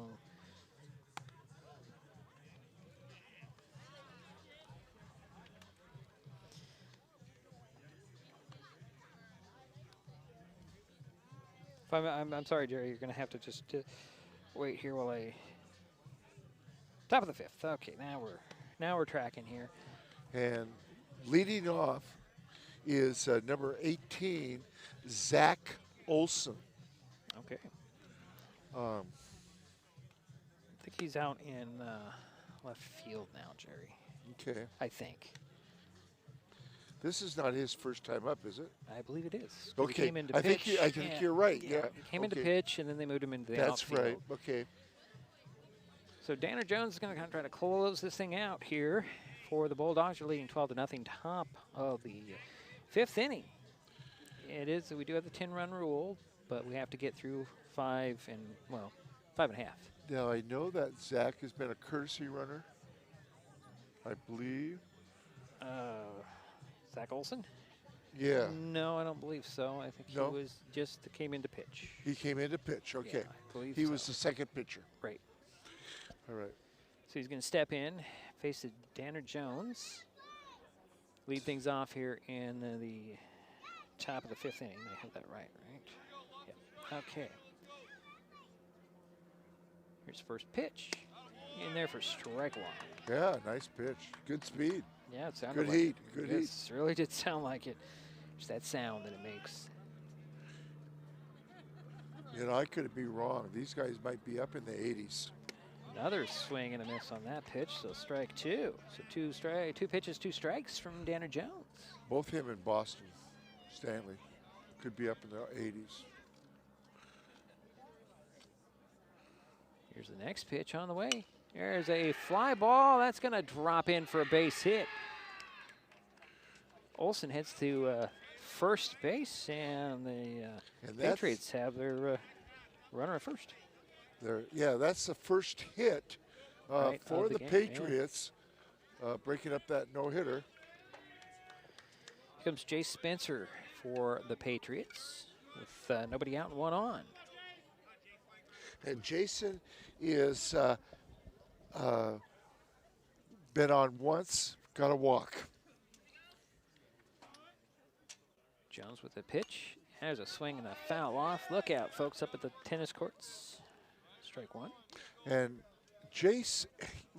I'm sorry, Jerry. You're going to have to just wait here while I... Top of the 5th. Okay, now we're tracking here. And leading off is number 18, Zach Olson. Okay. I think he's out in left field now, Jerry. Okay. I think. This is not his first time up, is it? I believe it is. Okay. He came into I pitch. think you're right. Yeah. He came into pitch, and then they moved him into the That's outfield. right. Okay. So Danner Jones is going to kind of try to close this thing out here for the Bulldogs. You're leading 12-0, top of the 5th inning. It is. We do have the 10-run rule, but we have to get through 5 and a half. Now I know that Zach has been a courtesy runner. I believe. Zach Olson? Yeah. No, I don't believe so. I think he was just came into pitch. He came into pitch. Okay. Yeah, I believe he so. was the second pitcher. Right. All right. So he's going to step in, face the Danner Jones, lead things off here in the top of the 5th inning. I have that right? Yep. Okay. Here's first pitch. In there for strike 1. Yeah, nice pitch. Good speed. Yeah, it sounded good like heat. it. Good heat. It really did sound like it. Just that sound that it makes. You know, I could be wrong. These guys might be up in the 80s. Another swing and a miss on that pitch, so strike 2. So 2 pitches, 2 strikes from Danner Jones. Both him and Boston Stanley could be up in the 80s. Here's the next pitch on the way. There's a fly ball. That's going to drop in for a base hit. Olson heads to first base, and the Patriots have their runner at first. Yeah, that's the first hit for the Patriots, breaking up that no-hitter. Here comes Jay Spencer for the Patriots with nobody out and 1 on. And Jason is been on once, got a walk. Jones with the pitch. There's a swing and a foul off. Look out, folks, up at the tennis courts. Strike 1. And Jace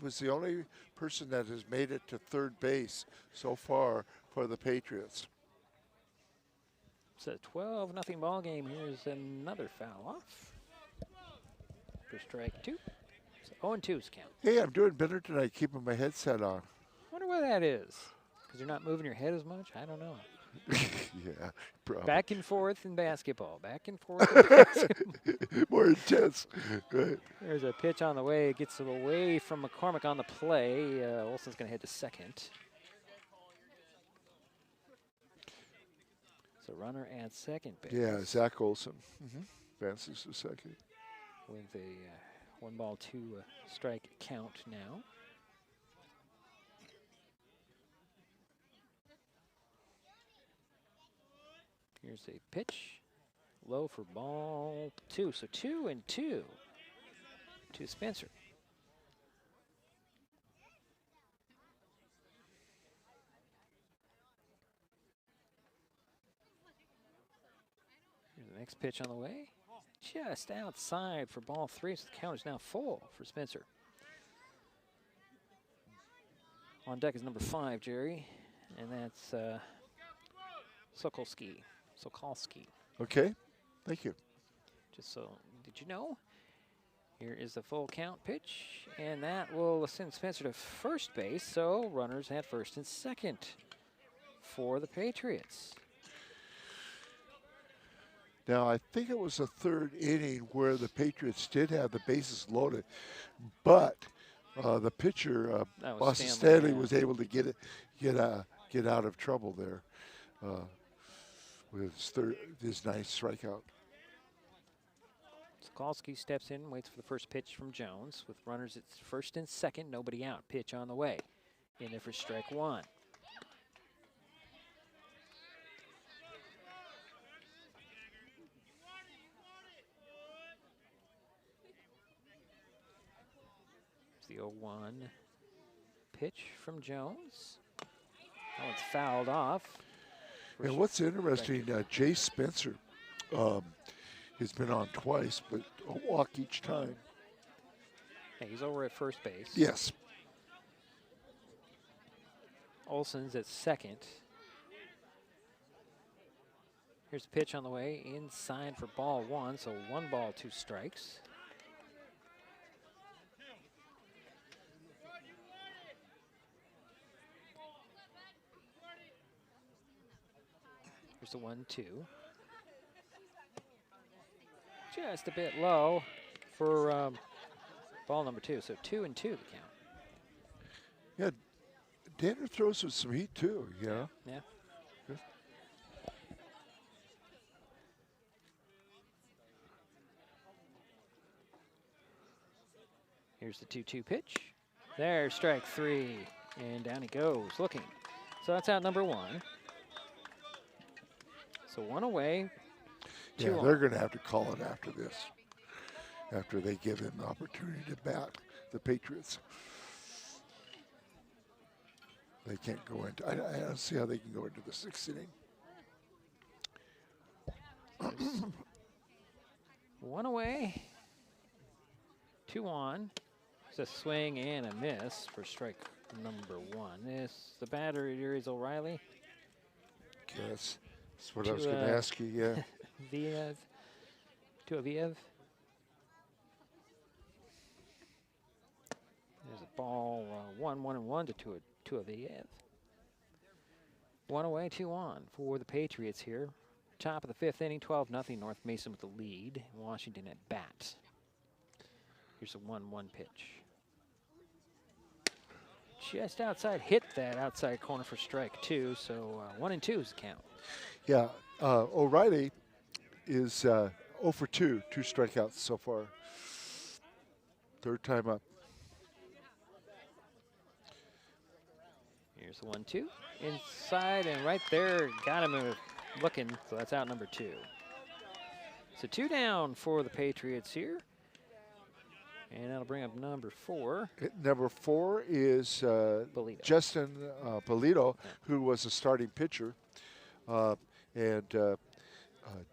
was the only person that has made it to third base so far for the Patriots. It's a 12-0 ball game. Here's another foul off. For strike 2. So 0-2's count. Hey, I'm doing better tonight, keeping my headset on. Wonder why that is. Because you're not moving your head as much? I don't know. Yeah, probably. Back and forth in basketball. Back and forth in basketball. More intense. Right. There's a pitch on the way. It gets away from McCormick on the play. Olson's going to head to second. So runner at second base. Yeah, Zach Olson. Advances to second. With a 1-2 strike count now. Here's a pitch. Low for ball 2. So 2-2 to Spencer. Here's the next pitch on the way. Just outside for ball 3. So the count is now full for Spencer. On deck is number 5, Jerry, and that's Sokolski. Okay, thank you. Just so, did you know? Here is the full count pitch, and that will send Spencer to first base, so runners at first and second for the Patriots. Now, I think it was the 3rd inning where the Patriots did have the bases loaded, but the pitcher, Boston Stanley, was able to get out of trouble there with his nice strikeout. Sokolski steps in, waits for the first pitch from Jones. With runners at first and second, nobody out. Pitch on the way. In there for strike 1. It's the 0-1 pitch from Jones. That one's fouled off. And what's interesting, Jay Spencer, he's been on twice, but a walk each time. Yeah, he's over at first base. Yes. Olson's at second. Here's the pitch on the way, inside for ball 1, so 1 ball, 2 strikes. Here's the 1-2. Just a bit low for ball number 2. So 2-2 the count. Yeah, Danner throws with some heat too, you know? Yeah. Good. Here's the 2-2 pitch. There's strike 3. And down he goes, looking. So that's out number 1. So 1 away. Yeah, they're going to have to call it after this, after they give him the opportunity to bat the Patriots. They can't go into, I don't see how they can go into the 6th inning. 1 away, 2 on. It's a swing and a miss for strike number 1. The batter here is O'Reilly. Yes, that's what I was going to ask you, yeah. Viev. To Viev. There's a ball 1-1-1 to Viev. 1 away, 2 on for the Patriots here. Top of the 5th inning, 12-0. North Mason with the lead. Washington at bat. Here's a 1-1 pitch. Just outside, hit that outside corner for strike 2. So 1-2 is the count. Yeah, O'Reilly is 0 for 2, 2 strikeouts so far. 3rd time up. Here's the 1-2. Inside and right there, got him looking, so that's out number 2. So 2 down for the Patriots here. And that'll bring up number 4. Number 4 is Justin Polito, who was a starting pitcher.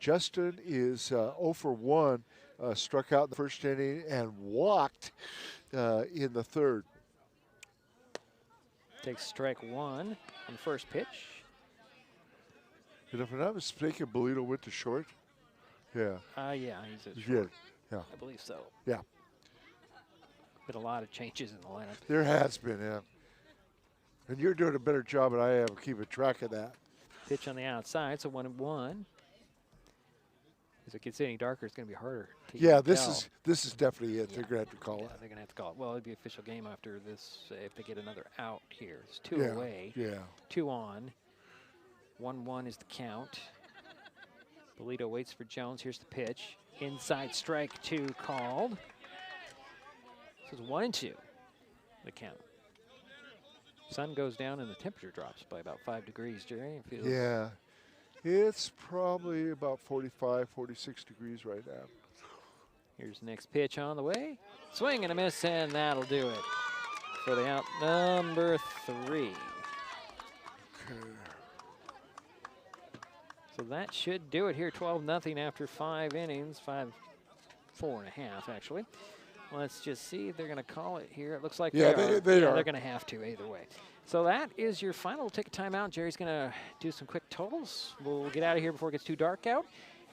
Justin is 0 for 1, struck out in the 1st inning and walked in the 3rd. Takes strike 1 on the first pitch. And if I'm not mistaken, Bolito went to short. Yeah. Yeah, he's at short. Yeah. I believe so. Yeah. Been a lot of changes in the lineup. There has been, yeah. And you're doing a better job than I am of keeping track of that. Pitch on the outside, so 1-1. As it gets any darker, it's going to be harder. Yeah, this is definitely it. Yeah. They're going to have to call it. They're going to have to call it. Well, it'd be an official game after this if they get another out here. It's 2 away. Yeah. 2 on. 1-1 is the count. Bolito waits for Jones. Here's the pitch. Inside strike 2 called. This is 1-2. The count. Sun goes down and the temperature drops by about 5 degrees, Jerry. Yeah. It's probably about 45, 46 degrees right now. Here's the next pitch on the way. Swing and a miss, and that'll do it for the out number 3. Okay. So that should do it here. 12-0 after 5 innings. 4.5 actually. Let's just see if they're going to call it here. It looks like Yeah, they are. they Yeah, are. they're going to have to either way. So that is your final. Take a timeout. Jerry's going to do some quick totals. We'll get out of here before it gets too dark out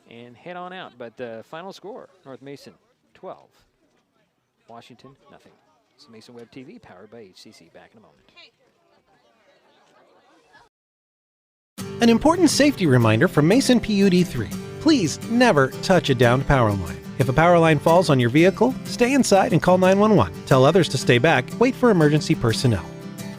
and head on out. But the final score, North Mason 12, Washington nothing. It's Mason Web TV powered by HCC. Back in a moment. An important safety reminder from Mason PUD3. Please never touch a downed power line. If a power line falls on your vehicle, stay inside and call 911. Tell others to stay back. Wait for emergency personnel.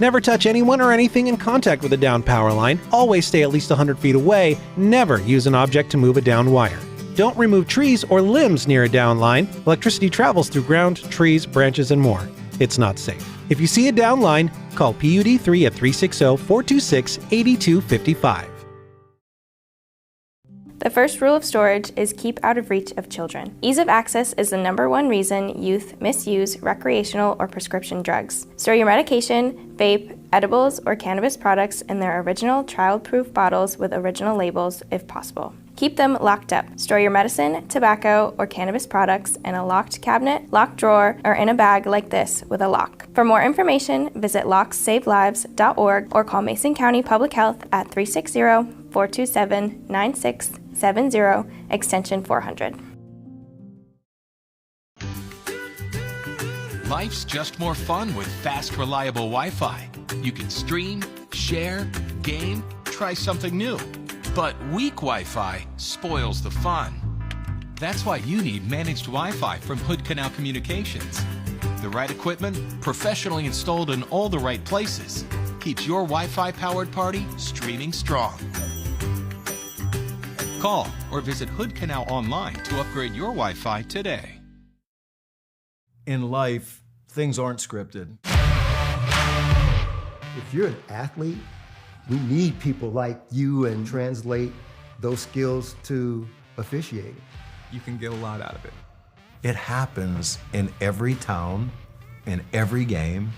Never touch anyone or anything in contact with a downed power line. Always stay at least 100 feet away. Never use an object to move a downed wire. Don't remove trees or limbs near a downed line. Electricity travels through ground, trees, branches, and more. It's not safe. If you see a downed line, call PUD3 at 360-426-8255. The first rule of storage is keep out of reach of children. Ease of access is the #1 reason youth misuse recreational or prescription drugs. Store your medication, vape, edibles, or cannabis products in their original child-proof bottles with original labels if possible. Keep them locked up. Store your medicine, tobacco, or cannabis products in a locked cabinet, locked drawer, or in a bag like this with a lock. For more information, visit lockssavelives.org or call Mason County Public Health at 360-427-9670, extension 400. Life's just more fun with fast, reliable Wi-Fi. You can stream, share, game, try something new. But weak Wi-Fi spoils the fun. That's why you need managed Wi-Fi from Hood Canal Communications. The right equipment, professionally installed in all the right places, keeps your Wi-Fi powered party streaming strong. Call or visit Hood Canal online to upgrade your Wi-Fi today. In life, things aren't scripted. If you're an athlete, we need people like you and translate those skills to officiating. You can get a lot out of it. It happens in every town, in every game.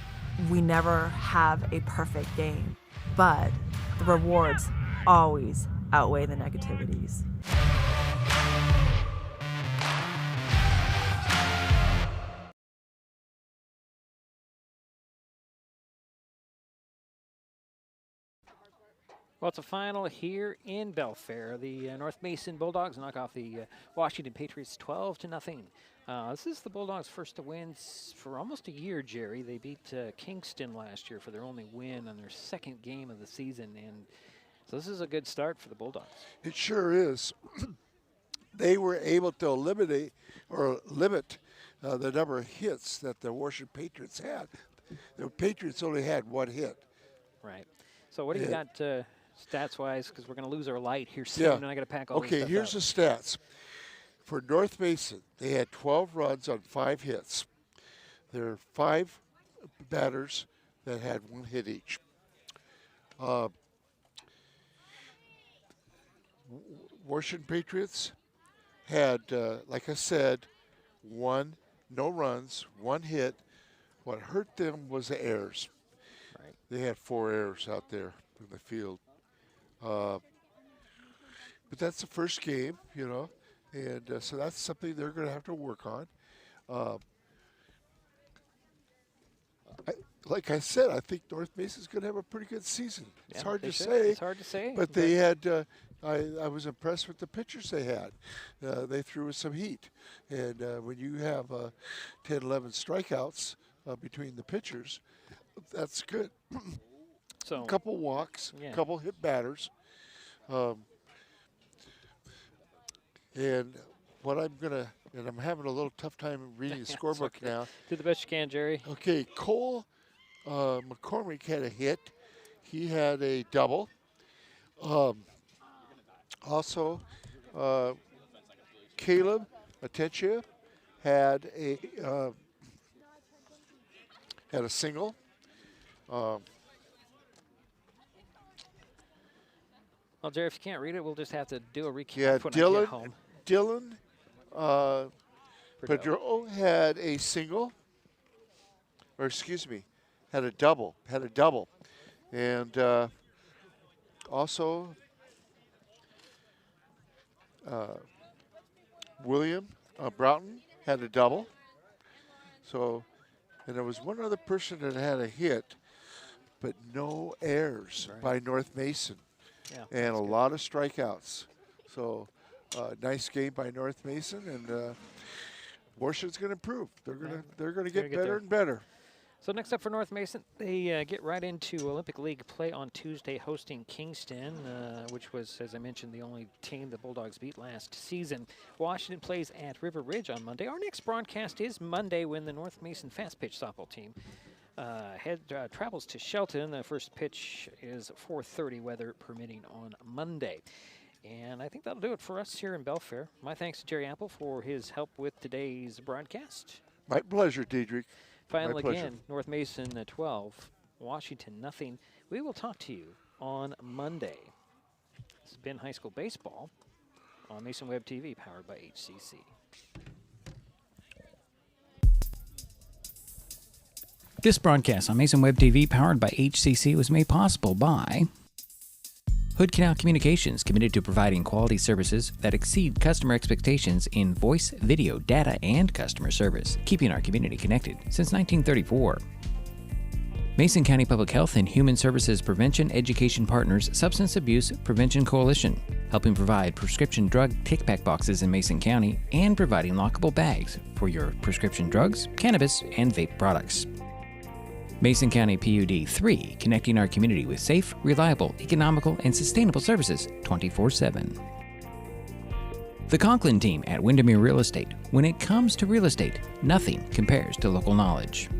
We never have a perfect game, but the rewards always outweigh the negativities. Well, it's a final here in Belfair. The North Mason Bulldogs knock off the Washington Patriots 12-0. This is the Bulldogs' first to win for almost a year, Jerry. They beat Kingston last year for their only win on their second game of the season, and so this is a good start for the Bulldogs. It sure is. They were able to eliminate or limit the number of hits that the Washington Patriots had. The Patriots only had one hit. Right. So what do you got stats-wise? Because we're going to lose our light here soon, and I got to pack all this Okay, stuff here's out. the stats. For North Mason, they had 12 runs on 5 hits. There are 5 batters that had 1 hit each. Washington Patriots had, like I said, no runs, 1 hit. What hurt them was the errors. Right. They had 4 errors out there in the field. But that's the first game, you know, and so that's something they're going to have to work on. Like I said, I think North Mason's going to have a pretty good season. It's hard to say. It's hard to say. But they had, I was impressed with the pitchers they had. They threw with some heat. And when you have 10, 11 strikeouts between the pitchers, that's good. So a couple walks, a couple hit batters. And what I'm going to, and I'm having a little tough time reading the scorebook now. Do the best you can, Jerry. Okay, Cole McCormick had a hit. He had a double. Also, Caleb Atentia had a single. Well, Jerry, if you can't read it, we'll just have to do a recap Yeah, when I get home. Dylan Pedro had a single, or excuse me, had a double. And also William Broughton had a double. So, and there was one other person that had a hit, but no errors by North Mason. Yeah, and a lot of strikeouts. So, nice game by North Mason, and Washington's going to improve. They're going to get better and better. So next up for North Mason, they get right into Olympic League play on Tuesday, hosting Kingston, which was, as I mentioned, the only team the Bulldogs beat last season. Washington plays at River Ridge on Monday. Our next broadcast is Monday when the North Mason fast pitch softball team travels to Shelton. The first pitch is 4:30, weather permitting, on Monday. And I think that'll do it for us here in Belfair. My thanks to Jerry Apple for his help with today's broadcast. My pleasure, Diedrich. Final again, North Mason 12, Washington nothing. We will talk to you on Monday. This has been High School Baseball on Mason Web TV, powered by HCC. This broadcast on Mason Web TV, powered by HCC, was made possible by Hood Canal Communications, committed to providing quality services that exceed customer expectations in voice, video, data, and customer service, keeping our community connected since 1934. Mason County Public Health and Human Services Prevention Education Partners Substance Abuse Prevention Coalition, helping provide prescription drug take-back boxes in Mason County and providing lockable bags for your prescription drugs, cannabis, and vape products. Mason County PUD 3, connecting our community with safe, reliable, economical, and sustainable services 24/7. The Conklin team at Windermere Real Estate. When it comes to real estate, nothing compares to local knowledge.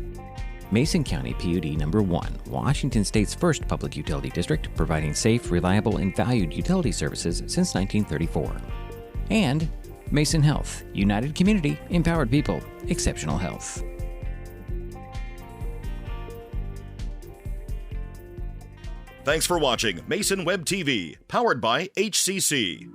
Mason County PUD number 1, Washington State's first public utility district, providing safe, reliable, and valued utility services since 1934. And Mason Health, united community, empowered people, exceptional health. Thanks for watching Mason Web TV, powered by HCC.